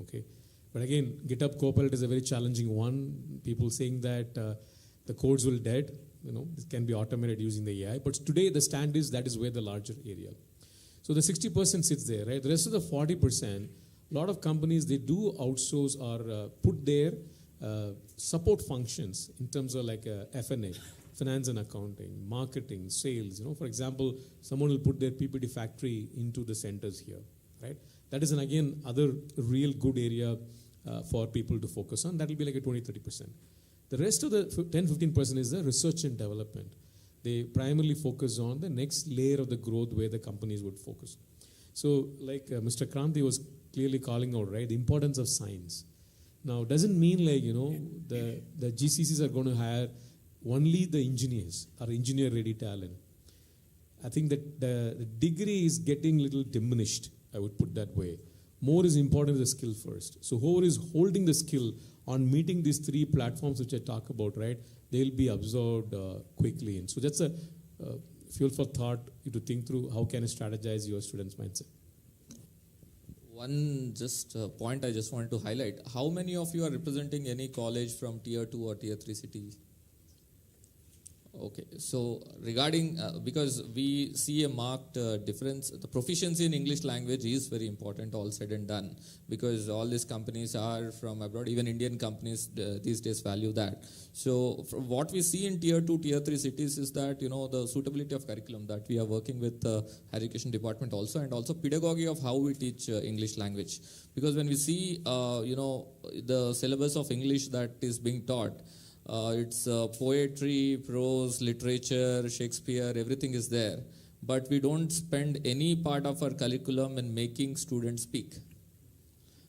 Okay. But again, GitHub Copilot is a very challenging one. People saying that the codes will dead. This can be automated using the AI. But today the stand is that is where the larger area. So the 60% sits there, right? The rest of the 40%, a lot of companies, they do outsource or put their support functions in terms of like F&A, finance and accounting, marketing, sales. For example, someone will put their PPT factory into the centers here, right? That is, again, other real good area for people to focus on. That will be like a 20-30%. The rest of the 10-15% is the research and development. They primarily focus on the next layer of the growth where the companies would focus. So like Mr. Kranti was clearly calling out, right, the importance of science. Now, doesn't mean like, the GCCs are going to hire only the engineers or engineer-ready talent. I think that the degree is getting a little diminished, I would put that way. More is important the skill first. So whoever is holding the skill on meeting these three platforms which I talk about, right, they'll be absorbed quickly. And so that's a fuel for thought to think through how can I strategize your students' mindset. One point I just wanted to highlight. How many of you are representing any college from tier 2 or tier 3 cities? Okay, so regarding, because we see a marked difference, the proficiency in English language is very important, all said and done, because all these companies are from abroad, even Indian companies these days value that. So what we see in tier 2, tier 3 cities is that, the suitability of curriculum that we are working with the higher education department also, and also pedagogy of how we teach English language. Because when we see, the syllabus of English that is being taught, it's poetry, prose, literature, Shakespeare, everything is there. But we don't spend any part of our curriculum in making students speak.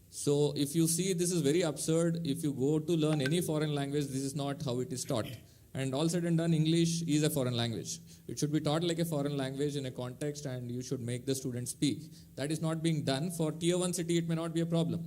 So if you see, this is very absurd. If you go to learn any foreign language, this is not how it is taught. And all said and done, English is a foreign language. It should be taught like a foreign language in a context, and you should make the student speak. That is not being done. For tier 1 city, it may not be a problem.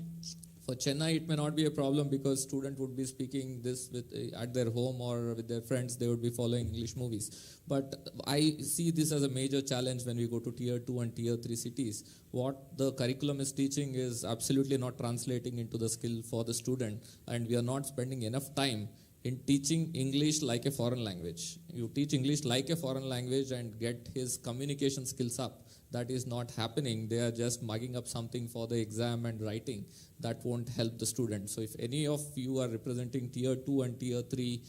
For Chennai, it may not be a problem because student would be speaking this at their home or with their friends. They would be following English movies. But I see this as a major challenge when we go to tier 2 and tier 3 cities. What the curriculum is teaching is absolutely not translating into the skill for the student, and we are not spending enough time in teaching English like a foreign language. You teach English like a foreign language and get his communication skills up. That is not happening. They are just mugging up something for the exam and writing. That won't help the student. So if any of you are representing tier 2 and tier 3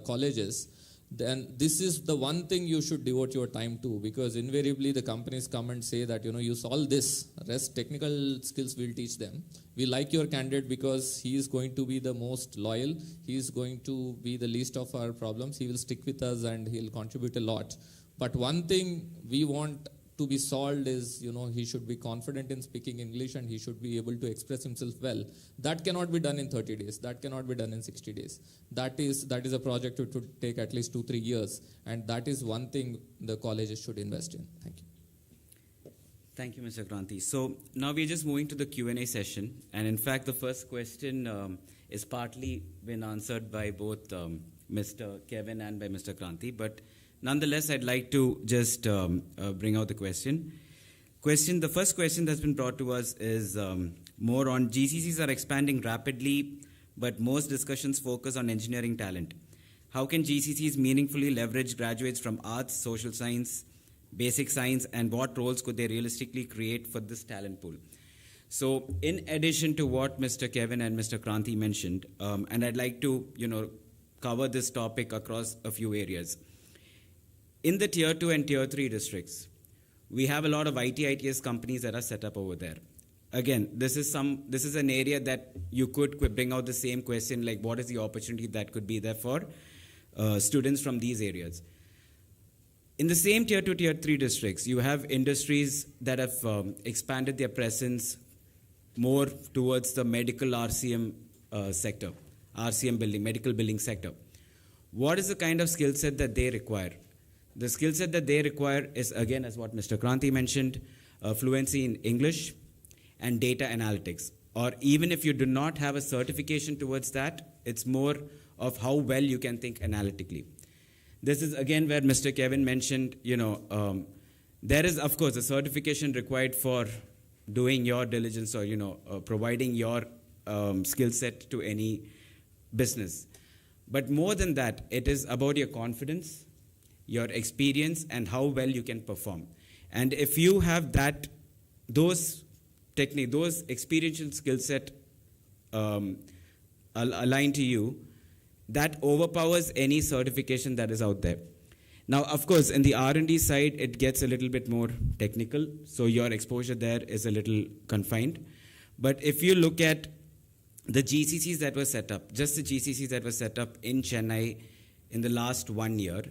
colleges, then this is the one thing you should devote your time to, because invariably the companies come and say that, you solve this, rest technical skills we'll teach them. We like your candidate because he is going to be the most loyal, he is going to be the least of our problems, he will stick with us and he'll contribute a lot. But one thing we want to be solved is, he should be confident in speaking English and he should be able to express himself well. That cannot be done in 30 days. That cannot be done in 60 days. That is a project which would take at least 2-3 years. And that is one thing the colleges should invest in. Thank you. Thank you, Mr. Kranti. So now we're just moving to the Q&A session. And in fact, the first question is partly been answered by both Mr. Kevin and by Mr. Kranti. But nonetheless, I'd like to just bring out the question. The first question that's been brought to us is more on GCCs are expanding rapidly, but most discussions focus on engineering talent. How can GCCs meaningfully leverage graduates from arts, social science, basic science, and what roles could they realistically create for this talent pool? So in addition to what Mr. Kevin and Mr. Kranti mentioned, and I'd like to cover this topic across a few areas. In the tier 2 and tier 3 districts, we have a lot of IT/ITS companies that are set up over there. Again, this is an area that you could bring out the same question, like what is the opportunity that could be there for students from these areas. In the same tier 2, tier 3 districts, you have industries that have expanded their presence more towards the medical RCM sector, RCM building, medical building sector. What is the kind of skill set that they require? The skill set that they require is, again, as what Mr. Kranti mentioned, fluency in English and data analytics. Or even if you do not have a certification towards that, it's more of how well you can think analytically. This is, again, where Mr. Kevin mentioned, there is, of course, a certification required for doing your diligence or, providing your skill set to any business. But more than that, it is about your confidence, your experience, and how well you can perform. And if you have those experiential skill set aligned to you, that overpowers any certification that is out there. Now, of course, in the R&D side, it gets a little bit more technical, so your exposure there is a little confined. But if you look at the GCCs that were set up, just the GCCs that were set up in Chennai in the last 1 year,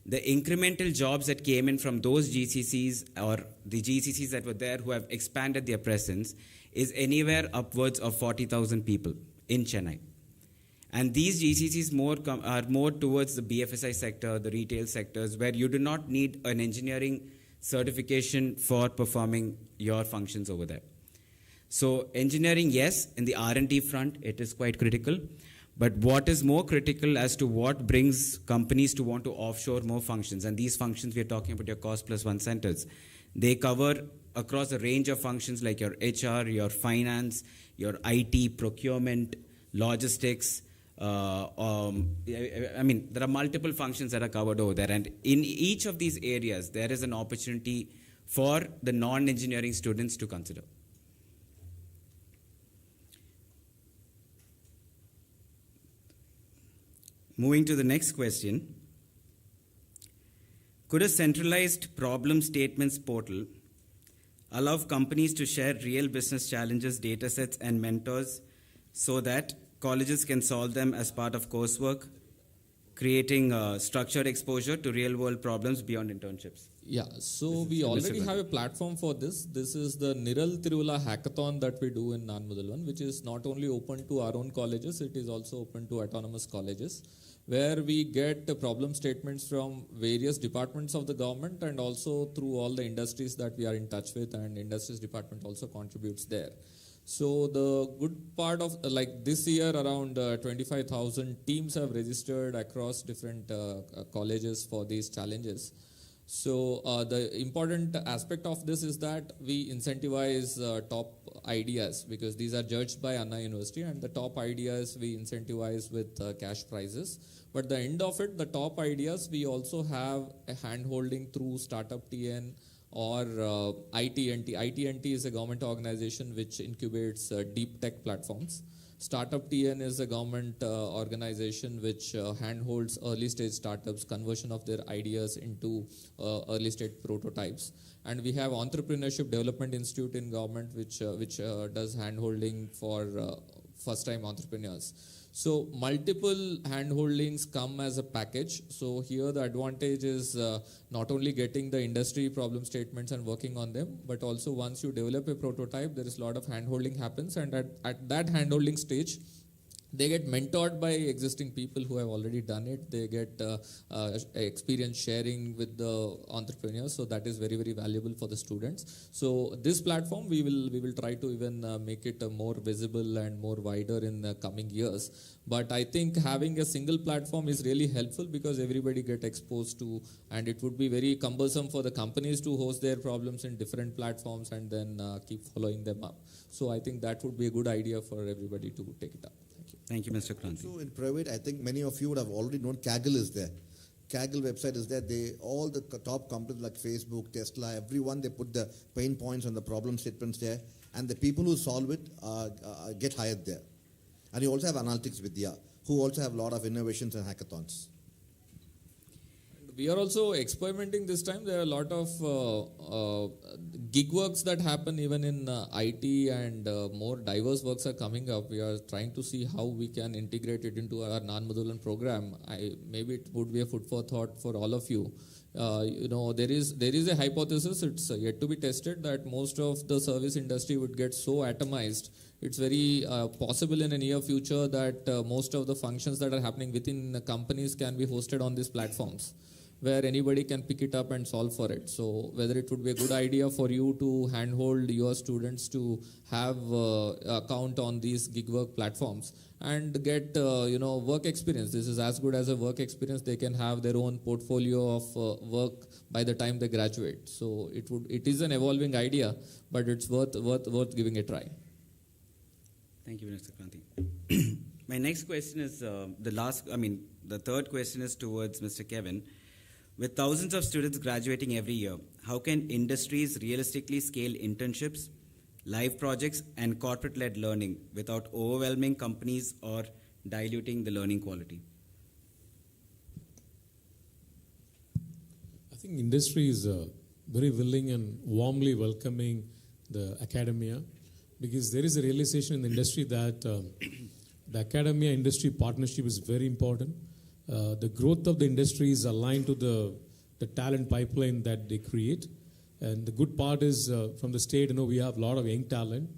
the incremental jobs that came in from those GCCs or the GCCs that were there who have expanded their presence is anywhere upwards of 40,000 people in Chennai. And these GCCs are more towards the BFSI sector, the retail sectors, where you do not need an engineering certification for performing your functions over there. So engineering, yes, in the R&D front, it is quite critical. But what is more critical as to what brings companies to want to offshore more functions, and these functions we are talking about your cost plus one centers, they cover across a range of functions like your HR, your finance, your IT, procurement, logistics. There are multiple functions that are covered over there, and in each of these areas, there is an opportunity for the non-engineering students to consider. Moving to the next question, could a centralized problem statements portal allow companies to share real business challenges, data sets, and mentors so that colleges can solve them as part of coursework, creating structured exposure to real-world problems beyond internships? Yeah, so we already have a platform for this. This is the Niral Tirula Hackathon that we do in Nanmudalvan, which is not only open to our own colleges, it is also open to autonomous colleges, where we get problem statements from various departments of the government and also through all the industries that we are in touch with, and industries department also contributes there. So the good part of like this year, around 25,000 teams have registered across different colleges for these challenges. So the important aspect of this is that we incentivize top ideas, because these are judged by Anna University, and the top ideas we incentivize with cash prizes. But the end of it, the top ideas, we also have a hand-holding through Startup TN or ITNT. ITNT is a government organization which incubates deep tech platforms. Startup TN is a government organization which handholds early stage startups, conversion of their ideas into early stage prototypes. And we have Entrepreneurship Development Institute in government which does handholding for first time entrepreneurs. So multiple handholdings come as a package. So here the advantage is not only getting the industry problem statements and working on them, but also once you develop a prototype, there is a lot of handholding happens, and at that handholding stage, they get mentored by existing people who have already done it. They get experience sharing with the entrepreneurs, so that is very, very valuable for the students. So this platform, we will try to even make it more visible and more wider in the coming years. But I think having a single platform is really helpful, because everybody get exposed to, and it would be very cumbersome for the companies to host their problems in different platforms and then keep following them up. So I think that would be a good idea for everybody to take it up. Thank you, Mr. Kranti. So in private, I think many of you would have already known Kaggle is there. Kaggle website is there. All the top companies like Facebook, Tesla, everyone, they put the pain points and the problem statements there, and the people who solve it get hired there. And you also have Analytics Vidya, who also have a lot of innovations and hackathons. We are also experimenting this time. There are a lot of gig works that happen even in IT, and more diverse works are coming up. We are trying to see how we can integrate it into our Nanmudalvan program. Maybe it would be a food for thought for all of you. There is a hypothesis, it's yet to be tested, that most of the service industry would get so atomized. It's very possible in a near future that most of the functions that are happening within the companies can be hosted on these platforms, where anybody can pick it up and solve for it. So whether it would be a good idea for you to handhold your students to have account on these gig work platforms and get work experience. This is as good as a work experience. They can have their own portfolio of work by the time they graduate. So it is an evolving idea, but it's worth giving a try. Thank you, Mr. Kranti. My next question is the third question is towards Mr. Kevin. With thousands of students graduating every year, how can industries realistically scale internships, live projects, and corporate-led learning without overwhelming companies or diluting the learning quality? I think industry is very willing and warmly welcoming the academia, because there is a realization in the industry that the academia-industry partnership is very important. The growth of the industry is aligned to the talent pipeline that they create. And the good part is from the state, we have a lot of young talent.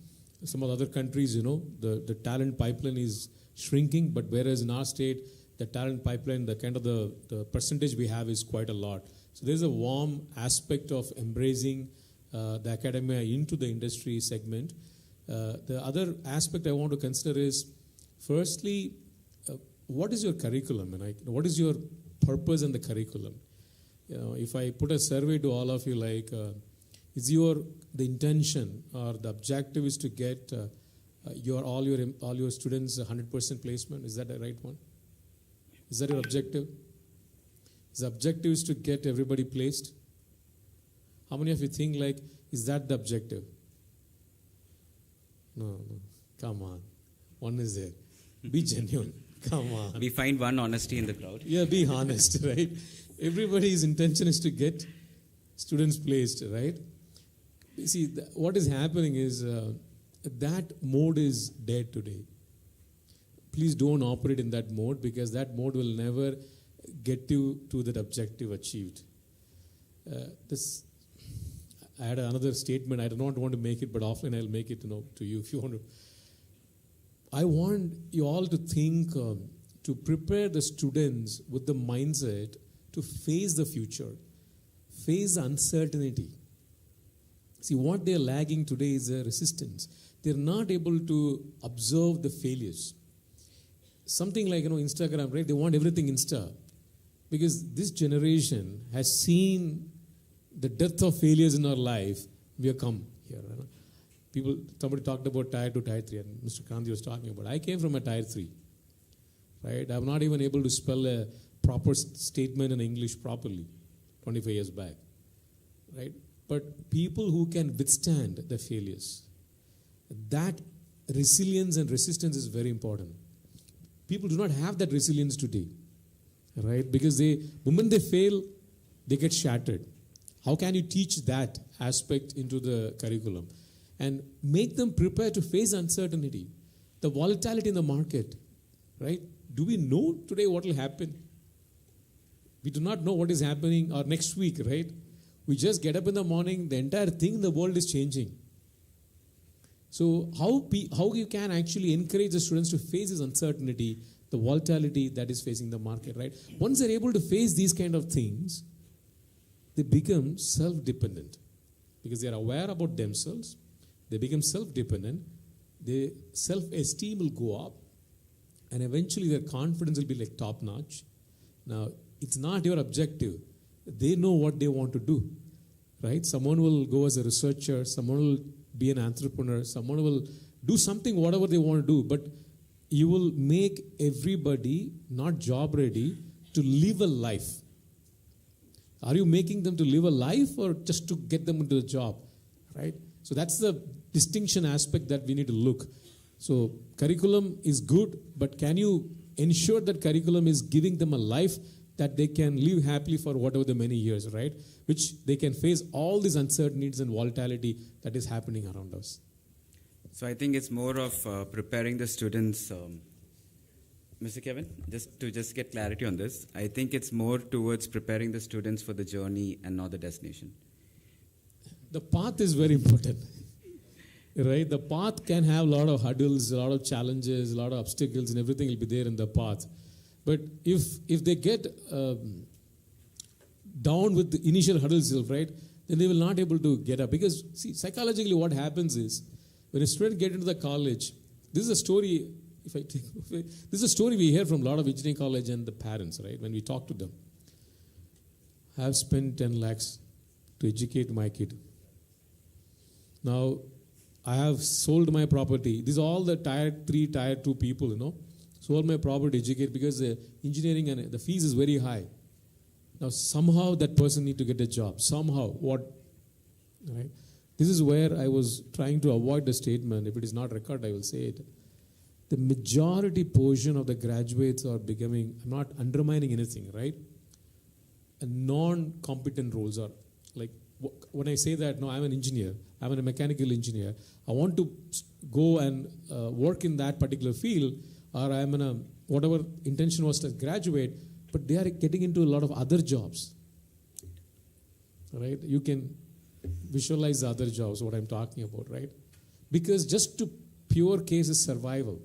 Some of the other countries, the talent pipeline is shrinking, but whereas in our state, the talent pipeline, the percentage we have is quite a lot. So there's a warm aspect of embracing the academia into the industry segment. The other aspect I want to consider is, firstly, what is your curriculum? And what is your purpose in the curriculum? If I put a survey to all of you, is the intention or the objective is to get all your students 100% placement? Is that the right one? Is that your objective? The objective is to get everybody placed. How many of you think is that the objective? No, come on. One is there. Be genuine. Come on. We find one honesty in the crowd. Yeah, be honest, right? Everybody's intention is to get students placed, right? You see, what is happening is that mode is dead today. Please don't operate in that mode, because that mode will never get you to that objective achieved. this. I had another statement. I do not want to make it, but offline I'll make it, to you if you want to. I want you all to think, to prepare the students with the mindset to face the future, face the uncertainty. See, what they're lagging today is a resistance. They're not able to observe the failures. Something like, Instagram, right? They want everything Insta. Because this generation has seen the death of failures in our life. We have come here. Somebody talked about tier 2, tier 3, and Mr. Kanti was talking about. I came from a tier 3. Right? I'm not even able to spell a proper statement in English properly 25 years back. Right? But people who can withstand the failures, that resilience and resistance is very important. People do not have that resilience today. Right? Because the moment they fail, they get shattered. How can you teach that aspect into the curriculum? And make them prepare to face uncertainty, the volatility in the market, right? Do we know today what will happen? We do not know what is happening or next week, right? We just get up in the morning, the entire thing in the world is changing. So how you can actually encourage the students to face this uncertainty, the volatility that is facing the market, right? Once they're able to face these kind of things, they become self-dependent because they are aware about themselves. They become self-dependent. Their self-esteem will go up, and eventually their confidence will be like top-notch. Now, it's not your objective. They know what they want to do, right? Someone will go as a researcher. Someone will be an entrepreneur. Someone will do something, whatever they want to do. But you will make everybody not job-ready to live a life. Are you making them to live a life or just to get them into a job, right? So that's the distinction aspect that we need to look. So curriculum is good, but can you ensure that curriculum is giving them a life that they can live happily for whatever the many years, right? Which they can face all these uncertainties and volatility that is happening around us. So I think it's more of preparing the students. Mr. Kevin, just to get clarity on this, I think it's more towards preparing the students for the journey and not the destination. The path is very important, right? The path can have a lot of hurdles, a lot of challenges, a lot of obstacles, and everything will be there in the path. But if they get down with the initial hurdles, right, then they will not able to get up. Because see, psychologically, what happens is when a student gets into the college, this is a story. This is a story we hear from a lot of engineering college and the parents, right? When we talk to them, I have spent 10 lakhs to educate my kid. Now, I have sold my property. These are all the tier 3, tier 2 people, sold my property to educate because the engineering and the fees is very high. Now, somehow that person need to get a job. Somehow, what? Right? This is where I was trying to avoid the statement. If it is not recorded, I will say it. The majority portion of the graduates are becoming, I'm not undermining anything, right? And non-competent roles are, like, when I say that, no, I'm an engineer, I'm a mechanical engineer, I want to go and work in that particular field, or I'm in a, whatever intention was to graduate, but they are getting into a lot of other jobs, right? You can visualize the other jobs, what I'm talking about, right? Because just to pure case is survival.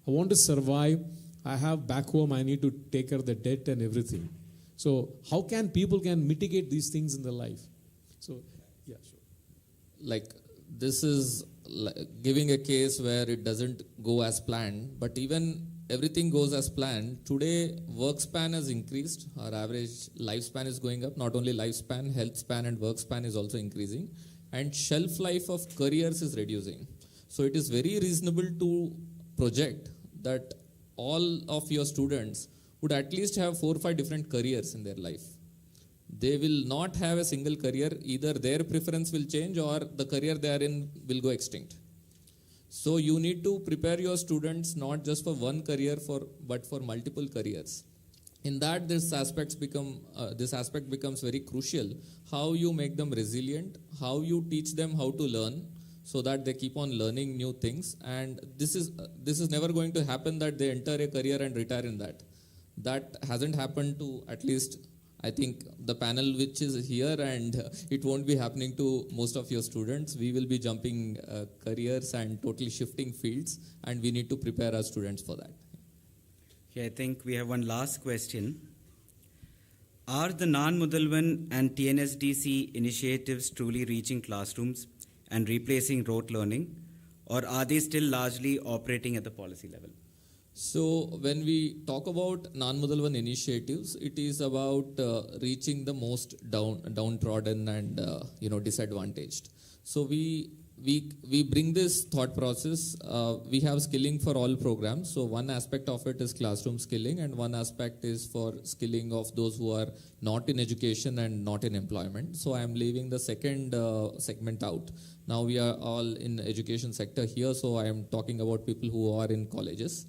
I want to survive. I have back home, I need to take care of the debt and everything. So how can people mitigate these things in their life? So, yeah, sure. Like, this is giving a case where it doesn't go as planned, but even everything goes as planned. Today, work span has increased. Our average lifespan is going up. Not only lifespan, health span and work span is also increasing. And shelf life of careers is reducing. So it is very reasonable to project that all of your students would at least have 4 or 5 different careers in their life. They will not have a single career. Either their preference will change or the career they are in will go extinct. So you need to prepare your students not just for one career, but for multiple careers. In that, this aspect becomes very crucial. How you make them resilient, how you teach them how to learn, so that they keep on learning new things. And this is never going to happen that they enter a career and retire in that. That hasn't happened to at least I think the panel which is here, and it won't be happening to most of your students. We will be jumping careers and totally shifting fields, and we need to prepare our students for that. Okay, I think we have one last question. Are the non-Mudalvan and TNSDC initiatives truly reaching classrooms and replacing rote learning, or are they still largely operating at the policy level? So when we talk about non-Mudalvan initiatives, it is about reaching the most downtrodden and disadvantaged. So we bring this thought process. We have skilling for all programs. So one aspect of it is classroom skilling, and one aspect is for skilling of those who are not in education and not in employment. So I am leaving the second segment out. Now we are all in education sector here, so I am talking about people who are in colleges.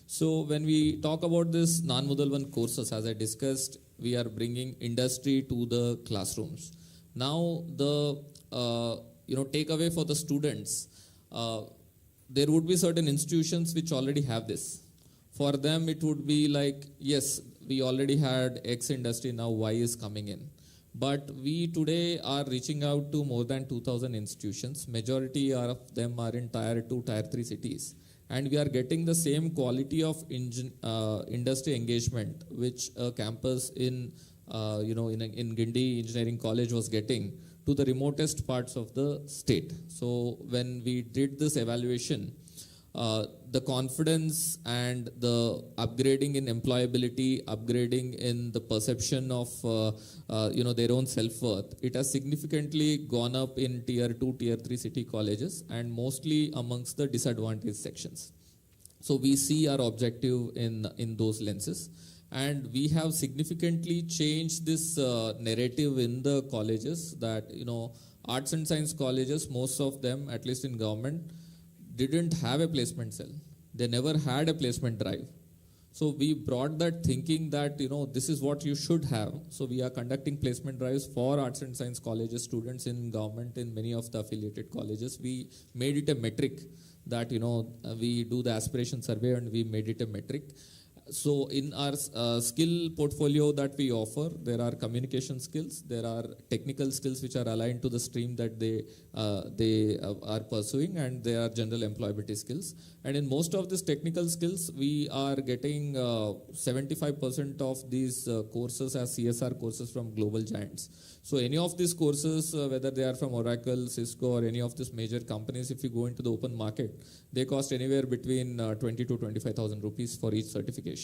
So when we talk about this non-Mudalvan courses, as I discussed, we are bringing industry to the classrooms. Now the takeaway for the students, there would be certain institutions which already have this. For them, it would be like, yes, we already had X industry, now Y is coming in. But we today are reaching out to more than 2,000 institutions. Majority of them are in Tier 2, Tier 3 cities. And we are getting the same quality of industry engagement which a campus in Gindi Engineering College was getting to the remotest parts of the state. So when we did this evaluation, the confidence and the upgrading in employability, upgrading in the perception of their own self-worth, it has significantly gone up in Tier 2, Tier 3 city colleges, and mostly amongst the disadvantaged sections. So we see our objective in those lenses, and we have significantly changed this narrative in the colleges that arts and science colleges, most of them, at least in government, didn't have a placement cell. They never had a placement drive. So we brought that thinking that, this is what you should have. So we are conducting placement drives for arts and science colleges, students in government, in many of the affiliated colleges. We made it a metric that, we do the aspiration survey and we made it a metric. So in our skill portfolio that we offer, there are communication skills, there are technical skills which are aligned to the stream that they are pursuing, and there are general employability skills. And in most of these technical skills, we are getting 75% of these courses as CSR courses from global giants. So any of these courses, whether they are from Oracle, Cisco, or any of these major companies, if you go into the open market, they cost anywhere between 20 to 25,000 rupees for each certification.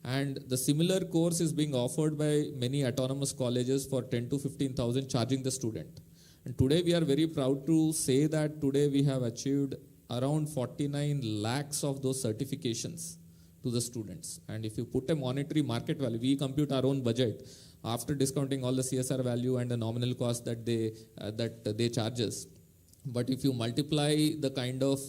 And the similar course is being offered by many autonomous colleges for 10 to 15,000, charging the student. And today we are very proud to say that today we have achieved around 49 lakhs of those certifications to the students. And if you put a monetary market value, we compute our own budget after discounting all the CSR value and the nominal cost that they charge us. But if you multiply the kind of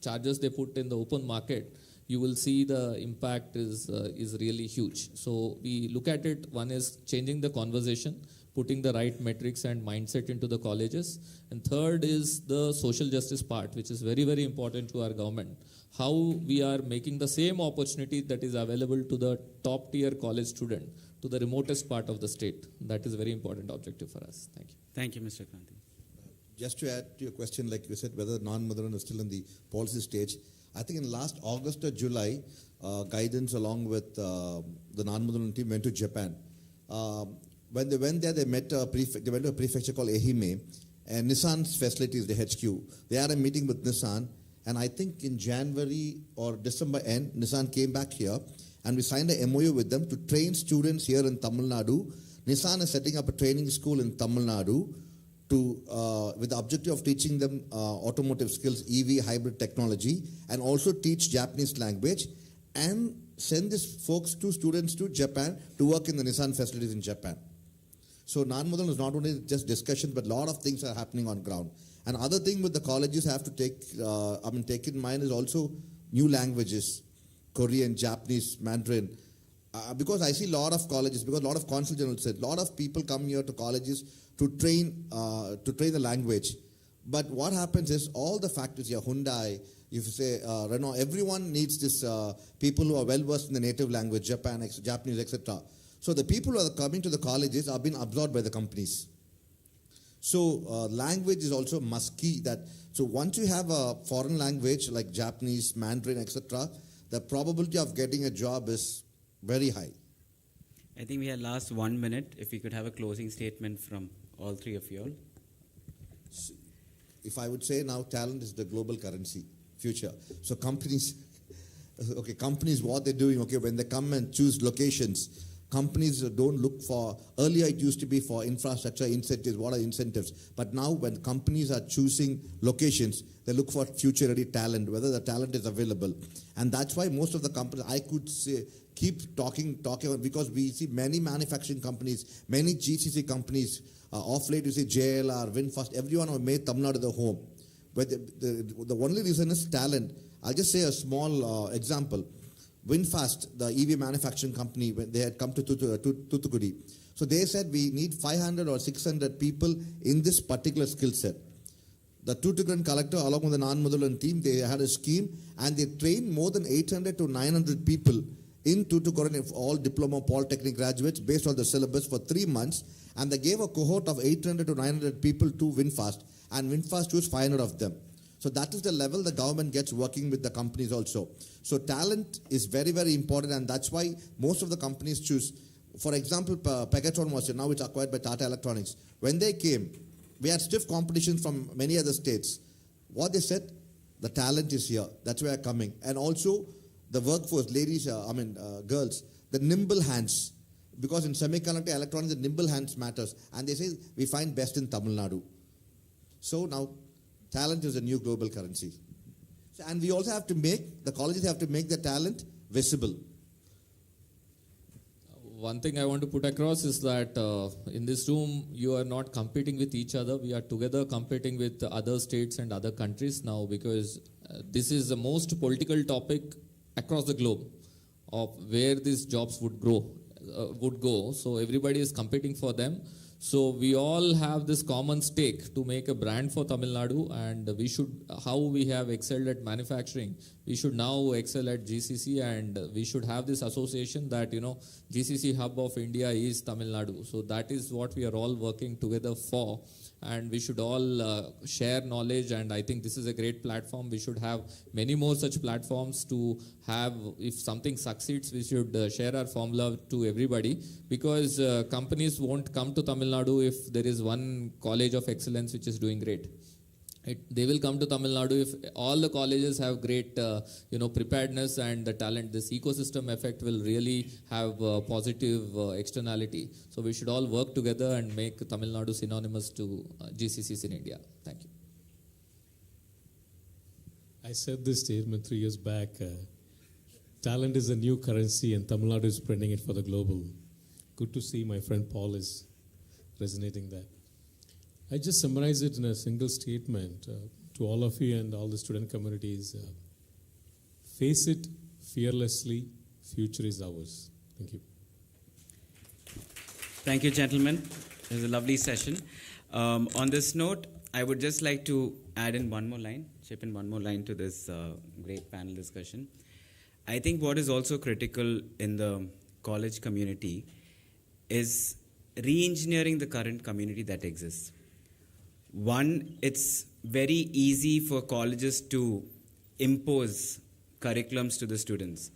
charges they put in the open market, you will see the impact is really huge. So we look at it. One is changing the conversation, putting the right metrics and mindset into the colleges. And third is the social justice part, which is very, very important to our government. How we are making the same opportunity that is available to the top tier college student to the remotest part of the state. That is a very important objective for us. Thank you. Thank you, Mr. Kranti. Just to add to your question, like you said, whether non-Madras is still in the policy stage, I think in last August or July, guidance along with the non-Madras team went to Japan. When they went there, they met they went to a prefecture called Ehime, and Nissan's facilities, the HQ. They had a meeting with Nissan, and I think in January or December end, Nissan came back here, and we signed a MOU with them to train students here in Tamil Nadu. Nissan is setting up a training school in Tamil Nadu with the objective of teaching them automotive skills, EV, hybrid technology, and also teach Japanese language, and send these students to Japan to work in the Nissan facilities in Japan. So non-Madras is not only just discussion, but a lot of things are happening on ground. And other thing with the colleges have to take in mind is also new languages, Korean, Japanese, Mandarin. Because I see a lot of colleges, because a lot of consul generals said, a lot of people come here to colleges to train the language. But what happens is all the factories here, Hyundai, if you say Renault, everyone needs this people who are well versed in the native language, Japanese, etc. So the people who are coming to the colleges are being absorbed by the companies. So language is also key. So once you have a foreign language like Japanese, Mandarin, etc., the probability of getting a job is very high. I think we have last 1 minute. If we could have a closing statement from all three of you all. If I would say now, talent is the global currency, future. So companies, what they're doing, when they come and choose locations, companies don't look for, earlier it used to be for infrastructure incentives, what are incentives? But now when companies are choosing locations, they look for future-ready talent, whether the talent is available. And that's why most of the companies, I could say, keep talking, because we see many manufacturing companies, many GCC companies, off late you see JLR, VinFast, everyone have made Tamil Nadu the home. But the only reason is talent. I'll just say a small example. VinFast, the EV manufacturing company, when they had come to Thoothukudi. So they said we need 500 or 600 people in this particular skill set. The Thoothukudi collector, along with the non-Mudulan team, they had a scheme and they trained more than 800 to 900 people in Thoothukudi, all diploma polytechnic graduates based on the syllabus for 3 months. And they gave a cohort of 800 to 900 people to VinFast. And VinFast chose 500 of them. So that is the level the government gets working with the companies also. So talent is very, very important, and that's why most of the companies choose. For example, Pegatron was here, now it's acquired by Tata Electronics. When they came, we had stiff competition from many other states. What they said, the talent is here. That's where they're coming. And also the workforce, ladies, girls, the nimble hands. Because in semiconductor electronics, the nimble hands matters. And they say, we find best in Tamil Nadu. So now, talent is a new global currency. And we also have to the colleges have to make the talent visible. One thing I want to put across is that in this room, you are not competing with each other. We are together competing with other states and other countries now, because this is the most political topic across the globe of where these jobs would go. So everybody is competing for them. So we all have this common stake to make a brand for Tamil Nadu, and we should, how we have excelled at manufacturing, we should now excel at GCC, and we should have this association that, GCC hub of India is Tamil Nadu. So that is what we are all working together for, and we should all share knowledge, and I think this is a great platform. We should have many more such platforms to have, if something succeeds, we should share our formula to everybody, because companies won't come to Tamil Nadu if there is one college of excellence which is doing great. They will come to Tamil Nadu if all the colleges have great preparedness and the talent. This ecosystem effect will really have positive externality. So we should all work together and make Tamil Nadu synonymous to GCCs in India. Thank you. I said this statement 3 years back. Talent is a new currency and Tamil Nadu is spreading it for the global. Good to see my friend Paul is resonating that. I just summarize it in a single statement to all of you and all the student communities. Face it fearlessly. Future is ours. Thank you. Thank you, gentlemen. It was a lovely session. On this note, I would just like to chip in one more line to this great panel discussion. I think what is also critical in the college community is re-engineering the current community that exists. One, it's very easy for colleges to impose curriculums to the students.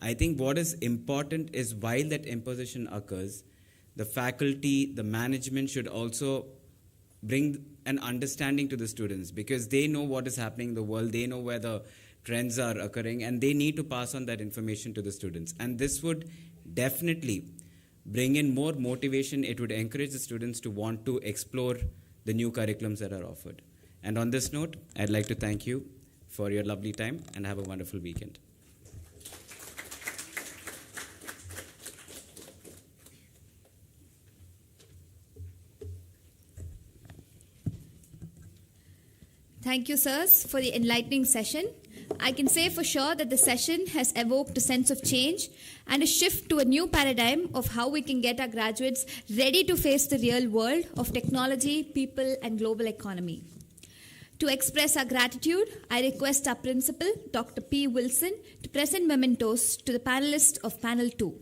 I think what is important is while that imposition occurs, the faculty, the management should also bring an understanding to the students, because they know what is happening in the world, they know where the trends are occurring, and they need to pass on that information to the students. And this would definitely bring in more motivation. It would encourage the students to want to explore the new curriculums that are offered. And on this note, I'd like to thank you for your lovely time and have a wonderful weekend. Thank you, sirs, for the enlightening session. I can say for sure that the session has evoked a sense of change and a shift to a new paradigm of how we can get our graduates ready to face the real world of technology, people, and global economy. To express our gratitude, I request our principal, Dr. P. Wilson, to present mementos to the panelists of Panel 2.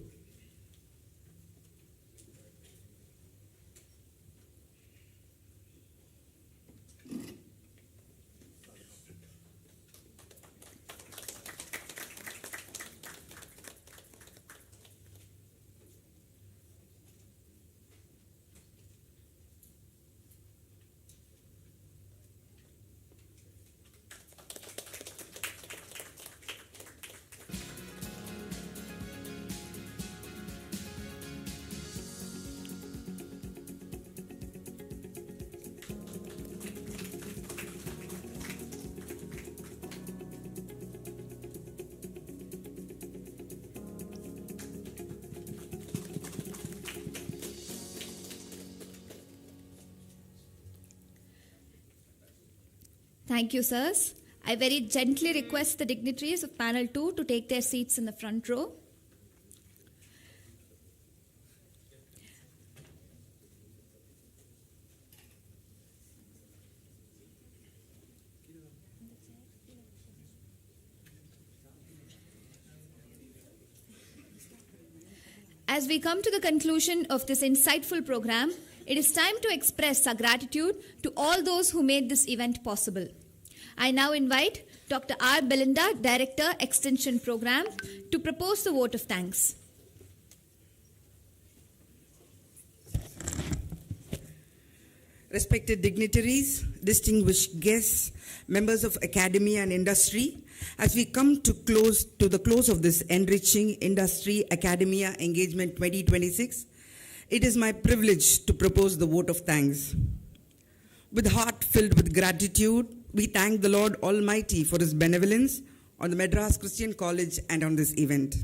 Thank you, sirs. I very gently request the dignitaries of panel 2 to take their seats in the front row. As we come to the conclusion of this insightful program, it is time to express our gratitude to all those who made this event possible. I now invite Dr. R. Belinda, Director, Extension Program, to propose the vote of thanks. Respected dignitaries, distinguished guests, members of academia and industry, as we come to the close of this enriching industry academia engagement 2026, it is my privilege to propose the vote of thanks. With heart filled with gratitude, we thank the Lord Almighty for His benevolence on the Madras Christian College and on this event.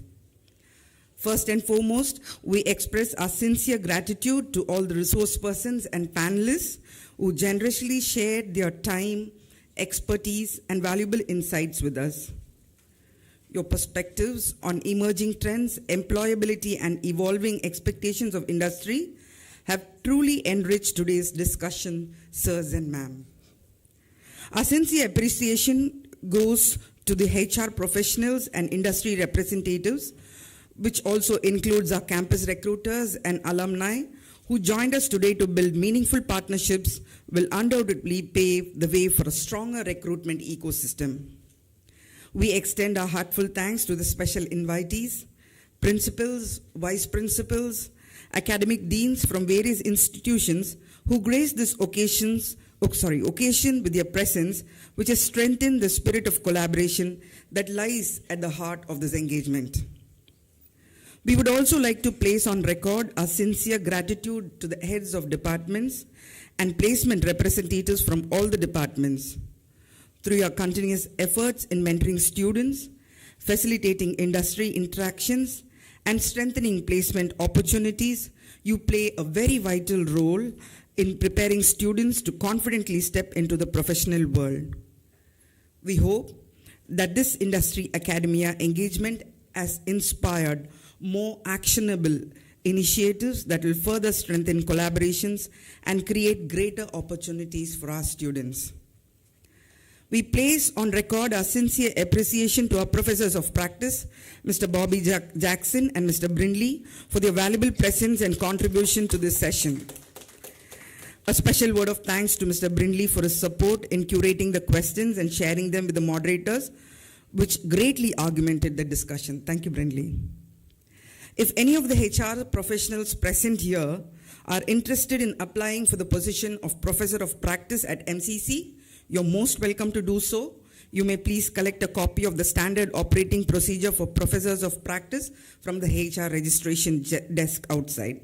First and foremost, we express our sincere gratitude to all the resource persons and panelists who generously shared their time, expertise, and valuable insights with us. Your perspectives on emerging trends, employability, and evolving expectations of industry have truly enriched today's discussion, sirs and ma'am. Our sincere appreciation goes to the HR professionals and industry representatives, which also includes our campus recruiters and alumni who joined us today to build meaningful partnerships will undoubtedly pave the way for a stronger recruitment ecosystem. We extend our heartfelt thanks to the special invitees, principals, vice principals, academic deans from various institutions who graced this occasion with their presence, which has strengthened the spirit of collaboration that lies at the heart of this engagement. We would also like to place on record our sincere gratitude to the heads of departments and placement representatives from all the departments. Through your continuous efforts in mentoring students, facilitating industry interactions, and strengthening placement opportunities, you play a very vital role in preparing students to confidently step into the professional world. We hope that this industry academia engagement has inspired more actionable initiatives that will further strengthen collaborations and create greater opportunities for our students. We place on record our sincere appreciation to our professors of practice, Mr. Bobby Jackson and Mr. Brindley, for their valuable presence and contribution to this session. A special word of thanks to Mr. Brindley for his support in curating the questions and sharing them with the moderators, which greatly augmented the discussion. Thank you, Brindley. If any of the HR professionals present here are interested in applying for the position of Professor of Practice at MCC, you're most welcome to do so. You may please collect a copy of the standard operating procedure for Professors of Practice from the HR registration desk outside.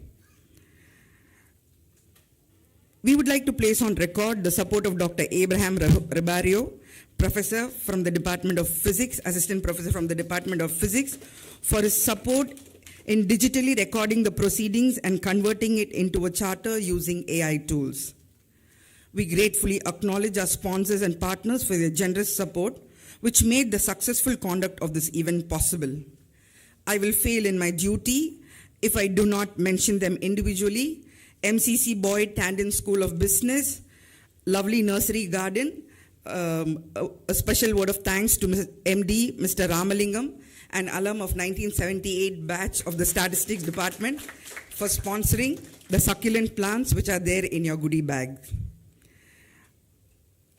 We would like to place on record the support of Dr. Abraham Ribario, Professor from the Department of Physics, Assistant Professor from the Department of Physics, for his support in digitally recording the proceedings and converting it into a charter using AI tools. We gratefully acknowledge our sponsors and partners for their generous support, which made the successful conduct of this event possible. I will fail in my duty if I do not mention them individually. MCC Boyd Tandon School of Business, lovely nursery garden, a special word of thanks to MD, Mr. Ramalingam, an alum of 1978 batch of the Statistics Department, for sponsoring the succulent plants which are there in your goodie bag.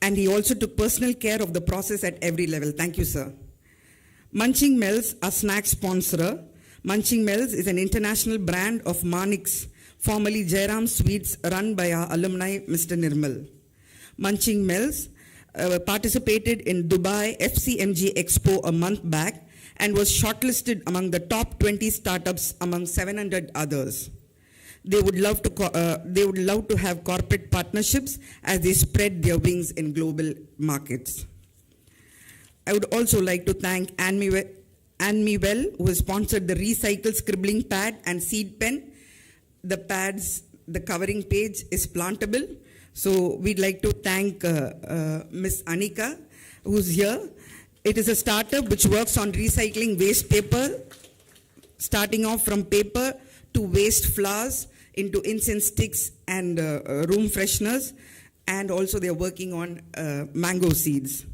And he also took personal care of the process at every level. Thank you, sir. Munching Mel's, a snack sponsor. Munching Mel's is an international brand of Manik's, formerly Jairam Sweets, run by our alumni, Mr. Nirmal. Munching Mel's participated in Dubai FCMG Expo a month back and was shortlisted among the top 20 startups among 700 others. They would love to have corporate partnerships as they spread their wings in global markets. I would also like to thank Anne Mewell, who has sponsored the recycled scribbling pad and seed pen. The pads, the covering page is plantable. So we'd like to thank Ms. Anika, who's here. It is a startup which works on recycling waste paper, starting off from paper to waste flowers into incense sticks and room fresheners, and also they're working on mango seeds.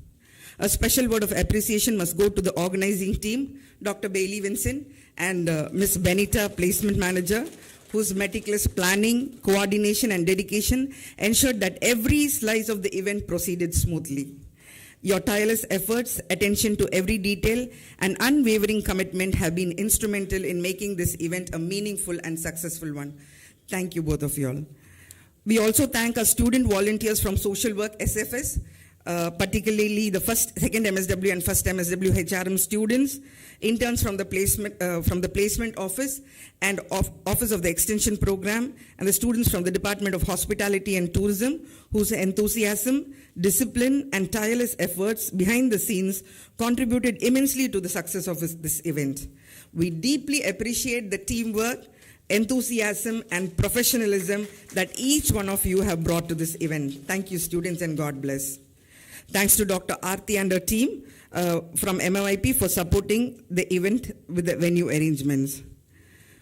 A special word of appreciation must go to the organizing team, Dr. Bailey Vincent and Ms. Benita, placement manager, whose meticulous planning, coordination, and dedication ensured that every slice of the event proceeded smoothly. Your tireless efforts, attention to every detail, and unwavering commitment have been instrumental in making this event a meaningful and successful one. Thank you, both of you all. We also thank our student volunteers from Social Work SFS, particularly the second MSW and first MSW HRM students, interns from the placement office and office of the extension program, and the students from the Department of Hospitality and Tourism, whose enthusiasm, discipline, and tireless efforts behind the scenes contributed immensely to the success of this event. We deeply appreciate the teamwork, enthusiasm, and professionalism that each one of you have brought to this event. Thank you, students, and God bless. Thanks to Dr. Aarti and her team from MMIP for supporting the event with the venue arrangements.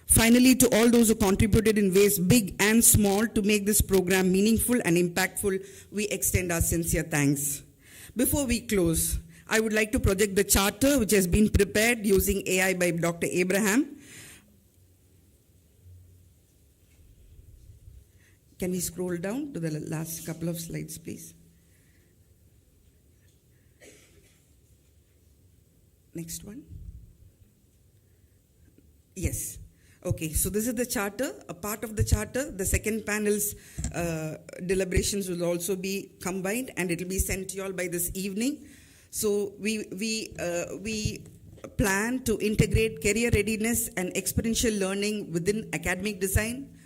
Finally, to all those who contributed in ways big and small to make this program meaningful and impactful, we extend our sincere thanks. Before we close, I would like to project the charter which has been prepared using AI by Dr. Abraham. Can we scroll down to the last couple of slides, please? Next one. Yes. Okay, so this is the charter. A part of the charter, the second panel's deliberations will also be combined, and it will be sent to you all by this evening. So we plan to integrate career readiness and experiential learning within academic design,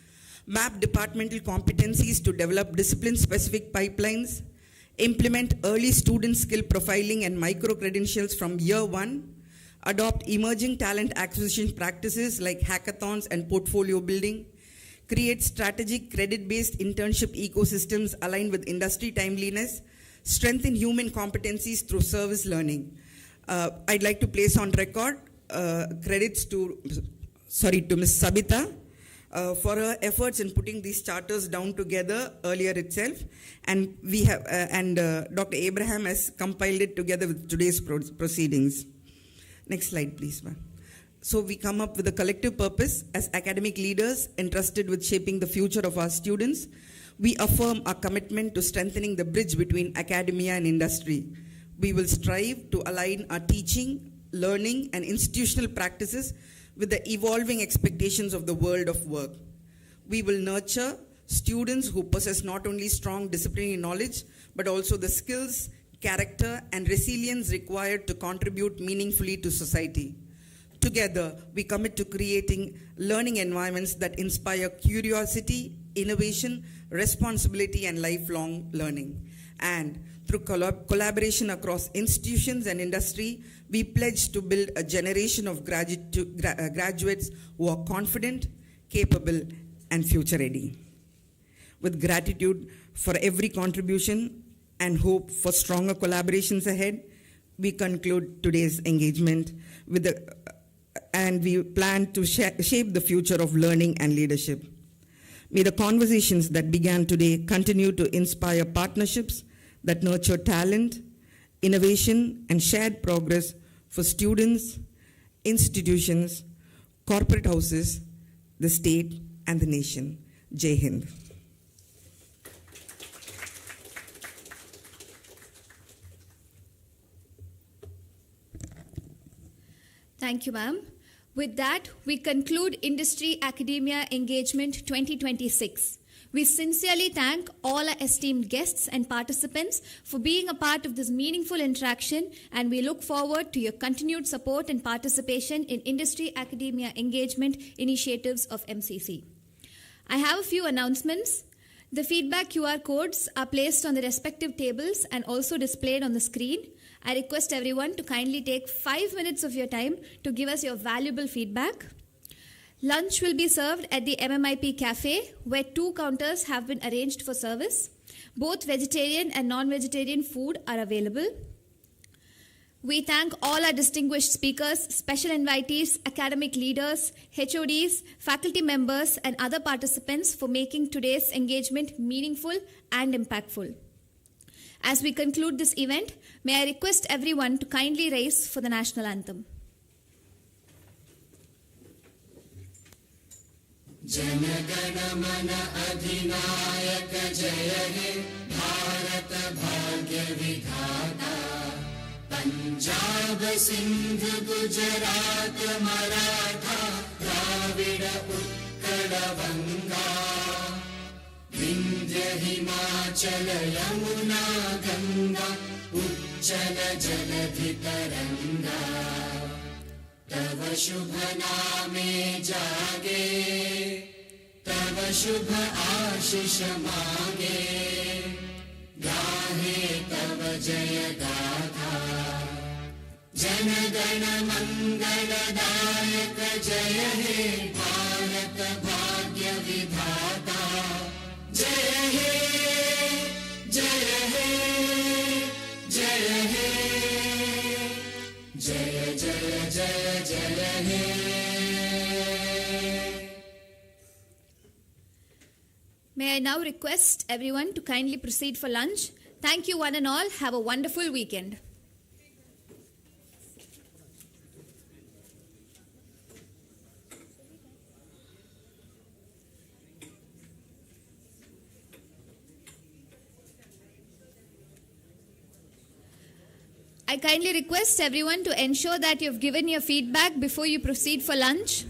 map departmental competencies to develop discipline-specific pipelines, implement early student skill profiling and micro-credentials from year one, adopt emerging talent acquisition practices like hackathons and portfolio building, create strategic credit-based internship ecosystems aligned with industry timeliness, strengthen human competencies through service learning. I'd like to place on record credits to Ms. Sabita, for her efforts in putting these charters down together earlier itself, and we have Dr. Abraham has compiled it together with today's proceedings. Next slide, please, ma'am. So we come up with a collective purpose as academic leaders entrusted with shaping the future of our students. We affirm our commitment to strengthening the bridge between academia and industry. We will strive to align our teaching, learning, and institutional practices with the evolving expectations of the world of work. We will nurture students who possess not only strong disciplinary knowledge, but also the skills, character, and resilience required to contribute meaningfully to society. Together, we commit to creating learning environments that inspire curiosity, innovation, responsibility, and lifelong learning. And through collaboration across institutions and industry, we pledge to build a generation of graduates who are confident, capable, and future ready. With gratitude for every contribution and hope for stronger collaborations ahead, we conclude today's engagement and we plan to shape the future of learning and leadership. May the conversations that began today continue to inspire partnerships that nurture talent, innovation, and shared progress for students, institutions, corporate houses, the state, and the nation. Jai Hind. Thank you, ma'am. With that, we conclude Industry Academia Engagement 2026. We sincerely thank all our esteemed guests and participants for being a part of this meaningful interaction, and we look forward to your continued support and participation in Industry Academia Engagement initiatives of MCC. I have a few announcements. The feedback QR codes are placed on the respective tables and also displayed on the screen. I request everyone to kindly take 5 minutes of your time to give us your valuable feedback. Lunch will be served at the MMIP Cafe, where 2 counters have been arranged for service. Both vegetarian and non-vegetarian food are available. We thank all our distinguished speakers, special invitees, academic leaders, HODs, faculty members, and other participants for making today's engagement meaningful and impactful. As we conclude this event, may I request everyone to kindly rise for the national anthem. जनगण मन अधिनायक जय हे भारत भाग्य विधाता पंजाब सिंध गुजरात मराठा द्राविड उत्कल गंगा विंध्य हिमाचल यमुना गंगा उच्चल जलधि तरंगा तव शुभ नामे जागे तव शुभ आशीष मांगे गाहे तव जय गाथा जन गण मंगलदायक जय हे भारत भाग्य विधाता जय हे जय हे जय हे जय जय जय जय हे May I now request everyone to kindly proceed for lunch. Thank you one and all. Have a wonderful weekend. I kindly request everyone to ensure that you've given your feedback before you proceed for lunch.